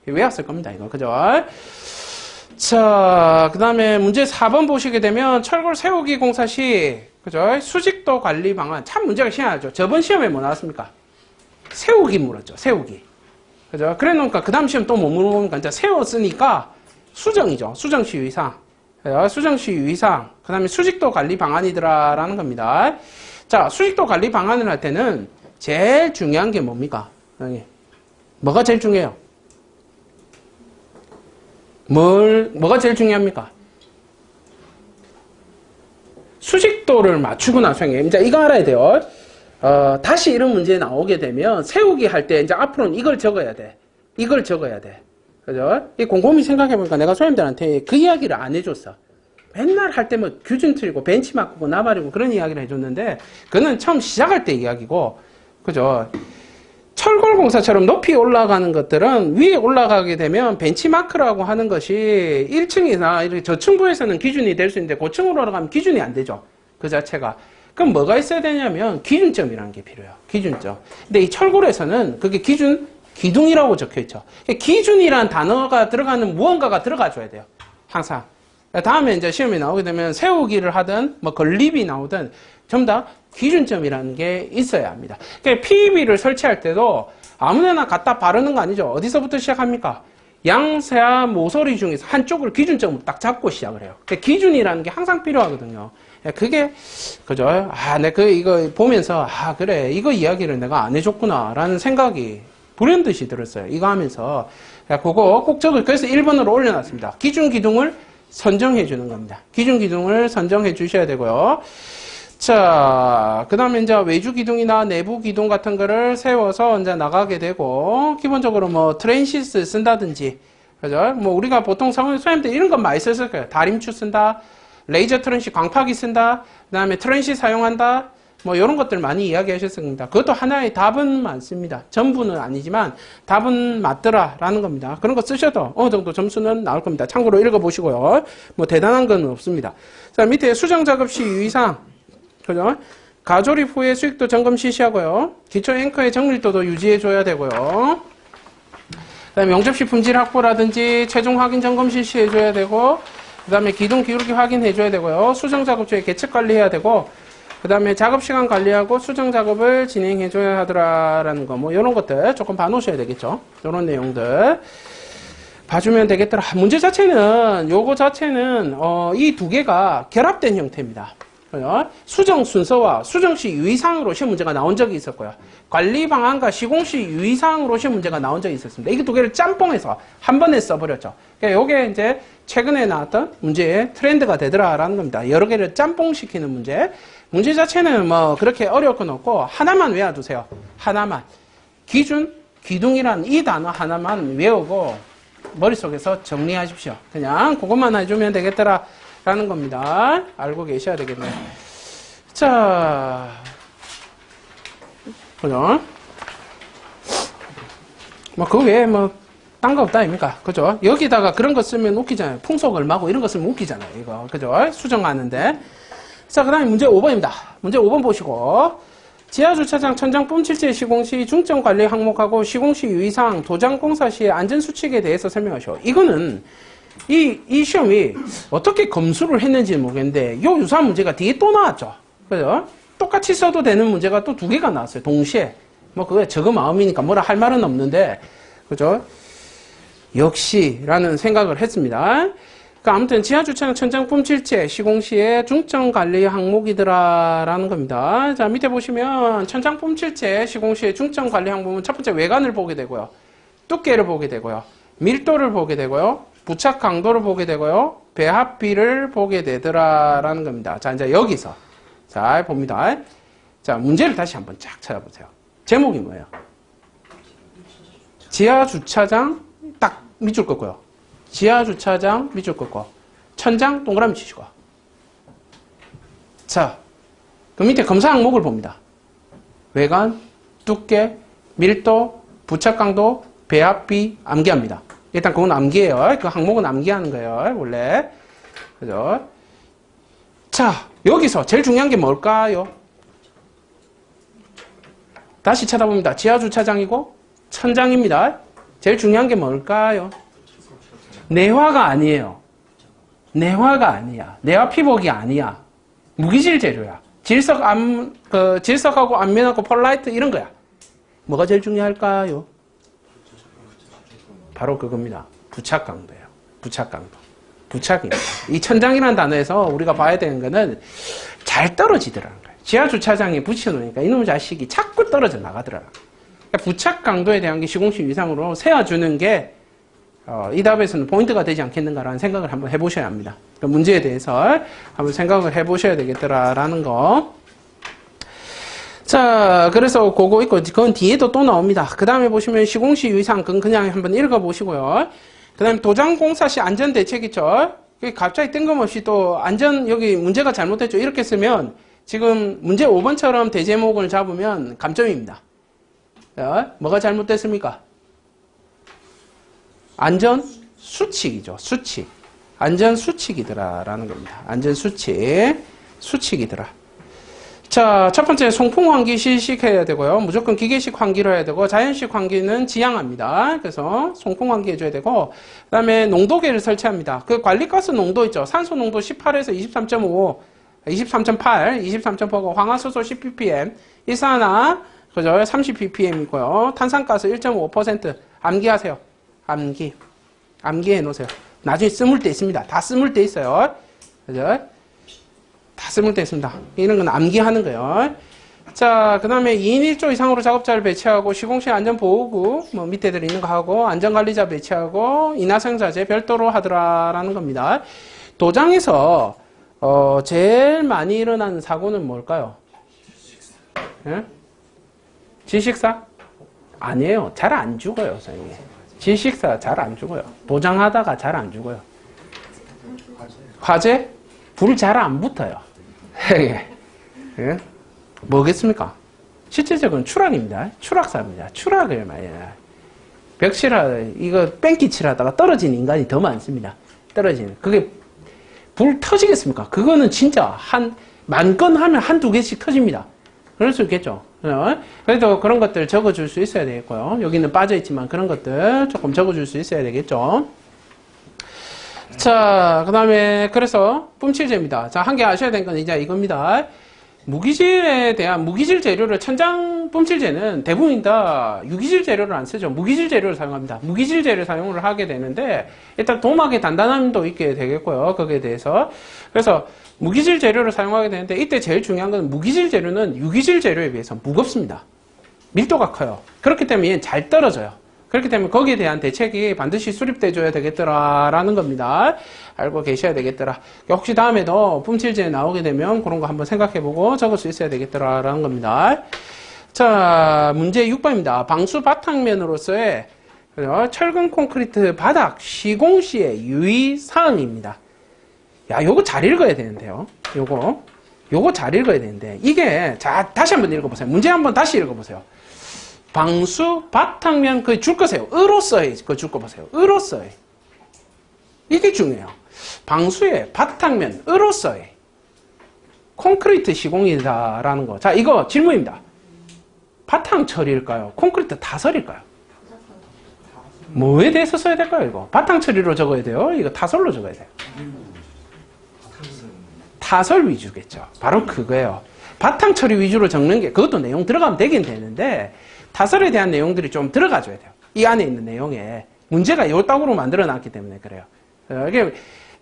외웠을 겁니다. 이거 그죠? 자, 그 다음에 문제 4번 보시게 되면 철골 세우기 공사 시 그죠? 수직도 관리 방안. 참 문제가 희한하죠. 저번 시험에 뭐 나왔습니까? 세우기 물었죠. 세우기. 그죠? 그래 놓으니까 그 다음 시험 또 뭐 물어보니까 이제 세웠으니까 수정이죠. 수정시 유의사항. 수정시 유의사항. 그 다음에 수직도 관리 방안이더라라는 겁니다. 자, 수직도 관리 방안을 할 때는 제일 중요한 게 뭡니까? 뭐가 제일 중요해요? 뭐가 제일 중요합니까? 수직도를 맞추고 나중에 이제 이거 알아야 돼요. 다시 이런 문제 나오게 되면 세우기 할 때 이제 앞으로는 이걸 적어야 돼. 이걸 적어야 돼. 그죠? 이 곰곰이 생각해보니까 내가 선생님들한테 그 이야기를 안 해줬어. 맨날 할 때 뭐 규준 틀고 벤치마크고 나발이고 그런 이야기를 해줬는데 그거는 처음 시작할 때 이야기고 그죠? 철골공사처럼 높이 올라가는 것들은 위에 올라가게 되면 벤치마크라고 하는 것이 1층이나 이렇게 저층부에서는 기준이 될 수 있는데 고층으로 올라가면 기준이 안 되죠. 그 자체가. 그럼 뭐가 있어야 되냐면 기준점이라는 게 필요해요. 기준점. 근데 이 철골에서는 그게 기둥이라고 적혀 있죠. 기준이란 단어가 들어가는 무언가가 들어가 줘야 돼요. 항상. 다음에 이제 시험에 나오게 되면 세우기를 하든 뭐 건립이 나오든 전부 다 기준점이라는 게 있어야 합니다. 그러니까 PEB를 설치할 때도 아무데나 갖다 바르는 거 아니죠. 어디서부터 시작합니까? 양세와 모서리 중에서 한쪽을 기준점으로 딱 잡고 시작을 해요. 그러니까 기준이라는 게 항상 필요하거든요. 그게 그죠? 내가 이거 보면서 그래 이거 이야기를 내가 안 해줬구나 라는 생각이 불현듯이 들었어요. 이거 하면서 그거 꼭 적을 그래서 1번으로 올려놨습니다. 기준 기둥을 선정해 주는 겁니다. 기준 기둥을 선정해 주셔야 되고요. 자, 그 다음에 이제 외주 기둥이나 내부 기둥 같은 거를 세워서 이제 나가게 되고, 기본적으로 뭐 트랜시스 쓴다든지, 그죠? 뭐 우리가 보통 수험 때 이런 건 많이 썼을 거예요. 다림추 쓴다, 레이저 트랜시 광파기 쓴다, 그 다음에 트랜시 사용한다, 뭐 이런 것들 많이 이야기하셨습니다. 그것도 하나의 답은 많습니다. 전부는 아니지만 답은 맞더라라는 겁니다. 그런 거 쓰셔도 어느 정도 점수는 나올 겁니다. 참고로 읽어보시고요. 뭐 대단한 건 없습니다. 자, 밑에 수정 작업 시 유의사항. 그죠? 가조립 후에 수익도 점검 실시하고요. 기초 앵커의 정밀도도 유지해줘야 되고요. 그 다음에 용접시 품질 확보라든지 최종 확인 점검 실시해줘야 되고, 그 다음에 기둥 기울기 확인해줘야 되고요. 수정 작업 중에 계측 관리해야 되고, 그 다음에 작업 시간 관리하고 수정 작업을 진행해줘야 하더라라는 거, 뭐, 요런 것들 조금 봐놓으셔야 되겠죠. 요런 내용들. 봐주면 되겠더라. 문제 자체는, 요거 자체는, 이 두 개가 결합된 형태입니다. 수정 순서와 수정시 유의사항으로 시험 문제가 나온 적이 있었고요. 관리 방안과 시공시 유의사항으로 시험 문제가 나온 적이 있었습니다. 이게 두 개를 짬뽕해서 한 번에 써버렸죠. 그러니까 이게 이제 최근에 나왔던 문제의 트렌드가 되더라라는 겁니다. 여러 개를 짬뽕시키는 문제. 문제 자체는 뭐 그렇게 어려울 건 없고 하나만 외워두세요. 하나만. 기준, 기둥이란 이 단어 하나만 외우고 머릿속에서 정리하십시오. 그냥 그것만 해주면 되겠더라. 라는 겁니다. 알고 계셔야 되겠네요. 자, 그죠? 뭐, 그 외에 뭐, 딴 거 없다, 아닙니까? 그죠? 여기다가 그런 거 쓰면 웃기잖아요. 풍속 얼마고 이런 거 쓰면 웃기잖아요. 이거. 그죠? 수정하는데. 자, 그 다음에 문제 5번입니다. 문제 5번 보시고. 지하주차장 천장 뿜칠제 시공 시 중점 관리 항목하고 시공 시 유의사항, 도장 공사 시의 안전수칙에 대해서 설명하시오. 이거는 이 시험이 어떻게 검수를 했는지 모르겠는데 요 유사한 문제가 뒤에 또 나왔죠. 그죠? 똑같이 써도 되는 문제가 또 두 개가 나왔어요. 동시에. 뭐 그게 저거 마음이니까 뭐라 할 말은 없는데 그죠? 역시라는 생각을 했습니다. 그러니까 아무튼 지하주차장 천장 뿜칠제 시공 시의 중점 관리 항목이더라라는 겁니다. 자, 밑에 보시면 천장 뿜칠제 시공 시의 중점 관리 항목은 첫 번째 외관을 보게 되고요. 두께를 보게 되고요. 밀도를 보게 되고요. 부착 강도를 보게 되고요. 배합비를 보게 되더라라는 겁니다. 자, 이제 여기서 잘 봅니다. 자, 문제를 다시 한번 쫙 찾아보세요. 제목이 뭐예요? 지하주차장 딱 밑줄 긋고요. 지하주차장 밑줄 긋고 천장 동그라미 치시고. 자, 그 밑에 검사 항목을 봅니다. 외관, 두께, 밀도, 부착 강도, 배합비, 암기합니다. 일단 그건 암기예요. 그 항목은 암기하는 거예요. 원래. 그죠? 자, 여기서 제일 중요한 게 뭘까요? 다시 쳐다봅니다. 지하주차장이고 천장입니다. 제일 중요한 게 뭘까요? 내화가 아니에요. 내화가 아니야. 내화 피복이 아니야. 무기질 재료야. 질석하고 안면하고 폴라이트 이런 거야. 뭐가 제일 중요할까요? 바로 그겁니다. 부착 강도예요. 부착 강도. 부착입니다. 이 천장이라는 단어에서 우리가 봐야 되는 거는 잘 떨어지더라는 거예요. 지하주차장에 붙여놓으니까 이놈의 자식이 자꾸 떨어져 나가더라. 그러니까 부착 강도에 대한 게 시공시 위상으로 세워주는 게 이 답에서는 포인트가 되지 않겠는가라는 생각을 한번 해보셔야 합니다. 그러니까 문제에 대해서 한번 생각을 해보셔야 되겠더라라는 거. 자, 그래서 그거 있고, 그건 뒤에도 또 나옵니다. 그 다음에 보시면 시공시 유의사항, 그건 그냥 한번 읽어보시고요. 그 다음에 도장공사 시 안전대책 있죠? 갑자기 뜬금없이 또 안전, 여기 문제가 잘못됐죠. 이렇게 쓰면 지금 문제 5번처럼 대제목을 잡으면 감점입니다. 자, 뭐가 잘못됐습니까? 안전 수칙이죠. 수칙. 안전 수칙이더라라는 겁니다. 안전 수칙. 수칙이더라. 자, 첫 번째 송풍 환기 실식해야 되고요. 무조건 기계식 환기로 해야 되고 자연식 환기는 지양합니다. 그래서 송풍 환기 해줘야 되고 그다음에 농도계를 설치합니다. 그 관리가스 농도 있죠. 산소 농도 18에서 23.5, 23.8, 23.8고 황화수소 10ppm, 일산화 그죠? 30ppm이고요. 탄산가스 1.5% 암기하세요. 암기해 놓으세요. 나중에 쓰물 때 있습니다. 다 쓰물 때 있어요. 그죠? 다 쓰물 때 있습니다. 이런 건 암기하는 거예요. 자, 그 다음에 2인 1조 이상으로 작업자를 배치하고 시공실 안전보호구 뭐 밑에들 있는 거 하고 안전관리자 배치하고 인하성자재 별도로 하더라라는 겁니다. 도장에서 제일 많이 일어나는 사고는 뭘까요? 예? 질식사? 아니에요. 잘 안 죽어요, 선생님. 질식사 잘 안 죽어요. 도장하다가 잘 안 죽어요. 화재? 불 잘 안 붙어요. 예? 뭐겠습니까? 실질적으로 추락입니다. 추락사입니다. 추락을 많이 해요. 이거 뺑기 칠하다가 떨어지는 인간이 더 많습니다. 떨어지는. 그게 불 터지겠습니까? 그거는 진짜 만 건 하면 한두 개씩 터집니다. 그럴 수 있겠죠. 그래도 그런 것들 적어줄 수 있어야 되겠고요. 여기는 빠져있지만 그런 것들 조금 적어줄 수 있어야 되겠죠. 자, 그 다음에 그래서 뿜칠제입니다. 자, 한 개 아셔야 되는 건 이제 이겁니다. 무기질에 대한 무기질 재료를 천장 뿜칠제는 대부분 다 유기질 재료를 안 쓰죠. 무기질 재료를 사용합니다. 무기질 재료 사용을 하게 되는데 일단 도막의 단단함도 있게 되겠고요. 거기에 대해서 그래서 무기질 재료를 사용하게 되는데 이때 제일 중요한 건 무기질 재료는 유기질 재료에 비해서 무겁습니다. 밀도가 커요. 그렇기 때문에 얘는 잘 떨어져요. 그렇기 때문에 거기에 대한 대책이 반드시 수립돼 줘야 되겠더라라는 겁니다. 알고 계셔야 되겠더라. 혹시 다음에도 뿜칠제 나오게 되면 그런 거 한번 생각해보고 적을 수 있어야 되겠더라라는 겁니다. 자, 문제 6번입니다. 방수 바탕면으로서의 철근 콘크리트 바닥 시공 시의 유의사항입니다. 야, 요거 잘 읽어야 되는데요. 요거 잘 읽어야 되는데 이게 자 다시 한번 읽어보세요. 문제 한번 다시 읽어보세요. 방수 바탕면 그 줄 거세요. 으로서의 그 줄 거 보세요. 으로서의 이게 중요해요. 방수의 바탕면 으로서의 콘크리트 시공이다라는 거. 자, 이거 질문입니다. 바탕 처리일까요? 콘크리트 타설일까요? 뭐에 대해서 써야 될까요? 이거 바탕 처리로 적어야 돼요. 이거 타설로 적어야 돼요. 타설 위주겠죠. 바로 그거예요. 바탕 처리 위주로 적는 게 그것도 내용 들어가면 되긴 되는데 타설에 대한 내용들이 좀 들어가줘야 돼요. 이 안에 있는 내용에 문제가 요따구로 만들어 놨기 때문에 그래요. 이게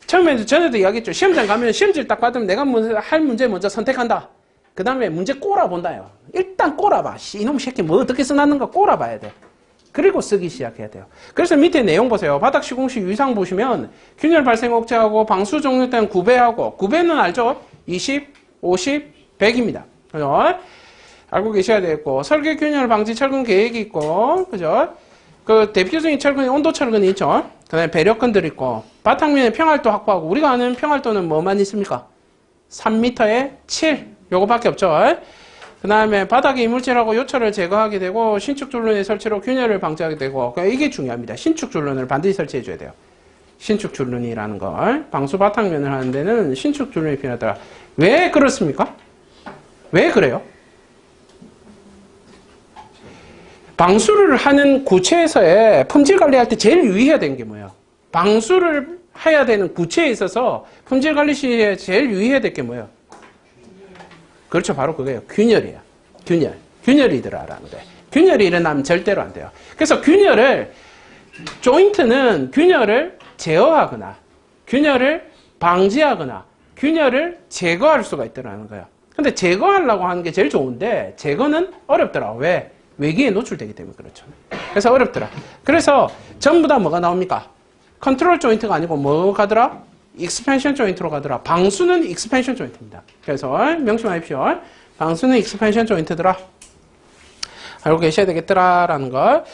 처음에 전에도 이야기했죠. 시험장 가면 시험지를 딱 받으면 내가 할 문제 먼저 선택한다. 그 다음에 문제 꼬라본다요. 일단 꼬라봐. 이놈 새끼 뭐 어떻게 써놨는가 꼬라봐야 돼. 그리고 쓰기 시작해야 돼요. 그래서 밑에 내용 보세요. 바닥 시공 시 유의사항 보시면 균열 발생 억제하고 방수 종료 때는 구배하고 구배는 알죠? 20, 50, 100입니다. 그죠? 알고 계셔야 되겠고 설계 균열 방지 철근 계획이 있고 그죠? 그 대표적인 철근이 온도 철근이 있죠. 그 다음에 배력근들 있고 바탕면에 평활도 확보하고 우리가 아는 평활도는 뭐만 있습니까? 3m에 7 요거밖에 없죠. 그 다음에 바닥에 이물질하고 요철을 제거하게 되고 신축 줄눈의 설치로 균열을 방지하게 되고 그러니까 이게 중요합니다. 신축 줄눈을 반드시 설치해 줘야 돼요. 신축 줄눈이라는 걸 방수 바탕면을 하는 데는 신축 줄눈이 필요하더라. 왜 그렇습니까? 왜 그래요? 방수를 하는 구체에서의 품질 관리할 때 제일 유의해야 되는 게 뭐예요? 방수를 해야 되는 구체에 있어서 품질 관리 시에 제일 유의해야 될 게 뭐예요? 그렇죠. 바로 그거예요. 균열이에요. 균열이더라라는 거예요. 균열이 일어나면 절대로 안 돼요. 그래서 조인트는 균열을 제어하거나 균열을 방지하거나 균열을 제거할 수가 있더라는 거예요. 근데 제거하려고 하는 게 제일 좋은데 제거는 어렵더라. 왜? 외기에 노출되기 때문에 그렇죠. 그래서 어렵더라. 그래서 전부 다 뭐가 나옵니까? 컨트롤 조인트가 아니고 뭐 가더라? 익스펜션 조인트로 가더라. 방수는 익스펜션 조인트입니다. 그래서 명심하십시오. 방수는 익스펜션 조인트더라. 알고 계셔야 되겠더라라는 걸.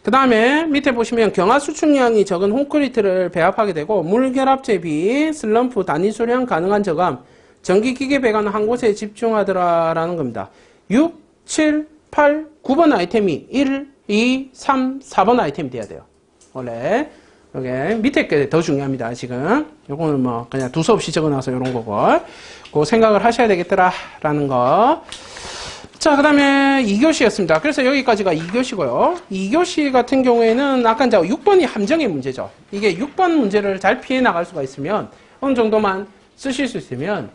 그 다음에 밑에 보시면 경화 수축량이 적은 콘크리트를 배합하게 되고 물결합 제비, 슬럼프, 단위 수량 가능한 저감, 전기기계 배관 한 곳에 집중하더라라는 겁니다. 6, 7, 8, 9번 아이템이 1, 2, 3, 4번 아이템이 돼야 돼요. 원래 이게 밑에 게 더 중요합니다. 지금 요거는 뭐 그냥 두서없이 적어놔서 이런 거고 그 생각을 하셔야 되겠더라라는 거. 자, 그 다음에 2교시였습니다. 그래서 여기까지가 2교시고요. 2교시 같은 경우에는 아까 이제 6번이 함정의 문제죠. 이게 6번 문제를 잘 피해 나갈 수가 있으면 어느 정도만 쓰실 수 있으면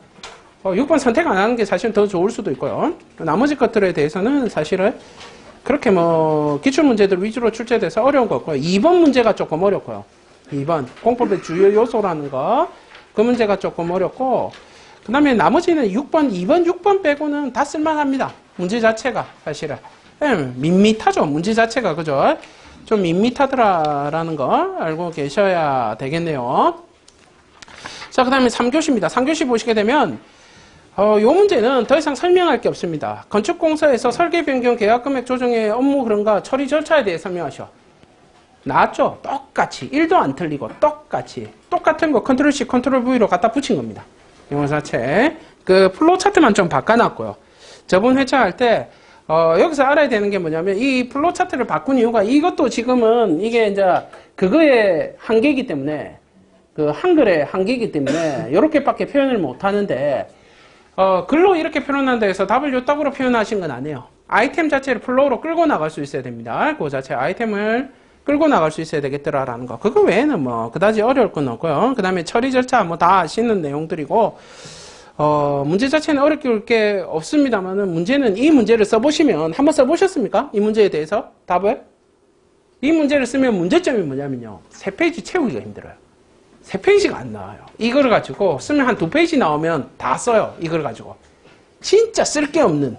6번 선택 안 하는 게 사실은 더 좋을 수도 있고요. 나머지 것들에 대해서는 사실은 그렇게 뭐 기출문제들 위주로 출제돼서 어려운 거 없고요. 2번 문제가 조금 어렵고요. 2번 공법의 주요 요소라는 거, 그 문제가 조금 어렵고 그 다음에 나머지는 6번, 2번, 6번 빼고는 다 쓸만합니다. 문제 자체가 사실은 밋밋하죠. 문제 자체가 그죠? 좀 밋밋하더라라는 거 알고 계셔야 되겠네요. 자, 그 다음에 3교시입니다. 3교시 보시게 되면 요 문제는 더 이상 설명할 게 없습니다. 건축공사에서 설계 변경 계약 금액 조정의 업무 흐름과 처리 절차에 대해 설명하셔. 나왔죠? 똑같이 1도 안 틀리고 똑같은 거 컨트롤 C, 컨트롤 V로 갖다 붙인 겁니다. 요 자체 그 플로우 차트만 좀 바꿔놨고요. 저번 회차 할 때 여기서 알아야 되는 게 뭐냐면 이 플로우 차트를 바꾼 이유가 이것도 지금은 이게 이제 그거의 한계이기 때문에 그 한글의 한계이기 때문에 이렇게밖에 표현을 못 하는데 글로 이렇게 표현한다 해서 답을 요따구로 표현하신 건 아니에요. 아이템 자체를 플로우로 끌고 나갈 수 있어야 됩니다. 그 자체 아이템을 끌고 나갈 수 있어야 되겠더라라는 거. 그거 외에는 뭐 그다지 어려울 건 없고요. 그 다음에 처리 절차 뭐 다 아시는 내용들이고 문제 자체는 어려울 게 없습니다만은 문제는 이 문제를 써보시면 한번 써보셨습니까? 이 문제에 대해서 답을? 이 문제를 쓰면 문제점이 뭐냐면요. 3페이지 채우기가 힘들어요. 3페이지가 안 나와요. 이걸 가지고 쓰면 한 2페이지 나오면 다 써요. 이걸 가지고. 진짜 쓸 게 없는.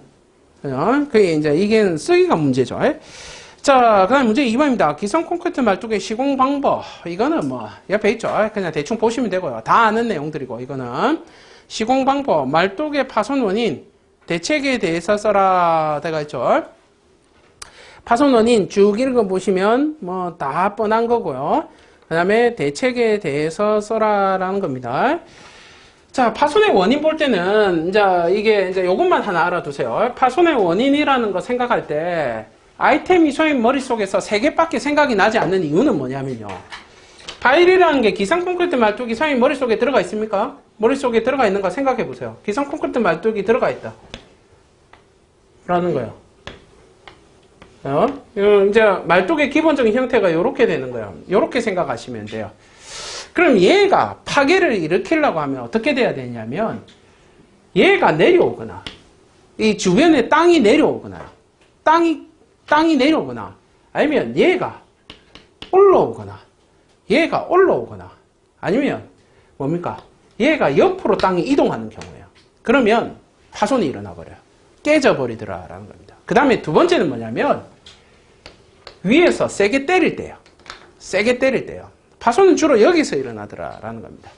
그게 이제 이게 쓰기가 문제죠. 자, 그 다음 문제 2번입니다. 기성 콘크리트 말뚝의 시공 방법. 이거는 뭐, 옆에 있죠. 그냥 대충 보시면 되고요. 다 아는 내용들이고, 이거는. 시공 방법, 말뚝의 파손 원인, 대책에 대해서 써라. 되가 있죠. 파손 원인 쭉 읽어 보시면 뭐 다 뻔한 거고요. 그 다음에 대책에 대해서 써라라는 겁니다. 자, 파손의 원인 볼 때는, 이제 요것만 하나 알아두세요. 파손의 원인이라는 거 생각할 때, 아이템이 소님 머릿속에서 3개밖에 생각이 나지 않는 이유는 뭐냐면요. 파일이라는 게 기상 콘크리트 말뚝이 소님 머릿속에 들어가 있습니까? 머릿속에 들어가 있는 거 생각해 보세요. 기상 콘크리트 말뚝이 들어가 있다. 라는 거예요. 이제 말뚝의 기본적인 형태가 이렇게 되는 거예요. 이렇게 생각하시면 돼요. 그럼 얘가 파괴를 일으키려고 하면 어떻게 돼야 되냐면 얘가 내려오거나 이 주변에 땅이 내려오거나 땅이 내려오거나 아니면 얘가 올라오거나 아니면 뭡니까? 얘가 옆으로 땅이 이동하는 경우예요. 그러면 파손이 일어나 버려요. 깨져버리더라라는 겁니다. 그 다음에 두 번째는 뭐냐면 위에서 세게 때릴 때요. 파손은 주로 여기서 일어나더라라는 겁니다.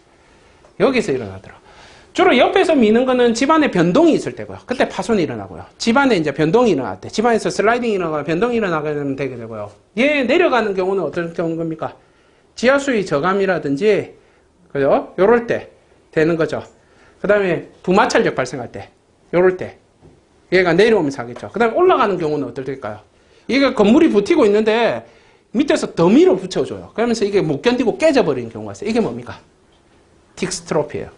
여기서 일어나더라. 주로 옆에서 미는 거는 집안에 변동이 있을 때고요. 그때 파손이 일어나고요. 집안에 이제 변동이 일어날 때, 집안에서 슬라이딩이 일어나거나 변동이 일어나게 되고요. 얘 내려가는 경우는 어떤 경우인 겁니까? 지하수위 저감이라든지, 그죠? 요럴 때 되는 거죠. 그 다음에 부마찰력 발생할 때, 요럴 때. 얘가 내려오면서 하겠죠. 그 다음에 올라가는 경우는 어떨까요? 이게 건물이 버티고 있는데 밑에서 더 밀어붙여줘요. 그러면서 이게 못 견디고 깨져버리는 경우가 있어요. 이게 뭡니까? 틱스트로피예요.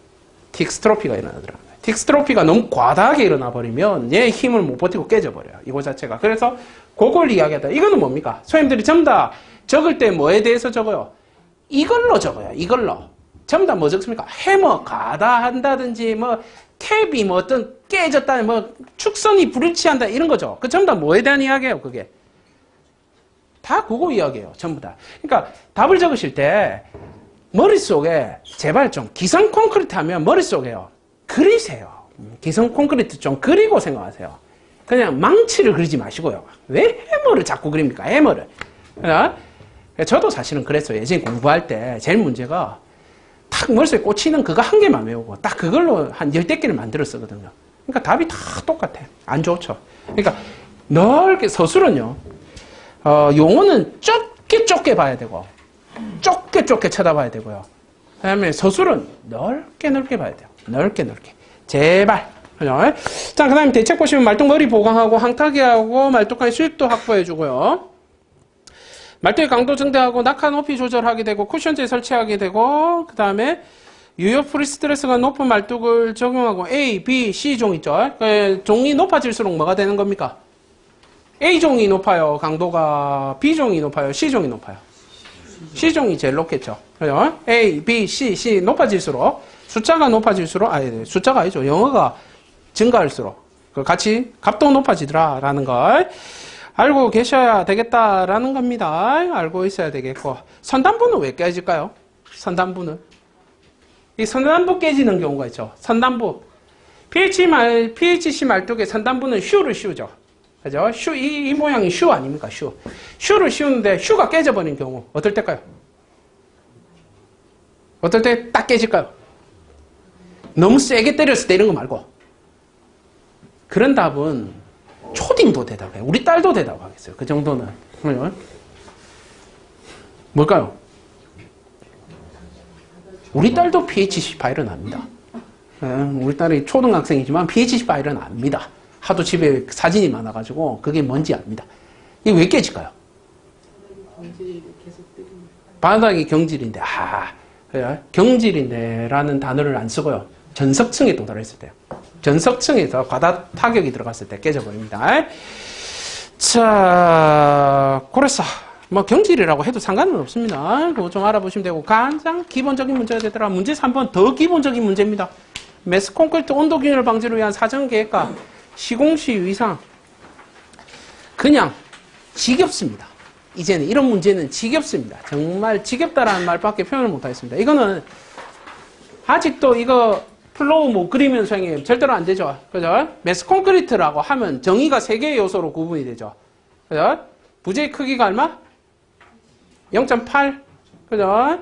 틱스트로피가 일어나더라고요. 틱스트로피가 너무 과다하게 일어나버리면 얘 힘을 못 버티고 깨져버려요. 이거 자체가. 그래서 그걸 이야기하다. 이거는 뭡니까? 소님들이 전부 다 적을 때 뭐에 대해서 적어요? 이걸로 적어요. 이걸로. 전부 다 뭐 적습니까? 해머 과다한다든지 뭐 캡이 뭐 어떤 깨졌다, 뭐 축선이 불일치한다 이런 거죠. 그 전부 다 뭐에 대한 이야기예요, 그게? 다 그거 이야기예요, 전부 다. 그러니까 답을 적으실 때 머릿속에 제발 좀 기성 콘크리트 하면 머릿속에요. 그리세요. 기성 콘크리트 좀 그리고 생각하세요. 그냥 망치를 그리지 마시고요. 왜 해머를 자꾸 그립니까? 해머를. 저도 사실은 그랬어요. 예전에 공부할 때 제일 문제가 딱 머릿속에 꽂히는 그거 한 개만 외우고 딱 그걸로 한 10개를 만들어 쓰거든요. 그러니까 답이 다 똑같아. 안 좋죠. 그러니까 넓게 서술은요. 용어는 좁게 봐야 되고, 좁게 쳐다봐야 되고요. 그 다음에 서술은 넓게 봐야 돼요. 넓게. 제발. 그죠? 자, 그 다음에 대책 보시면 말뚝머리 보강하고, 항타기하고, 말뚝간의 수익도 확보해주고요. 말뚝의 강도 증대하고, 낙하 높이 조절하게 되고, 쿠션제 설치하게 되고, 그 다음에 유효 프리스트레스가 높은 말뚝을 적용하고, A, B, C 종 있죠? 종이 높아질수록 뭐가 되는 겁니까? A종이 높아요, 강도가. B종이 높아요, C종이 높아요. C종이 제일 높겠죠. 그죠? A, B, C 높아질수록, 숫자가 높아질수록, 숫자가 아니죠. 영어가 증가할수록, 같이 값도 높아지더라, 라는 걸 알고 계셔야 되겠다라는 겁니다. 알고 있어야 되겠고. 선단부는 왜 깨질까요? 선단부는. 이 선단부 깨지는 경우가 있죠. 선단부. PHC 말뚝의 선단부는 슈를 씌우죠. 그죠? 이 모양이 슈 아닙니까? 슈를 씌우는데 슈가 깨져버린 경우 어떨 때일까요? 어떨 때 딱 깨질까요? 너무 세게 때렸을 때 이런 거 말고. 그런 답은 초딩도 대답해요. 우리 딸도 대답하겠어요. 그 정도는. 뭘까요? 우리 딸도 PHC 파일은 압니다. 우리 딸이 초등학생이지만 PHC 파일은 압니다. 하도 집에 사진이 많아가지고 그게 뭔지 압니다. 이게 왜 깨질까요? 바닥이 경질인데, 그래? 경질인데 라는 단어를 안 쓰고요. 전석층에 도달했을 때요. 전석층에서 과다 타격이 들어갔을 때 깨져버립니다. 자, 그래서 뭐 경질이라고 해도 상관은 없습니다. 그거 좀 알아보시면 되고, 가장 기본적인 문제가 되더라. 문제 3번 더 기본적인 문제입니다. 매스 콘크리트 온도 균열 방지를 위한 사전 계획과 시공시 위상. 그냥 지겹습니다. 이제는 이런 문제는 지겹습니다. 정말 지겹다라는 말밖에 표현을 못하겠습니다. 이거는 아직도 이거 플로우 못 그리면 선생님 절대로 안 되죠. 그죠? 매스 콘크리트라고 하면 정의가 3개의 요소로 구분이 되죠. 그죠? 부재의 크기가 얼마? 0.8. 그죠?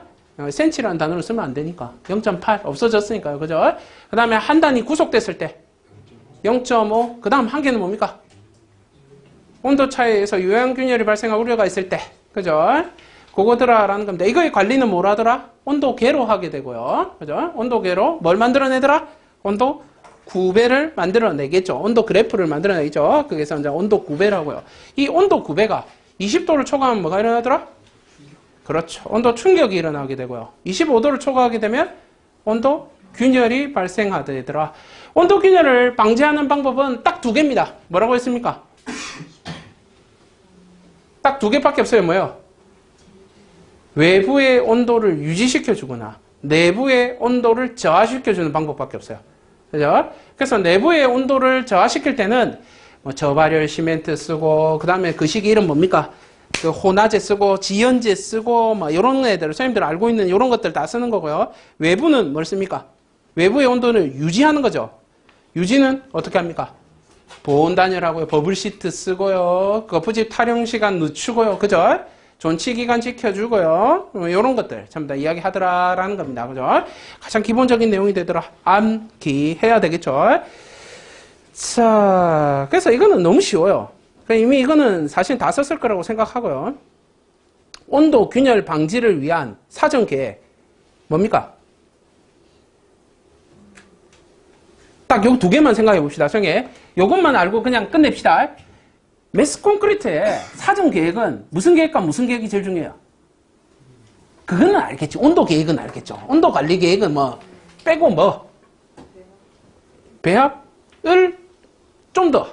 센치라는 단어를 쓰면 안 되니까. 0.8 없어졌으니까요. 그죠? 그 다음에 한 단이 구속됐을 때 0.5. 그 다음 한 개는 뭡니까? 온도 차이에서 요양균열이 발생할 우려가 있을 때. 그죠? 그거더라라는 겁니다. 이거의 관리는 뭐라더라? 온도계로 하게 되고요. 그죠? 온도계로 뭘 만들어내더라? 온도 구배를 만들어내겠죠. 온도 그래프를 만들어내겠죠. 그래서 이제 온도 구배라고요. 이 온도 구배가 20도를 초과하면 뭐가 일어나더라? 그렇죠. 온도 충격이 일어나게 되고요. 25도를 초과하게 되면 온도 균열이 발생하더라. 온도 균열을 방지하는 방법은 딱 2개입니다. 뭐라고 했습니까? 딱 2개밖에 없어요. 뭐예요? 외부의 온도를 유지시켜주거나 내부의 온도를 저하시켜주는 방법밖에 없어요. 그죠? 그래서 내부의 온도를 저하시킬 때는 뭐 저발열 시멘트 쓰고, 그 다음에 그 시기 이름 뭡니까? 그 호나제 쓰고, 지연제 쓰고, 뭐 이런 애들, 선생님들 알고 있는 이런 것들 다 쓰는 거고요. 외부는 뭘 씁니까? 외부의 온도를 유지하는 거죠. 유지는 어떻게 합니까? 보온 단열하고요. 버블 시트 쓰고요. 거푸집 탈용 시간 늦추고요. 그죠? 존치 기간 지켜주고요. 이런 것들 전부 다 이야기하더라라는 겁니다. 그죠? 가장 기본적인 내용이 되더라. 암기해야 되겠죠? 자, 그래서 이거는 너무 쉬워요. 이미 이거는 사실 다 썼을 거라고 생각하고요. 온도 균열 방지를 위한 사전 계획 뭡니까? 딱 요 2개만 생각해 봅시다. 성에 요것만 알고 그냥 끝냅시다. 매스 콘크리트의 사전 계획은 무슨 계획과 무슨 계획이 제일 중요해요? 그거는 알겠지. 온도 계획은 알겠죠. 온도 관리 계획은 뭐 빼고 뭐 배합을 좀 더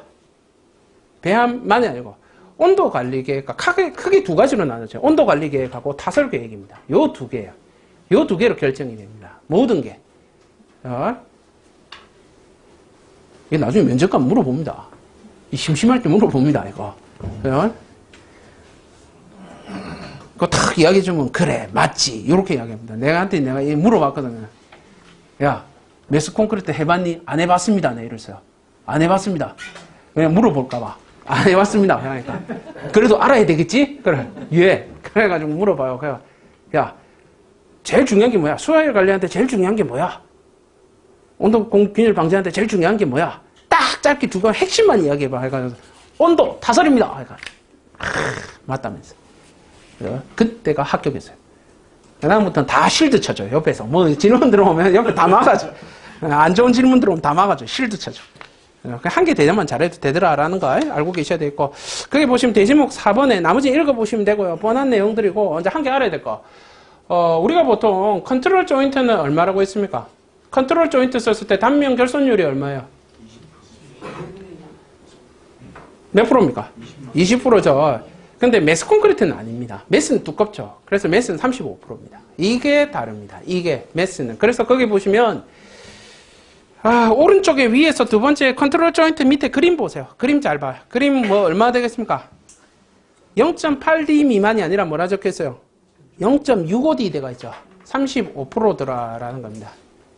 배합만이 아니고 온도 관리 계획과 크게 2가지로 나누죠. 온도 관리 계획하고 타설 계획입니다. 요 2개예요. 요 2개로 결정이 됩니다. 모든 게. 이게 나중에 면접관 물어봅니다. 심심할 때 물어봅니다, 이거. 그거 탁 이야기해주면, 그래, 맞지. 요렇게 이야기합니다. 내가 물어봤거든요. 야, 매스 콘크리트 해봤니? 안 해봤습니다. 네, 이랬어요. 안 해봤습니다. 그냥 물어볼까봐. 안 해봤습니다. 그러니까. 그래도 알아야 되겠지? 그래. 예. 그래가지고 물어봐요. 그래. 야, 제일 중요한 게 뭐야? 수화열 관리하는데 제일 중요한 게 뭐야? 온도 균열 방지하는데 제일 중요한 게 뭐야? 딱 짧게 2번 핵심만 이야기해봐. 해가지고 온도 타설입니다. 맞다면서. 그때가 합격했어요. 그다음부터는 다 실드 쳐줘, 옆에서. 뭐 질문 들어오면 옆에 다 막아줘. 안 좋은 질문 들어오면 다 막아줘. 실드 쳐줘. 한 개 대답만 잘해도 되더라라는 거 알고 계셔야 되겠고. 거기 보시면 대지목 4번에 나머지 읽어보시면 되고요. 뻔한 내용들이고, 이제 한 개 알아야 될 거. 우리가 보통 컨트롤 조인트는 얼마라고 했습니까? 컨트롤 조인트 썼을 때 단면 결손율이 얼마예요? 몇 프로입니까? 20%죠. 근데 매스 콘크리트는 아닙니다. 매스는 두껍죠. 그래서 매스는 35%입니다. 이게 다릅니다. 이게 매스는. 그래서 거기 보시면 오른쪽에 위에서 두 번째 컨트롤 조인트 밑에 그림 보세요. 그림 잘 봐요. 그림 뭐 얼마 되겠습니까? 0.8D 미만이 아니라 뭐라 적혀있어요? 0.65D 대가 있죠. 35%더라라는 겁니다.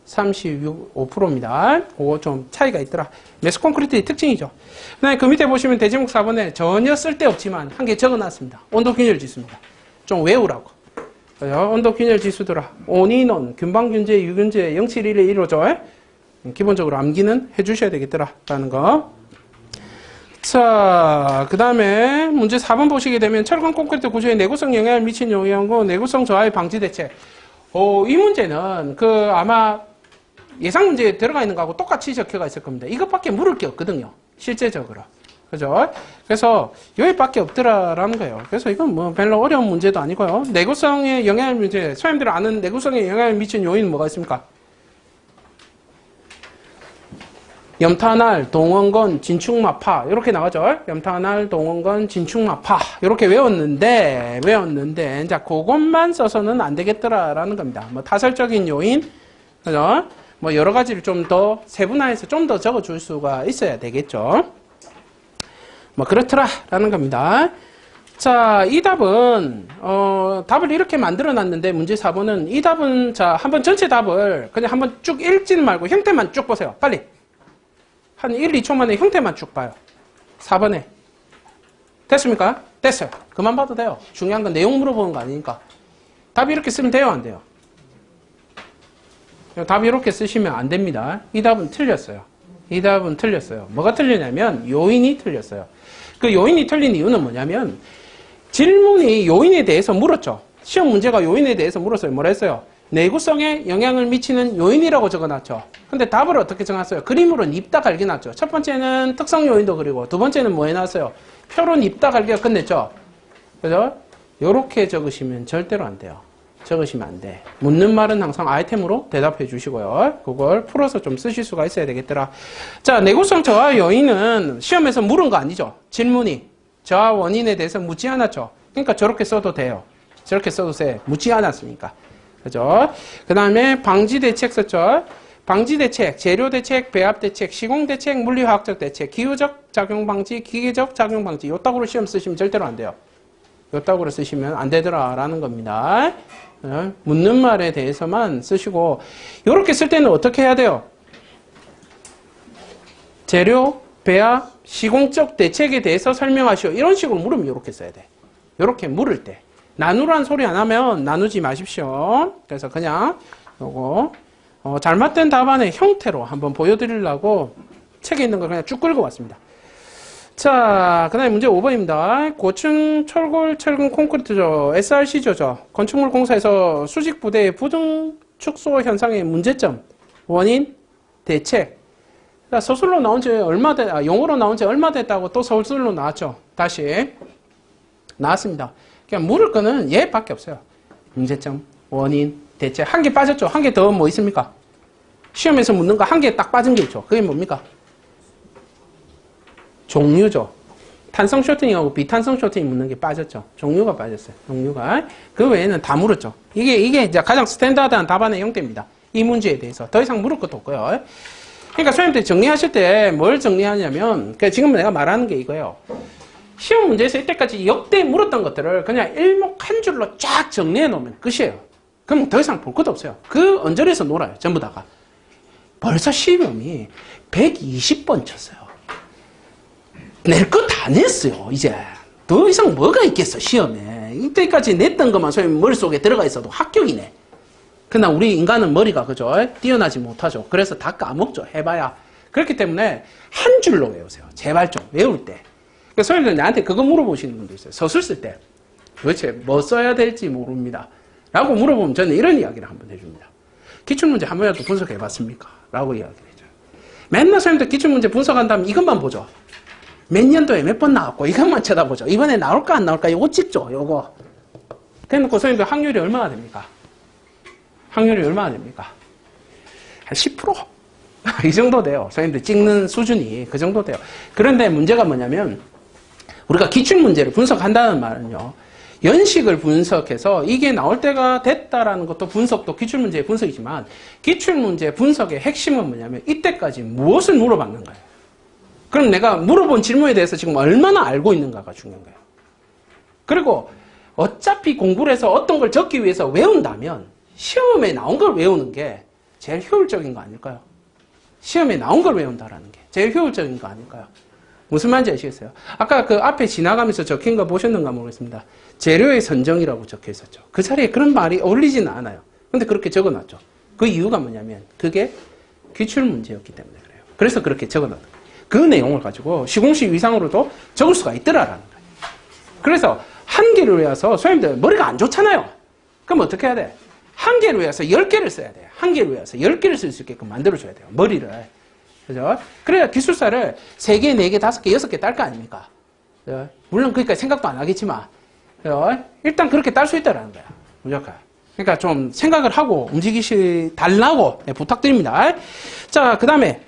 35%입니다. 그거 좀 차이가 있더라. 매스 콘크리트의 특징이죠. 그다음에 그 밑에 보시면 대지목 4번에 전혀 쓸데없지만 한 개 적어놨습니다. 온도 균열 지수입니다. 좀 외우라고. 온도 균열 지수더라. 온인원, 균방균제, 유균제 071의 1호죠. 기본적으로 암기는 해주셔야 되겠더라라는 거. 자, 그 다음에 문제 4번 보시게 되면 철근 콘크리트 구조에 내구성 영향을 미친 요인과 내구성 저하의 방지 대책. 이 문제는 아마 예상 문제에 들어가 있는 거하고 똑같이 적혀가 있을 겁니다. 이것밖에 물을 게 없거든요. 실제적으로. 그죠? 그래서 여기밖에 없더라라는 거예요. 그래서 이건 뭐 별로 어려운 문제도 아니고요. 내구성에 영향을 미친, 소님들이 아는 내구성에 영향을 미친 요인은 뭐가 있습니까? 염탄알, 동원건, 진축마파 이렇게 나가죠. 염탄알, 동원건, 진축마파 이렇게 외웠는데 이제 그것만 써서는 안 되겠더라라는 겁니다. 뭐 타설적인 요인, 그죠? 뭐 여러 가지를 좀 더 세분화해서 좀 더 적어줄 수가 있어야 되겠죠. 뭐 그렇더라라는 겁니다. 자, 이 답은 답을 이렇게 만들어놨는데 문제 4번은 이 답은 자 한번 전체 답을 그냥 한번 쭉 읽지는 말고 형태만 쭉 보세요. 빨리. 한 1, 2초 만에 형태만 쭉 봐요. 4번에. 됐습니까? 됐어요. 그만 봐도 돼요. 중요한 건 내용 물어보는 거 아니니까. 답 이렇게 쓰면 돼요? 안 돼요? 답 이렇게 쓰시면 안 됩니다. 이 답은 틀렸어요. 이 답은 틀렸어요. 뭐가 틀리냐면 요인이 틀렸어요. 그 요인이 틀린 이유는 뭐냐면 질문이 요인에 대해서 물었죠. 시험 문제가 요인에 대해서 물었어요. 뭐라 했어요? 내구성에 영향을 미치는 요인이라고 적어놨죠. 근데 답을 어떻게 정했어요? 그림으로 닙다 갈겨놨죠. 첫 번째는 특성 요인도 그리고 두 번째는 뭐 해놨어요? 표로 닙다 갈겨 끝냈죠. 그죠? 요렇게 적으시면 절대로 안 돼요. 적으시면 안 돼. 묻는 말은 항상 아이템으로 대답해 주시고요. 그걸 풀어서 좀 쓰실 수가 있어야 되겠더라. 자, 내구성 저하 요인은 시험에서 물은 거 아니죠. 질문이 저하 원인에 대해서 묻지 않았죠. 그러니까 저렇게 써도 돼요. 저렇게 써도 돼. 묻지 않았으니까. 그죠? 그 다음에 방지 대책 썼죠. 방지 대책, 재료 대책, 배합 대책, 시공 대책, 물리화학적 대책, 기후적 작용 방지, 기계적 작용 방지. 요 따구로 시험 쓰시면 절대로 안 돼요. 요 따구로 쓰시면 안 되더라라는 겁니다. 묻는 말에 대해서만 쓰시고, 요렇게 쓸 때는 어떻게 해야 돼요? 재료, 배합, 시공적 대책에 대해서 설명하시오. 이런 식으로 물으면 요렇게 써야 돼. 요렇게 물을 때. 나누란 소리 안 하면 나누지 마십시오. 그래서 그냥 요거 잘못된 답안의 형태로 한번 보여드리려고 책에 있는 걸 그냥 쭉 긁어왔습니다. 자, 그 다음에 문제 5번입니다. 고층 철골 철근 콘크리트죠. SRC죠. 건축물 공사에서 수직 부대의 부등 축소 현상의 문제점, 원인, 대책. 서술로 나온 지 용어로 나온 지 얼마 됐다고 또 서술로 나왔죠. 다시 나왔습니다. 그냥 물을 거는 얘밖에 없어요. 문제점, 원인, 대책. 한 개 빠졌죠. 한 개 더 뭐 있습니까? 시험에서 묻는 거 한 개 딱 빠진 게 있죠. 그게 뭡니까? 종류죠. 탄성 쇼팅하고 비탄성 쇼팅 묻는 게 빠졌죠. 종류가 빠졌어요. 종류가. 그 외에는 다 물었죠. 이게 이제 가장 스탠다드한 답안의 형태입니다. 이 문제에 대해서. 더 이상 물을 것도 없고요. 그러니까 선생님들 정리하실 때 뭘 정리하냐면, 지금 내가 말하는 게 이거예요. 시험 문제에서 이때까지 역대 물었던 것들을 그냥 일목 한 줄로 쫙 정리해 놓으면 끝이에요. 그럼 더 이상 볼 것도 없어요. 그 언저리에서 놀아요. 전부 다가. 벌써 시험이 120번 쳤어요. 낼 거 다 냈어요. 이제 더 이상 뭐가 있겠어 시험에. 이때까지 냈던 것만 선생님 머릿속에 들어가 있어도 합격이네. 그러나 우리 인간은 머리가 그죠? 뛰어나지 못하죠. 그래서 다 까먹죠. 해봐야. 그렇기 때문에 한 줄로 외우세요. 제발 좀 외울 때. 그러니까 선생님들 나한테 그거 물어보시는 분도 있어요. 서술 쓸 때 도대체 뭐 써야 될지 모릅니다 라고 물어보면 저는 이런 이야기를 한번 해줍니다. 기출문제 한 번이라도 분석해봤습니까? 라고 이야기를 해줘요. 맨날 선생님들 기출문제 분석한다면 이것만 보죠. 몇 년도에 몇 번 나왔고 이것만 쳐다보죠. 이번에 나올까 안 나올까 요거 찍죠. 요거. 그래놓고 선생님들 확률이 얼마나 됩니까? 확률이 얼마나 됩니까? 한 10%? 이 정도 돼요. 선생님들 찍는 수준이 그 정도 돼요. 그런데 문제가 뭐냐면 우리가 기출문제를 분석한다는 말은요. 연식을 분석해서 이게 나올 때가 됐다라는 것도 분석도 기출문제의 분석이지만 기출문제 분석의 핵심은 뭐냐면 이때까지 무엇을 물어봤는 거예요. 그럼 내가 물어본 질문에 대해서 지금 얼마나 알고 있는가가 중요한 거예요. 그리고 어차피 공부를 해서 어떤 걸 적기 위해서 외운다면 시험에 나온 걸 외우는 게 제일 효율적인 거 아닐까요? 시험에 나온 걸 외운다라는 게 제일 효율적인 거 아닐까요? 무슨 말인지 아시겠어요? 아까 그 앞에 지나가면서 적힌 거 보셨는가 모르겠습니다. 재료의 선정이라고 적혀 있었죠. 그 자리에 그런 말이 어울리지는 않아요. 근데 그렇게 적어놨죠. 그 이유가 뭐냐면 그게 기출문제였기 때문에 그래요. 그래서 그렇게 적어놨던 거예요. 그 내용을 가지고 시공식 위상으로도 적을 수가 있더라라는 거예요. 그래서 한 개를 외워서 선생님들 머리가 안 좋잖아요. 그럼 어떻게 해야 돼? 한 개를 외워서 10개를 써야 돼요. 한 개를 외워서 10개를 쓸 수 있게끔 만들어줘야 돼요. 머리를. 그죠? 그래야 기술사를 3개, 4개, 5개, 6개 딸 거 아닙니까? 그죠? 물론 그러니까 생각도 안 하겠지만, 그죠? 일단 그렇게 딸 수 있다라는 거야. 무조건. 그러니까 좀 생각을 하고 달라고 네, 부탁드립니다. 자, 그 다음에,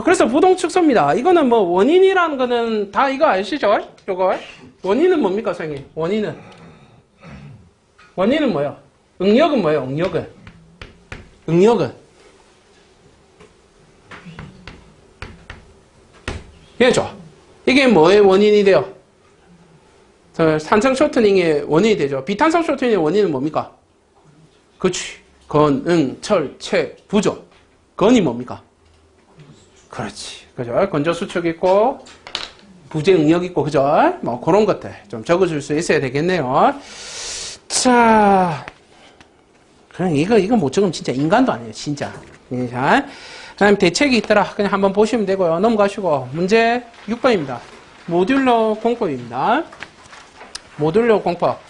그래서 부동축소입니다. 이거는 뭐 원인이라는 거는 다 이거 아시죠? 요거. 원인은 뭡니까, 선생님? 원인은 뭐예요? 응력은 뭐예요? 응력은. 얘죠. 이게 뭐의 원인이 돼요? 산성 쇼트닝의 원인이 되죠. 비탄성 쇼트닝의 원인은 뭡니까? 그렇지. 건, 응, 철, 채, 부죠. 건이 뭡니까? 그렇지. 그죠? 건조 수축 있고, 부재 응력 있고, 그죠? 뭐, 그런 것들 좀 적어줄 수 있어야 되겠네요. 자, 그냥 이거 못 적으면 진짜 인간도 아니에요, 진짜. 자, 그 다음에 대책이 있더라. 그냥 한번 보시면 되고요. 넘어가시고. 문제 6번입니다. 모듈러 공법입니다. 모듈러 공법.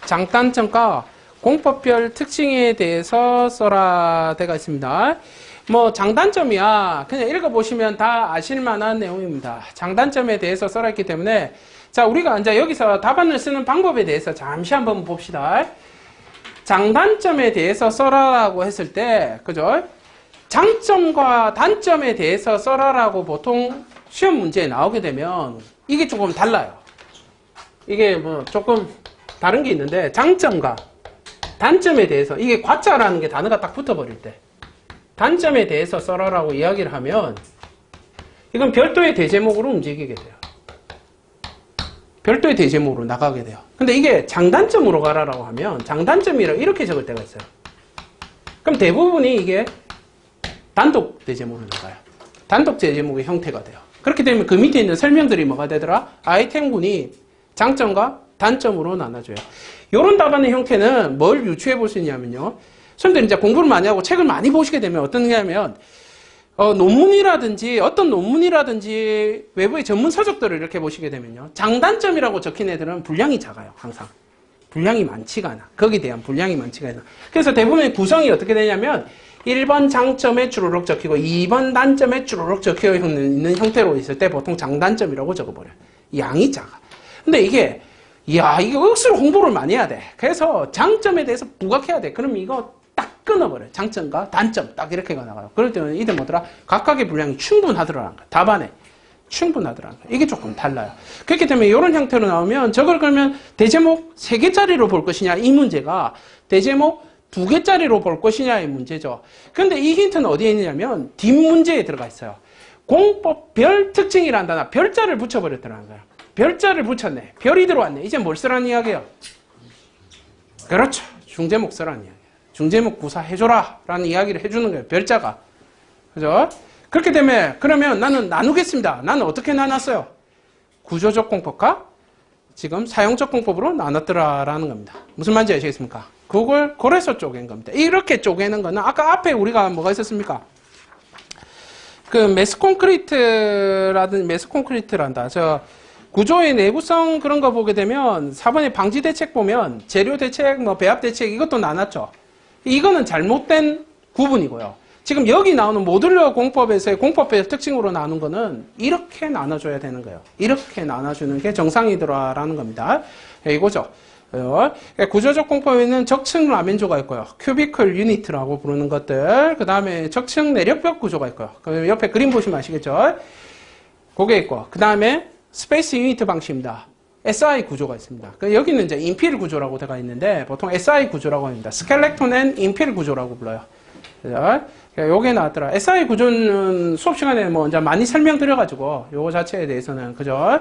장단점과 공법별 특징에 대해서 써라 되어 있습니다. 뭐 장단점이야 그냥 읽어보시면 다 아실만한 내용입니다. 장단점에 대해서 써라 했기 때문에 자 우리가 이제 여기서 답안을 쓰는 방법에 대해서 잠시 한번 봅시다. 장단점에 대해서 써라라고 했을 때 그죠? 장점과 단점에 대해서 써라라고 보통 시험 문제에 나오게 되면 이게 조금 달라요. 이게 뭐 조금 다른 게 있는데 장점과 단점에 대해서 이게 과자라는 게 단어가 딱 붙어버릴 때 단점에 대해서 써라라고 이야기를 하면 이건 별도의 대제목으로 움직이게 돼요. 별도의 대제목으로 나가게 돼요. 근데 이게 장단점으로 가라라고 하면 장단점이라고 이렇게 적을 때가 있어요. 그럼 대부분이 이게 단독 대제목으로 나가요. 단독 대제목의 형태가 돼요. 그렇게 되면 그 밑에 있는 설명들이 뭐가 되더라? 아이템군이 장점과 단점으로 나눠줘요. 이런 답안의 형태는 뭘 유추해 볼 수 있냐면요. 선생님들 이제 공부를 많이 하고 책을 많이 보시게 되면 어떤 게 하면 논문이라든지 어떤 논문이라든지 외부의 전문 서적들을 이렇게 보시게 되면요. 장단점이라고 적힌 애들은 분량이 작아요. 항상. 분량이 많지가 않아. 거기에 대한 분량이 많지가 않아. 그래서 대부분의 구성이 어떻게 되냐면 1번 장점에 주르륵 적히고 2번 단점에 주르륵 적혀 있는 형태로 있을 때 보통 장단점이라고 적어버려요. 양이 작아. 근데 이게 이거 억수로 홍보를 많이 해야 돼. 그래서 장점에 대해서 부각해야 돼. 그럼 이거 딱 끊어버려요. 장점과 단점 딱 이렇게가 나가요. 그럴 때는 이들 뭐더라? 각각의 분량이 충분하더라는 거야. 답안에 충분하더라는 거야. 이게 조금 달라요. 그렇기 때문에 이런 형태로 나오면 저걸 그러면 대제목 3개짜리로 볼 것이냐 이 문제가 대제목 2개짜리로 볼 것이냐의 문제죠. 그런데 이 힌트는 어디에 있느냐면 뒷문제에 들어가 있어요. 공법 별 특징이라는 단어 별자를 붙여버렸더라는 거야. 별자를 붙였네. 별이 들어왔네. 이제 뭘 쓰라는 이야기예요? 그렇죠. 중제목 쓰라는 이야기예요. 중제목 구사해줘라 라는 이야기를 해주는 거예요. 별자가. 그죠? 그렇게 되면 그러면 나는 나누겠습니다. 나는 어떻게 나눴어요? 구조적 공법과 지금 사용적 공법으로 나눴더라라는 겁니다. 무슨 말인지 아시겠습니까? 그걸 그래서 쪼갠 겁니다. 이렇게 쪼개는 거는 아까 앞에 우리가 뭐가 있었습니까? 그 메스 콘크리트란다. 구조의 내구성 그런 거 보게 되면 4번에 방지 대책 보면 재료 대책, 뭐 배합 대책 이것도 나눴죠. 이거는 잘못된 구분이고요. 지금 여기 나오는 모듈러 공법에서의 공법의 특징으로 나눈 거는 이렇게 나눠줘야 되는 거예요. 이렇게 나눠주는 게 정상이더라라는 겁니다. 이거죠. 구조적 공법에는 적층 라멘조가 있고요. 큐비클 유니트라고 부르는 것들. 그 다음에 적층 내력벽 구조가 있고요. 그 옆에 그림 보시면 아시겠죠? 그게 있고. 그 다음에 스페이스 유니트 방식입니다. SI 구조가 있습니다. 여기는 이제 인필 구조라고 되어 있는데 보통 SI 구조라고 합니다. 스켈레톤 앤 인필 구조라고 불러요. 요게 나왔더라. SI 구조는 수업 시간에 뭐 이제 많이 설명드려가지고 요거 자체에 대해서는 그죠?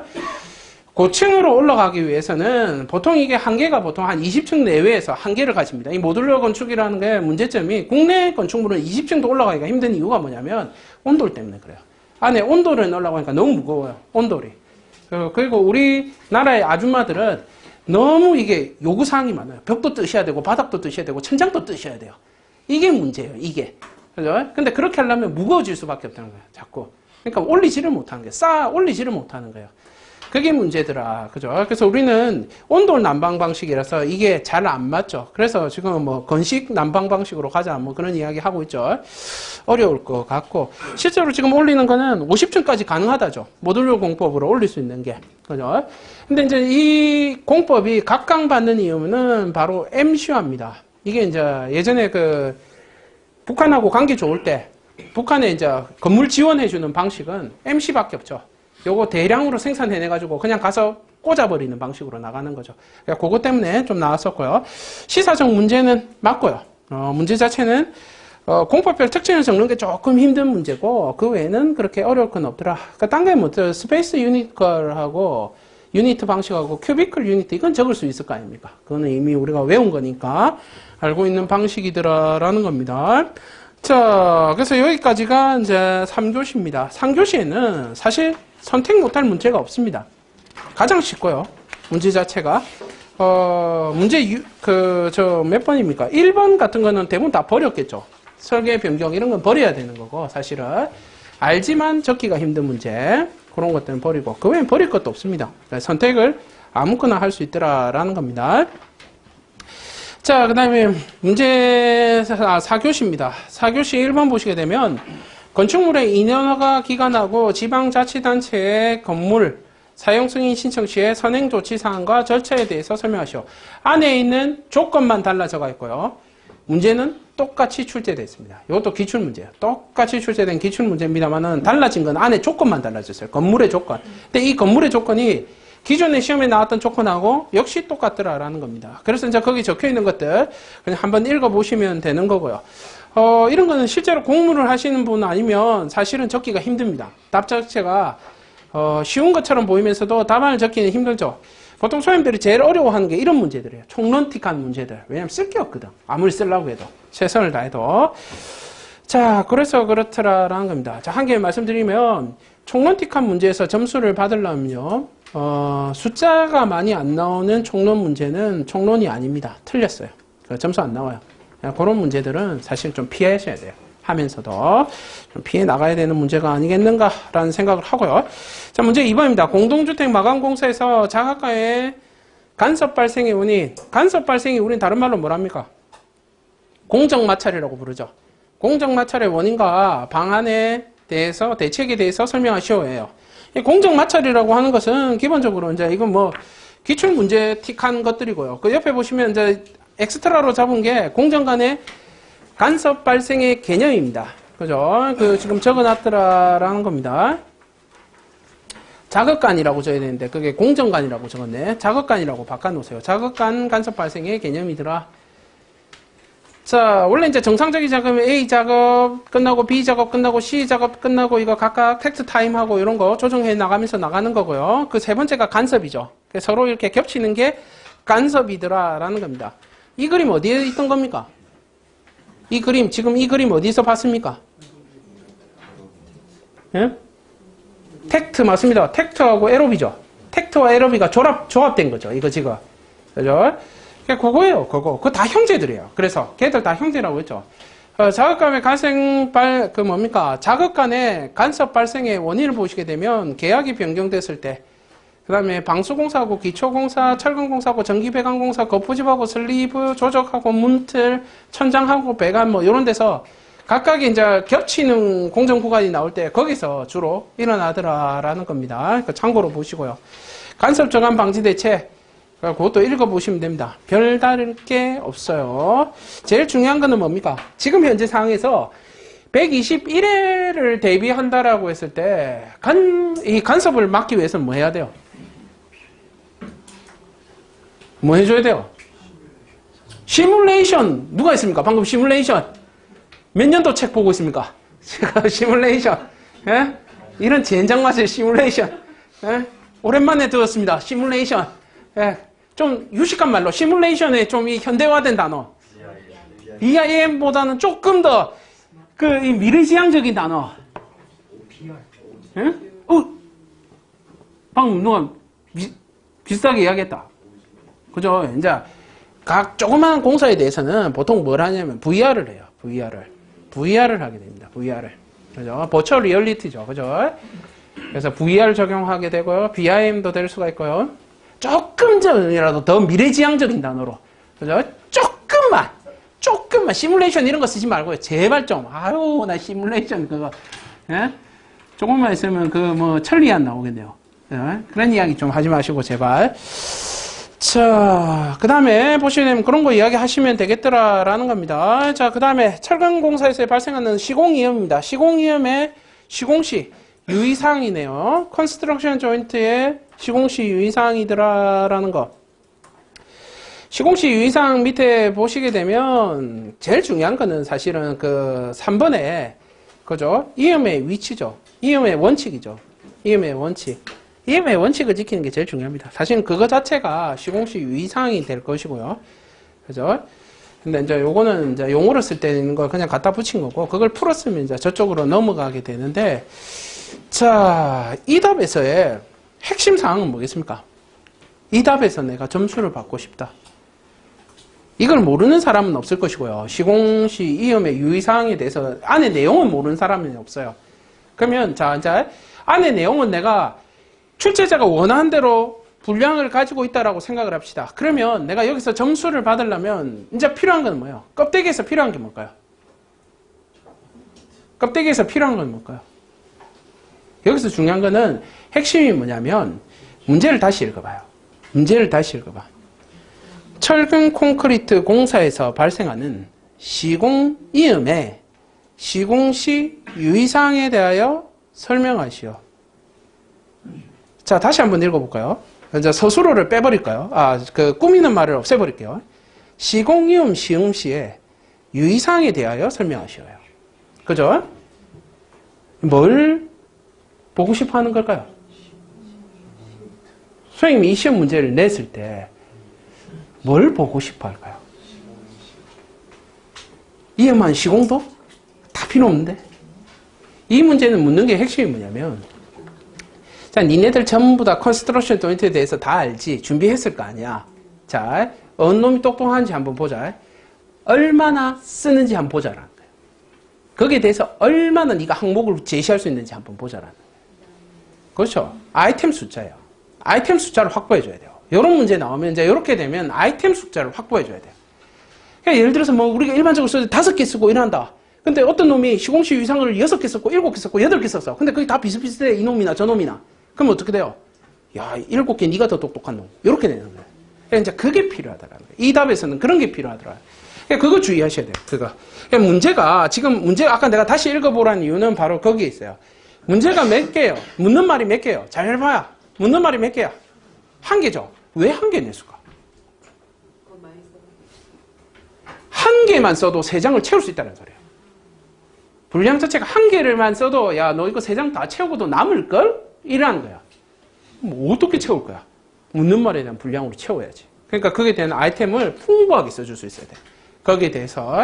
고층으로 올라가기 위해서는 보통 이게 한계가 보통 한 20층 내외에서 한계를 가집니다. 이 모듈러 건축이라는 게 문제점이 국내 건축물은 20층도 올라가기가 힘든 이유가 뭐냐면 온돌 때문에 그래요. 안에 온돌을 넣으려고 하니까 너무 무거워요. 온돌이. 그리고 우리나라의 아줌마들은 너무 이게 요구사항이 많아요. 벽도 뜨셔야 되고 바닥도 뜨셔야 되고 천장도 뜨셔야 돼요. 이게 문제예요. 이게. 그죠? 근데 그렇게 하려면 무거워질 수밖에 없다는 거예요. 자꾸. 그러니까 올리지를 못하는 거예요. 올리지를 못하는 거예요. 그게 문제더라. 그죠? 그래서 우리는 온돌 난방 방식이라서 이게 잘 안 맞죠. 그래서 지금 뭐 건식 난방 방식으로 가자 뭐 그런 이야기 하고 있죠. 어려울 것 같고. 실제로 지금 올리는 거는 50층까지 가능하다죠. 모듈러 공법으로 올릴 수 있는 게. 그죠? 근데 이제 이 공법이 각광받는 이유는 바로 MC화입니다. 이게 이제 예전에 그 북한하고 관계 좋을 때 북한에 이제 건물 지원해주는 방식은 MC밖에 없죠. 요거 대량으로 생산해내가지고 그냥 가서 꽂아버리는 방식으로 나가는 거죠. 그러니까 그것 때문에 좀 나왔었고요. 시사적 문제는 맞고요. 문제 자체는 공법별 특징을 적는 게 조금 힘든 문제고 그 외에는 그렇게 어려울 건 없더라. 그러니까 딴 게 뭐 스페이스 유니컬하고 유니트 방식하고 큐비클 유니트 이건 적을 수 있을 거 아닙니까? 그거는 이미 우리가 외운 거니까 알고 있는 방식이더라라는 겁니다. 자, 그래서 여기까지가 이제 3교시입니다. 3교시에는 사실 선택 못할 문제가 없습니다. 가장 쉽고요. 문제 자체가. 문제 몇 번입니까? 1번 같은 거는 대부분 다 버렸겠죠. 설계 변경 이런 건 버려야 되는 거고, 사실은. 알지만 적기가 힘든 문제. 그런 것들은 버리고. 그 외엔 버릴 것도 없습니다. 선택을 아무거나 할 수 있더라라는 겁니다. 자, 그 다음에 문제 4교시입니다. 4교시 1번 보시게 되면 건축물의 인허가 기간하고 지방자치단체의 건물 사용승인 신청 시에 선행조치사항과 절차에 대해서 설명하시오. 안에 있는 조건만 달라져가 있고요. 문제는 똑같이 출제되어 있습니다. 이것도 기출문제예요. 똑같이 출제된 기출문제입니다만은 달라진 건 안에 조건만 달라졌어요. 건물의 조건. 근데 이 건물의 조건이 기존에 시험에 나왔던 조건하고 역시 똑같더라라는 겁니다. 그래서 이제 거기 적혀 있는 것들 그냥 한번 읽어보시면 되는 거고요. 이런 거는 실제로 공부를 하시는 분 아니면 사실은 적기가 힘듭니다. 답 자체가 쉬운 것처럼 보이면서도 답안을 적기는 힘들죠. 보통 소위원들이 제일 어려워하는 게 이런 문제들이에요. 총론틱한 문제들. 왜냐면 쓸 게 없거든. 아무리 쓰려고 해도. 최선을 다해도. 자, 그래서 그렇더라라는 겁니다. 자, 한 개 말씀드리면 총론틱한 문제에서 점수를 받으려면요. 숫자가 많이 안 나오는 총론 문제는 총론이 아닙니다. 틀렸어요. 점수 안 나와요. 그런 문제들은 사실 좀 피하셔야 돼요. 하면서도 좀 피해 나가야 되는 문제가 아니겠는가라는 생각을 하고요. 자, 문제 2번입니다. 공동주택 마감공사에서 자가가의 간섭 발생의 원인. 간섭 발생의 원인 다른 말로 뭐랍니까? 공정마찰이라고 부르죠. 공정마찰의 원인과 방안에 대해서 대책에 대해서 설명하시오예요. 공정마찰이라고 하는 것은 기본적으로 이제 이건 뭐 기출문제 틱한 것들이고요. 그 옆에 보시면 이제 엑스트라로 잡은 게 공정 간의 간섭 발생의 개념입니다. 그죠? 지금 적어놨더라라는 겁니다. 자극간이라고 적어야 되는데 그게 공정간이라고 적었네. 자극간이라고 바꿔놓으세요. 자극간 간섭 발생의 개념이더라. 자, 원래 이제 정상적인 작업은 A 작업 끝나고 B 작업 끝나고 C 작업 끝나고 이거 각각 텍스트 타임하고 이런 거 조정해 나가면서 나가는 거고요. 그 세 번째가 간섭이죠. 서로 이렇게 겹치는 게 간섭이더라라는 겁니다. 이 그림 어디에 있던 겁니까? 이 그림, 지금 이 그림 어디서 봤습니까? 예? 텍트 맞습니다. 텍트하고 에로비죠. 텍트와 에로비가 조합된 거죠. 이거 지금. 그죠? 그거예요, 그거. 그거 다 형제들이에요. 그래서 걔들 다 형제라고 했죠. 자극감의 자극간의 간섭 발생의 원인을 보시게 되면 계약이 변경됐을 때, 그 다음에 방수공사하고 기초공사, 철근공사하고 전기배관공사, 거푸집하고 슬리브, 조적하고 문틀, 천장하고 배관 뭐 이런 데서 각각의 이제 겹치는 공정 구간이 나올 때 거기서 주로 일어나더라라는 겁니다. 그러니까 참고로 보시고요. 간섭 저감 방지 대책, 그것도 읽어보시면 됩니다. 별다를 게 없어요. 제일 중요한 거는 뭡니까? 지금 현재 상황에서 121회를 대비한다라고 했을 때 이 간섭을 막기 위해서는 뭐 해야 돼요? 뭐 해줘야 돼요? 시뮬레이션. 누가 있습니까? 방금 시뮬레이션. 몇 년도 책 보고 있습니까? 제가 시뮬레이션. 예? 이런 젠장 맛의 시뮬레이션. 예? 오랜만에 들었습니다. 시뮬레이션. 예? 좀 유식한 말로 시뮬레이션에 좀 이 현대화된 단어. BIM보다는 조금 더 그 미래지향적인 단어. 예? 방금 누가 비슷하게 이야기했다. 그죠? 이제 각 조그마한 공사에 대해서는 보통 뭘 하냐면 VR을 해요. VR을 하게 됩니다. VR을. 그죠? 버추얼 리얼리티죠. 그죠? 그래서 VR 적용하게 되고요. BIM도 될 수가 있고요. 조금 전이라도 더 미래지향적인 단어로. 그죠? 조금만 시뮬레이션 이런 거 쓰지 말고요. 제발 좀. 아유, 나 시뮬레이션 그거. 예? 조금만 있으면 그 뭐 천리안 나오겠네요. 예? 그런 이야기 좀 하지 마시고 제발. 자, 그 다음에 보시게 되면 그런 거 이야기 하시면 되겠더라라는 겁니다. 자, 그 다음에 철강공사에서 발생하는 시공위험입니다. 시공위험의 시공시 유의사항이네요. 컨스트럭션 조인트의 시공시 유의사항이더라라는 거. 시공시 유의사항 밑에 보시게 되면 제일 중요한 거는 사실은 그 3번에 그죠? 이음의 위치죠. 이음의 원칙이죠. 이음의 원칙. 이음의 원칙을 지키는 게 제일 중요합니다. 사실은 그거 자체가 시공시 유의사항이 될 것이고요. 그죠? 근데 이제 요거는 이제 용어로 쓸 때 있는 걸 그냥 갖다 붙인 거고, 그걸 풀었으면 이제 저쪽으로 넘어가게 되는데, 자, 이 답에서의 핵심 사항은 뭐겠습니까? 이 답에서 내가 점수를 받고 싶다. 이걸 모르는 사람은 없을 것이고요. 시공시 이음의 유의사항에 대해서 안에 내용은 모르는 사람은 없어요. 그러면 자, 이제 안에 내용은 내가 출제자가 원하는 대로 분량을 가지고 있다라고 생각을 합시다. 그러면 내가 여기서 점수를 받으려면 이제 필요한 건 뭐예요? 껍데기에서 필요한 게 뭘까요? 껍데기에서 필요한 건 뭘까요? 여기서 중요한 거는 핵심이 뭐냐면 문제를 다시 읽어봐요. 문제를 다시 읽어봐. 철근 콘크리트 공사에서 발생하는 시공 이음의 시공시 유의사항에 대하여 설명하시오. 자, 다시 한번 읽어볼까요? 이제 서술어를 빼버릴까요? 그 꾸미는 말을 없애버릴게요. 시공이음 시음시의 유의사항에 대하여 설명하시오요. 그죠? 뭘 보고 싶어 하는 걸까요? 선생님이 이 시험 문제를 냈을 때 뭘 보고 싶어 할까요? 이음한 시공도? 다 필요 없는데? 이 문제는 묻는 게 핵심이 뭐냐면, 자, 니네들 전부 다 컨스트럭션 조인트에 대해서 다 알지? 준비했을 거 아니야? 자, 어느 놈이 똑똑한지 한번 보자. 얼마나 쓰는지 한번 보자라는 거예요. 거기에 대해서 얼마나 네가 항목을 제시할 수 있는지 한번 보자라는 거예요. 그렇죠? 아이템 숫자예요. 아이템 숫자를 확보해줘야 돼요. 이런 문제 나오면 이제 이렇게 되면 아이템 숫자를 확보해줘야 돼요. 그러니까 예를 들어서 뭐 우리가 일반적으로 써도 5개 쓰고 이런다. 근데 어떤 놈이 시공시 유의사항을 6개 썼고 7개 썼고 8개 썼어. 근데 그게 다 비슷비슷해. 이놈이나 저놈이나. 그럼 어떻게 돼요? 야, 7개 네가 더 똑똑한 놈. 이렇게 되는 거예요. 그러니까 이제 그게 필요하더라는 거예요. 이 답에서는 그런 게 필요하더라고요. 그러니까 그거 주의하셔야 돼요. 그거. 그러니까 문제가 지금 아까 내가 다시 읽어보라는 이유는 바로 거기에 있어요. 문제가 몇 개예요? 묻는 말이 몇 개예요? 잘 봐야. 묻는 말이 몇 개야? 1개죠. 왜 1개 냈을까? 1개만 써도 3장을 채울 수 있다는 소리예요. 분량 자체가 1개를만 써도 야, 너 이거 3장 다 채우고도 남을걸? 이라는 거야. 뭐 어떻게 채울 거야? 묻는 말에 대한 분량으로 채워야지. 그러니까 거기에 대한 아이템을 풍부하게 써줄 수 있어야 돼. 거기에 대해서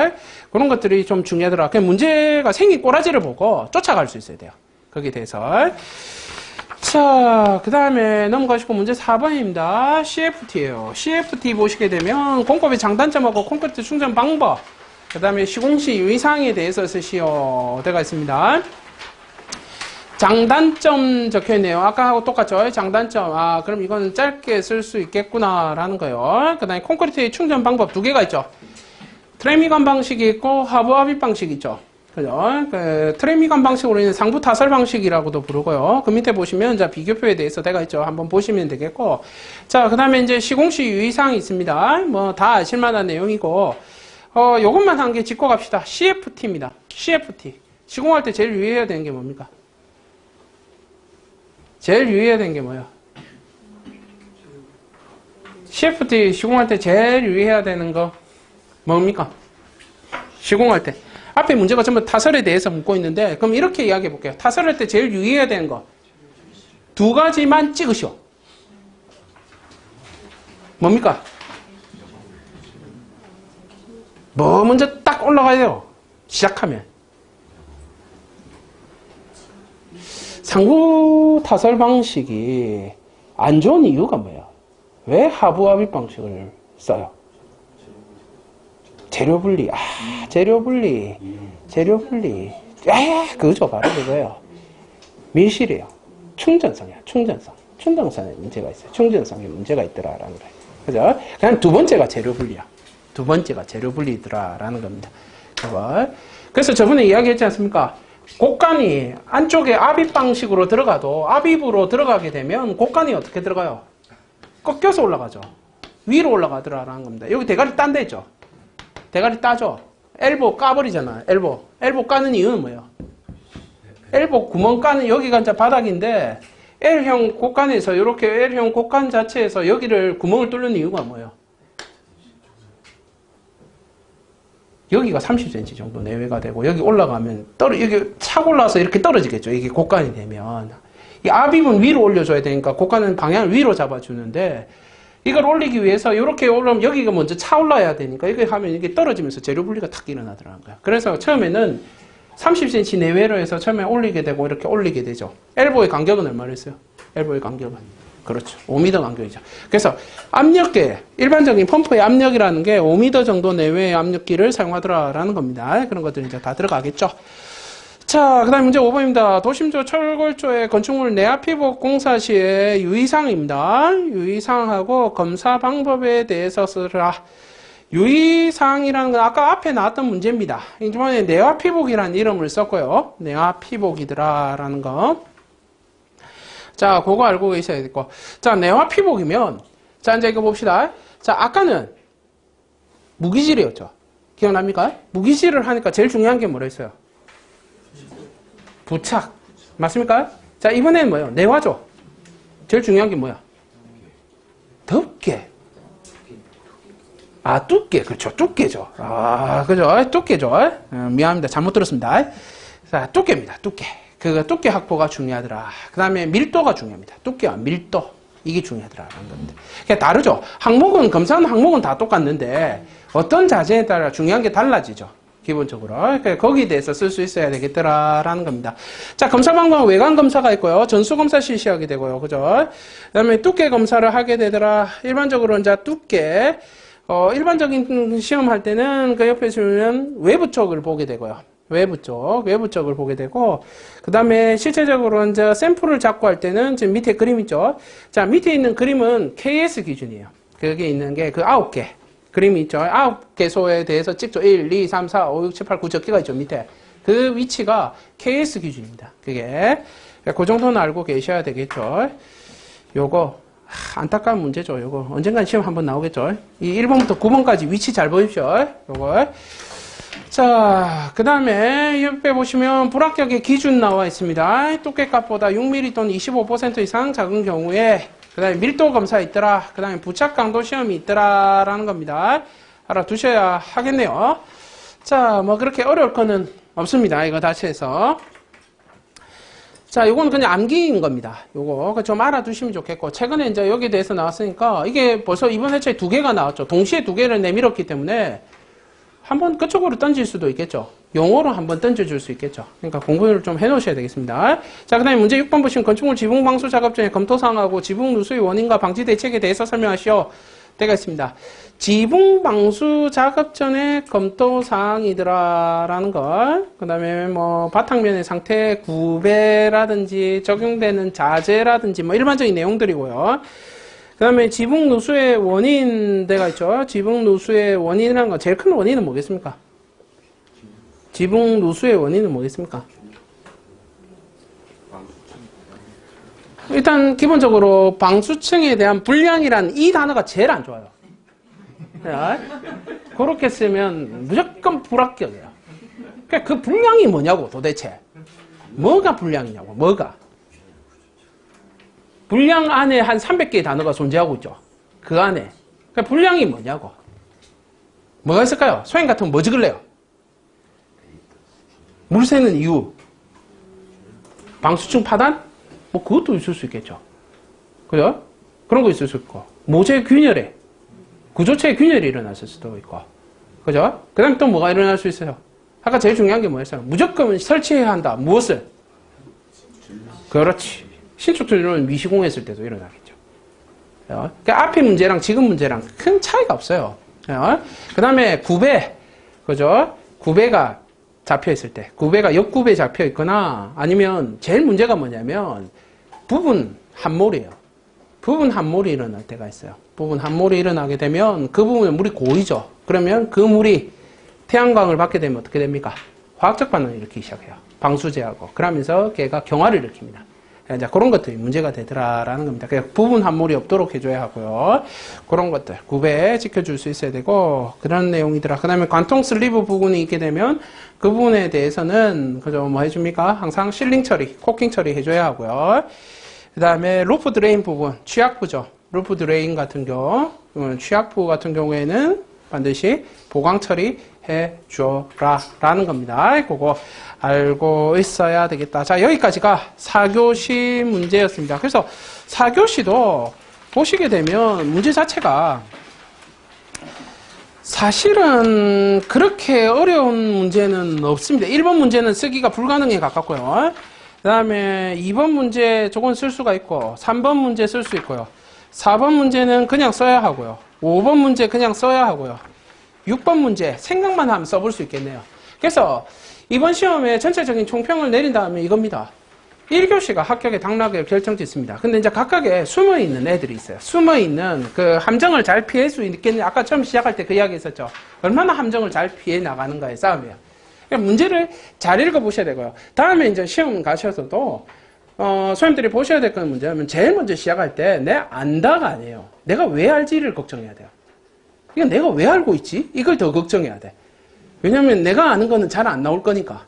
그런 것들이 좀 중요하더라. 그냥 문제가 생긴 꼬라지를 보고 쫓아갈 수 있어야 돼요. 거기에 대해서. 자, 그 다음에 넘어가시고 문제 4번입니다. CFT예요. CFT 보시게 되면 공법의 장단점하고 콘크리트 충전 방법. 그 다음에 시공시 유의사항에 대해서 쓰시오. 되어 있습니다. 장단점 적혀있네요. 아까하고 똑같죠? 장단점. 아, 그럼 이거는 짧게 쓸 수 있겠구나라는 거예요. 그 다음에 콘크리트의 충전 방법 두 개가 있죠. 트레미관 방식이 있고 하부 합입 방식이 있죠. 그죠? 그 트레미관 방식으로 있는 상부 타설 방식이라고도 부르고요. 그 밑에 보시면 자 비교표에 대해서 되어 있죠. 한번 보시면 되겠고. 자, 그 다음에 이제 시공시 유의사항이 있습니다. 뭐 다 아실만한 내용이고, 요것만 한 개 짚고 갑시다. CFT입니다. CFT. 시공할 때 제일 유의해야 되는 게 뭡니까? 제일 유의해야 되는 게 뭐야? CFT 시공할 때 제일 유의해야 되는 거 뭡니까? 시공할 때. 앞에 문제가 전부 타설에 대해서 묻고 있는데, 그럼 이렇게 이야기해 볼게요. 타설할 때 제일 유의해야 되는 거. 두 가지만 찍으시오. 뭡니까? 뭐 먼저 딱 올라가야 돼요. 시작하면. 상부 타설 방식이 안 좋은 이유가 뭐야? 왜 하부 합입 방식을 써요? 재료 분리. 재료 분리. 그거죠. 바로 그거예요. 밀실이에요. 충전성이야. 충전성에 문제가 있어요. 충전성에 문제가 있더라라는 거예요. 그죠? 그냥 두 번째가 재료 분리야. 두 번째가 재료 분리더라라는 겁니다. 그래서 저번에 이야기했지 않습니까? 곡간이 안쪽에 압입 방식으로 들어가도 압입으로 들어가게 되면 곡간이 어떻게 들어가요? 꺾여서 올라가죠. 위로 올라가더라라는 겁니다. 여기 대가리 딴 데 있죠? 대가리 따죠? 엘보 까버리잖아. 엘보 까는 이유는 뭐예요? 엘보 구멍 까는 여기가 이제 바닥인데 L형 곡간에서 이렇게 L형 곡간 자체에서 여기를 구멍을 뚫는 이유가 뭐예요? 여기가 30cm 정도 내외가 되고 여기 올라가면 여기 착 올라와서 이렇게 떨어지겠죠. 이게 곡간이 되면 이 압입은 위로 올려줘야 되니까 곡간은 방향을 위로 잡아주는데 이걸 올리기 위해서 이렇게 올라오면 여기가 먼저 차 올라야 되니까 이렇게 하면 이게 떨어지면서 재료 분리가 탁 일어나더라는 거예요. 그래서 처음에는 30cm 내외로 해서 처음에 올리게 되고 이렇게 올리게 되죠. 엘보의 간격은 얼마나 했어요? 엘보의 간격은. 그렇죠. 5m 간격이죠. 그래서 압력계, 일반적인 펌프의 압력이라는 게 5m 정도 내외의 압력기를 사용하더라라는 겁니다. 그런 것들이 이제 다 들어가겠죠. 자, 그 다음 문제 5번입니다. 도심조 철골조의 건축물 내압피복 공사 시의 유의사항입니다. 유의사항하고 검사 방법에 대해서 쓰라. 유의사항이라는 건 아까 앞에 나왔던 문제입니다. 이번에 내압피복이라는 이름을 썼고요. 내압피복이더라라는 거. 자, 그거 알고 계셔야 되고. 자, 내압피복이면, 자, 이제 이거 봅시다. 자, 아까는 무기질이었죠. 기억납니까? 무기질을 하니까 제일 중요한 게 뭐라 했어요? 부착. 맞습니까? 자, 이번에는 뭐예요? 내화죠. 제일 중요한 게 뭐야? 두께. 두께. 그렇죠. 두께죠. 그죠. 두께죠. 미안합니다. 잘못 들었습니다. 자, 두께입니다. 두께. 그 두께 확보가 중요하더라. 그 다음에 밀도가 중요합니다. 두께와 밀도. 이게 중요하더라는 겁니다. 그게 다르죠. 항목은, 검사하는 항목은 다 똑같는데 어떤 자재에 따라 중요한 게 달라지죠. 기본적으로. 그러니까 거기에 대해서 쓸 수 있어야 되겠더라라는 겁니다. 자, 검사 방법은 외관 검사가 있고요. 전수 검사 실시하게 되고요. 그죠? 그 다음에 두께 검사를 하게 되더라. 일반적으로 이제 두께. 일반적인 시험 할 때는 그 옆에 보면 외부 쪽을 보게 되고요. 외부 쪽을 보게 되고, 그 다음에 실제적으로 이제 샘플을 잡고 할 때는 지금 밑에 그림 있죠? 자, 밑에 있는 그림은 KS 기준이에요. 거기에 있는 게 그 9개 그림이 있죠? 9개소에 대해서 찍죠. 1, 2, 3, 4, 5, 6, 7, 8, 9 적기가 있죠, 밑에. 그 위치가 KS 기준입니다. 그게. 그 정도는 알고 계셔야 되겠죠? 요거. 안타까운 문제죠, 요거. 언젠간 시험 한번 나오겠죠? 이 1번부터 9번까지 위치 잘 보십시오. 요거. 자, 그 다음에 옆에 보시면 불합격의 기준 나와 있습니다. 두께값보다 6mm 또는 25% 이상 작은 경우에 그 다음에 밀도 검사 있더라. 그 다음에 부착 강도 시험이 있더라. 라는 겁니다. 알아두셔야 하겠네요. 자, 뭐 그렇게 어려울 거는 없습니다. 이거 다시 해서. 자, 요거는 그냥 암기인 겁니다. 요거 좀 알아두시면 좋겠고, 최근에 이제 여기에 대해서 나왔으니까 이게 벌써 이번 회차에 2개가 나왔죠. 동시에 2개를 내밀었기 때문에 한번 그쪽으로 던질 수도 있겠죠. 용어로 한번 던져줄 수 있겠죠. 그러니까 공부를 좀 해놓으셔야 되겠습니다. 자, 그 다음에 문제 6번 보시면 건축물 지붕 방수 작업 중에 검토사항하고 지붕 누수의 원인과 방지 대책에 대해서 설명하시오. 때가 있습니다. 지붕 방수 작업 전에 검토 사항이더라라는 걸. 그다음에 뭐 바탕면의 상태 구배라든지 적용되는 자재라든지 뭐 일반적인 내용들이고요. 그다음에 지붕 누수의 원인 데가 있죠. 지붕 누수의 원인이라는 거 제일 큰 원인은 뭐겠습니까? 지붕 누수의 원인은 뭐겠습니까? 일단 기본적으로 방수층에 대한 불량이란 이 단어가 제일 안 좋아요. 그렇게 쓰면 무조건 불합격이에요. 그러니까 그 불량이 뭐냐고 도대체. 뭐가 불량이냐고. 뭐가. 불량 안에 한 300개의 단어가 존재하고 있죠. 그 안에. 그러니까 불량이 뭐냐고. 뭐가 있을까요? 소행 같은 거 뭐 적을래요? 물 새는 이유. 방수층 파단? 뭐 그것도 있을 수 있겠죠. 그죠? 그런 거 있을 수 있고. 모재 균열에. 구조체에 균열이 일어났을 수도 있고. 그죠? 그 다음에 또 뭐가 일어날 수 있어요? 아까 제일 중요한 게 뭐였어요? 무조건 설치해야 한다. 무엇을? 그렇지. 신축 투자는 미시공했을 때도 일어나겠죠. 그러니까 앞의 문제랑 지금 문제랑 큰 차이가 없어요. 그 다음에 구배. 그죠? 구배가 잡혀있을 때. 구배가 옆구배에 잡혀있거나 아니면 제일 문제가 뭐냐면 부분 함몰이에요. 부분 함몰이 일어날 때가 있어요. 부분 함몰이 일어나게 되면 그 부분에 물이 고이죠. 그러면 그 물이 태양광을 받게 되면 어떻게 됩니까? 화학적 반응을 일으키기 시작해요. 방수제하고. 그러면서 걔가 경화를 일으킵니다. 이제 그런 것들이 문제가 되더라라는 겁니다. 그래서 부분 함몰이 없도록 해줘야 하고요. 그런 것들 구배 지켜줄 수 있어야 되고 그런 내용이더라. 그 다음에 관통 슬리브 부분이 있게 되면 그 부분에 대해서는 그죠 뭐 해줍니까? 항상 실링 처리, 코킹 처리 해줘야 하고요. 그 다음에 루프 드레인 부분, 취약부죠. 루프 드레인 같은 경우, 취약부 같은 경우에는 반드시 보강 처리해 줘라 라는 겁니다. 그거 알고 있어야 되겠다. 자, 여기까지가 4교시 문제였습니다. 그래서 4교시도 보시게 되면 문제 자체가 사실은 그렇게 어려운 문제는 없습니다. 1번 문제는 쓰기가 불가능에 가깝고요. 그 다음에 2번 문제 조금 쓸 수가 있고 3번 문제 쓸 수 있고요. 4번 문제는 그냥 써야 하고요. 5번 문제 그냥 써야 하고요. 6번 문제 생각만 하면 써볼 수 있겠네요. 그래서 이번 시험에 전체적인 총평을 내린 다음에 이겁니다. 1교시가 합격의 당락을 결정짓습니다. 근데 이제 각각에 숨어있는 애들이 있어요. 숨어있는 그 함정을 잘 피할 수 있겠냐. 아까 처음 시작할 때 그 이야기 했었죠. 얼마나 함정을 잘 피해 나가는가의 싸움이에요. 그러니까 문제를 잘 읽어보셔야 되고요. 다음에 이제 시험 가셔서도 선생님들이 보셔야 될 건 문제냐면 제일 먼저 시작할 때 내 안다가 아니에요. 내가 왜 알지를 걱정해야 돼요. 이건 내가 왜 알고 있지? 이걸 더 걱정해야 돼. 왜냐면 내가 아는 거는 잘 안 나올 거니까.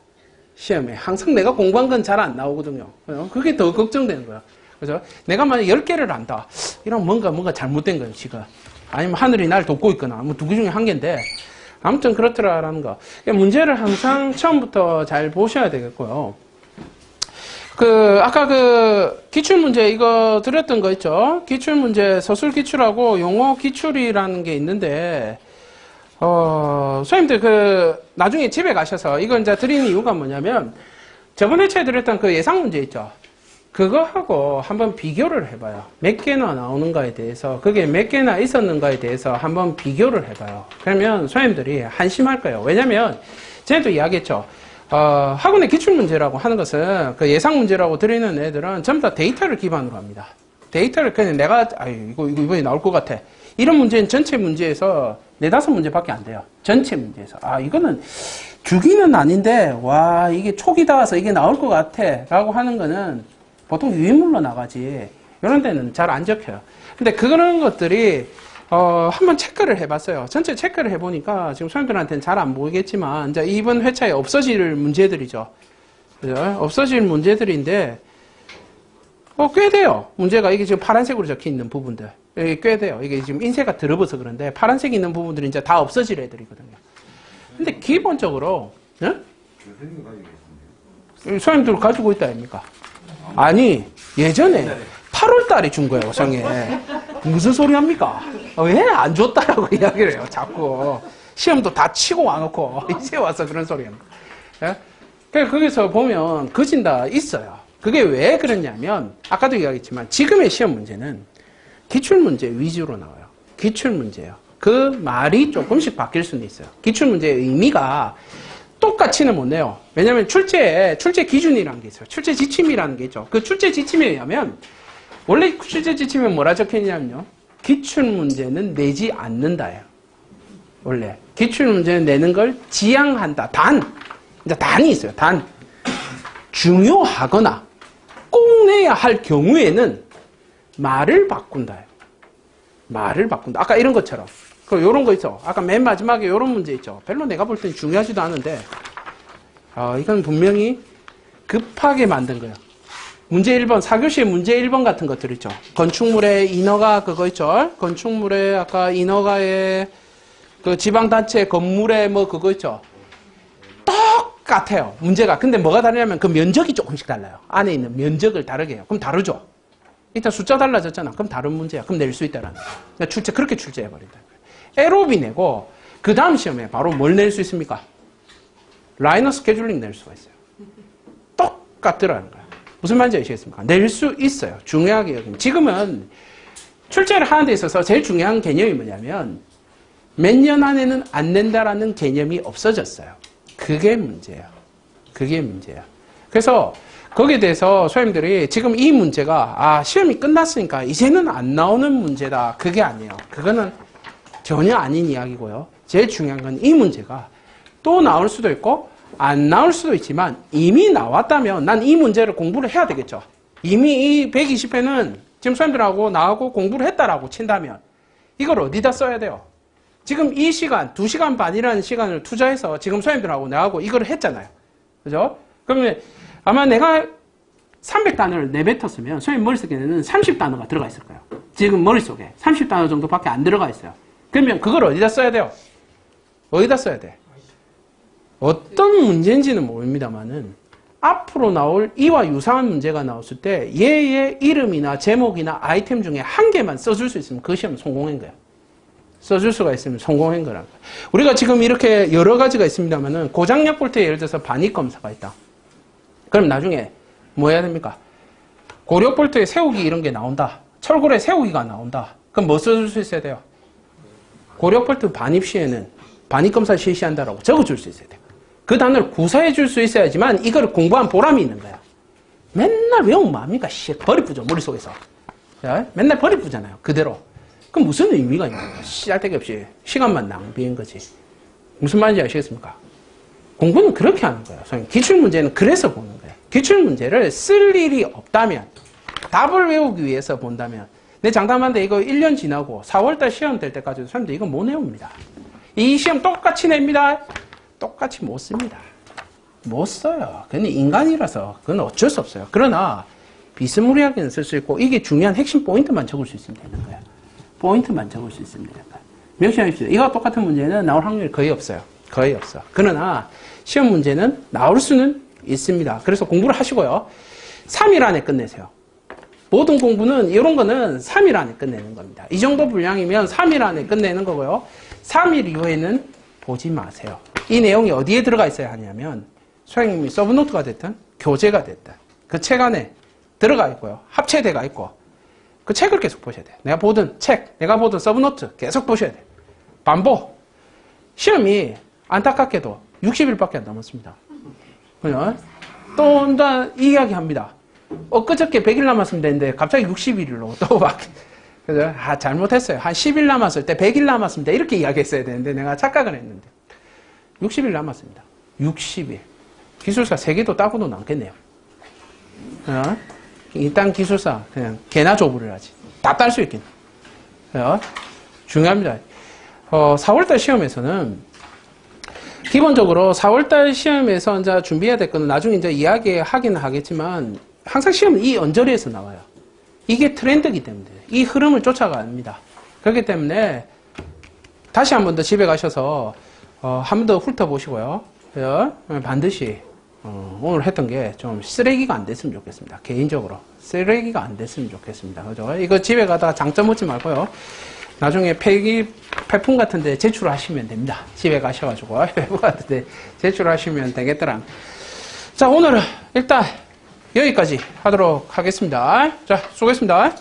시험에. 항상 내가 공부한 건 잘 안 나오거든요. 그게 더 걱정되는 거야. 그죠? 내가 만약 10개를 안다. 이러면 뭔가 잘못된 거예요, 지금. 아니면 하늘이 날 돕고 있거나, 뭐 두 개 중에 한 개인데. 아무튼 그렇더라라는 거. 문제를 항상 처음부터 잘 보셔야 되겠고요. 아까 기출문제 이거 드렸던 거 있죠? 기출문제, 서술기출하고 용어기출이라는 게 있는데, 선생님들 나중에 집에 가셔서 이걸 이제 드리는 이유가 뭐냐면, 저번에 드렸던 그 예상문제 있죠? 그거하고 한번 비교를 해봐요. 몇 개나 나오는가에 대해서, 그게 몇 개나 있었는가에 대해서 한번 비교를 해봐요. 그러면 선생님들이 한심할 거예요. 왜냐면, 쟤도 이야기했죠. 학원의 기출문제라고 하는 것은 그 예상문제라고 드리는 애들은 전부 다 데이터를 기반으로 합니다. 데이터를 그냥 내가, 이거 이번에 나올 것 같아. 이런 문제는 전체 문제에서 4-5문제밖에 안 돼요. 전체 문제에서. 이거는 주기는 아닌데, 와, 이게 초기다 와서 이게 나올 것 같아. 라고 하는 거는 보통 유인물로 나가지. 이런 데는 잘 안 적혀요. 근데 그런 것들이, 한번 체크를 해봤어요. 전체 체크를 해보니까 지금 선생님들한테는 잘 안 보이겠지만, 이제 이번 회차에 없어질 문제들이죠. 그죠? 없어질 문제들인데, 꽤 돼요. 문제가 이게 지금 파란색으로 적혀 있는 부분들. 이게 꽤 돼요. 이게 지금 인쇄가 들어버서 그런데 파란색이 있는 부분들이 이제 다 없어질 애들이거든요. 근데 기본적으로, 선생님들 가지고 있다 아닙니까? 아니, 예전에 8월 달에 준 거예요, 성에. 무슨 소리 합니까? 왜 안 줬다라고 이야기를 해요, 자꾸. 시험도 다 치고 와놓고, 이제 와서 그런 소리 합니다. 예? 그래서 거기서 보면 거진다 있어요. 그게 왜 그러냐면, 아까도 이야기했지만, 지금의 시험 문제는 기출문제 위주로 나와요. 기출문제예요. 그 말이 조금씩 바뀔 수는 있어요. 기출문제의 의미가 똑같이는 못 내요. 왜냐면 출제 기준이라는 게 있어요. 출제 지침이라는 게 있죠. 그 출제 지침에 의하면 원래 출제 지침에 뭐라 적혀 있냐면요. 기출문제는 내지 않는다예요. 원래 기출문제는 내는 걸 지양한다. 이제 단이 있어요. 중요하거나 꼭 내야 할 경우에는 말을 바꾼다예요. 말을 바꾼다. 아까 이런 것처럼. 요런 거 있죠. 아까 맨 마지막에 요런 문제 있죠. 별로 내가 볼 때는 중요하지도 않은데, 이건 분명히 급하게 만든 거예요. 문제 1번, 4교시에 문제 1번 같은 것들 있죠. 건축물의 인허가 그거 있죠. 건축물의 아까 인허가의 그 지방단체 건물의 뭐 그거 있죠. 똑같아요. 문제가. 근데 뭐가 다르냐면 그 면적이 조금씩 달라요. 안에 있는 면적을 다르게 해요. 그럼 다르죠. 일단 숫자 달라졌잖아. 그럼 다른 문제야. 그럼 낼 수 있다라는 거야. 그렇게 출제해버린다. 에로비 내고 그 다음 시험에 바로 뭘 낼 수 있습니까? 라이너 스케줄링 낼 수가 있어요. 똑같더라는 거야. 무슨 말인지 아시겠습니까? 낼 수 있어요. 중요하게 여기면. 지금은 출제를 하는 데 있어서 제일 중요한 개념이 뭐냐면 몇 년 안에는 안 낸다라는 개념이 없어졌어요. 그게 문제예요. 그게 문제야. 그래서 거기에 대해서 선생님들이 지금 이 문제가 시험이 끝났으니까 이제는 안 나오는 문제다. 그게 아니에요. 그거는 전혀 아닌 이야기고요. 제일 중요한 건 이 문제가 또 나올 수도 있고 안 나올 수도 있지만 이미 나왔다면 난 이 문제를 공부를 해야 되겠죠. 이미 이 120회는 지금 선생님들하고 나하고 공부를 했다라고 친다면 이걸 어디다 써야 돼요? 지금 이 시간, 2시간 반이라는 시간을 투자해서 지금 선생님들하고 나하고 이걸 했잖아요. 그죠? 그러면 아마 내가 300단어를 내뱉었으면 선생님 머릿속에는 30단어가 들어가 있을 거예요. 지금 머릿속에 30단어 정도밖에 안 들어가 있어요. 그러면 그걸 어디다 써야 돼요? 어디다 써야 돼? 어떤 문제인지는 모릅니다만은 앞으로 나올 이와 유사한 문제가 나왔을 때 얘의 이름이나 제목이나 아이템 중에 한 개만 써줄 수 있으면 그 시험은 성공한 거예요. 써줄 수가 있으면 성공한 거라는 거예요. 우리가 지금 이렇게 여러 가지가 있습니다만은 고장력 볼 때 예를 들어서 반입검사가 있다. 그럼 나중에 뭐 해야 됩니까? 고력 볼트에 세우기 이런 게 나온다. 철골에 세우기가 나온다. 그럼 뭐 써줄 수 있어야 돼요? 고력 볼트 반입 시에는 반입검사 실시한다라고 적어줄 수 있어야 돼요. 그 단어를 구사해 줄 수 있어야지만 이걸 공부한 보람이 있는 거야. 맨날 외우면 뭐합니까? 버리쁘죠, 머릿속에서. 맨날 버리쁘잖아요, 그대로. 그럼 무슨 의미가 있는 거야? 쓸데기 없이 시간만 낭비한 거지. 무슨 말인지 아시겠습니까? 공부는 그렇게 하는 거예요. 기출문제는 그래서 보는 거예요. 기출문제를 쓸 일이 없다면, 답을 외우기 위해서 본다면, 내 장담한데 이거 1년 지나고 4월달 시험 될 때까지도 선생님들 이거 못 내옵니다. 이 시험 똑같이 냅니다. 똑같이 못 씁니다. 못 써요. 그건 인간이라서 그건 어쩔 수 없어요. 그러나 비스무리하게는 쓸 수 있고 이게 중요한 핵심 포인트만 적을 수 있으면 되는 거예요. 포인트만 적을 수 있으면 된다. 명심하십시오. 이거 똑같은 문제는 나올 확률이 거의 없어요. 거의 없어. 그러나 시험 문제는 나올 수는 있습니다. 그래서 공부를 하시고요. 3일 안에 끝내세요. 모든 공부는 이런 거는 3일 안에 끝내는 겁니다. 이 정도 분량이면 3일 안에 끝내는 거고요. 3일 이후에는 보지 마세요. 이 내용이 어디에 들어가 있어야 하냐면 선생님이 서브노트가 됐든 교재가 됐든 그 책 안에 들어가 있고요. 합체돼가 있고 그 책을 계속 보셔야 돼요. 내가 보던 책, 내가 보던 서브노트 계속 보셔야 돼요. 반복. 시험이 안타깝게도 60일밖에 안 남았습니다. 또 이 이야기 합니다. 엊그저께 100일 남았으면 되는데 갑자기 60일로 또 그래서 잘못했어요. 한 10일 남았을 때 100일 남았습니다. 이렇게 이야기했어야 되는데 내가 착각을 했는데 60일 남았습니다. 60일. 기술사 3개도 따고도 남겠네요. 일단 기술사 그냥 개나 조부를 하지. 다 딸 수 있겠네. 중요합니다. 4월달 시험에서는 기본적으로 4월달 시험에서 이제 준비해야 될 거는 나중에 이제 이야기하기는 하겠지만 항상 시험은 이 언저리에서 나와요. 이게 트렌드이기 때문에 이 흐름을 쫓아갑니다. 그렇기 때문에 다시 한 번 더 집에 가셔서 한 번 더 훑어보시고요. 반드시 오늘 했던 게 좀 쓰레기가 안 됐으면 좋겠습니다. 개인적으로 쓰레기가 안 됐으면 좋겠습니다. 그죠? 이거 집에 가다가 장점 묻지 말고요. 나중에 폐품 같은데 제출하시면 됩니다. 집에 가셔가지고 폐품 같은데 제출하시면 되겠더라. 자, 오늘은 일단 여기까지 하도록 하겠습니다. 자, 수고했습니다.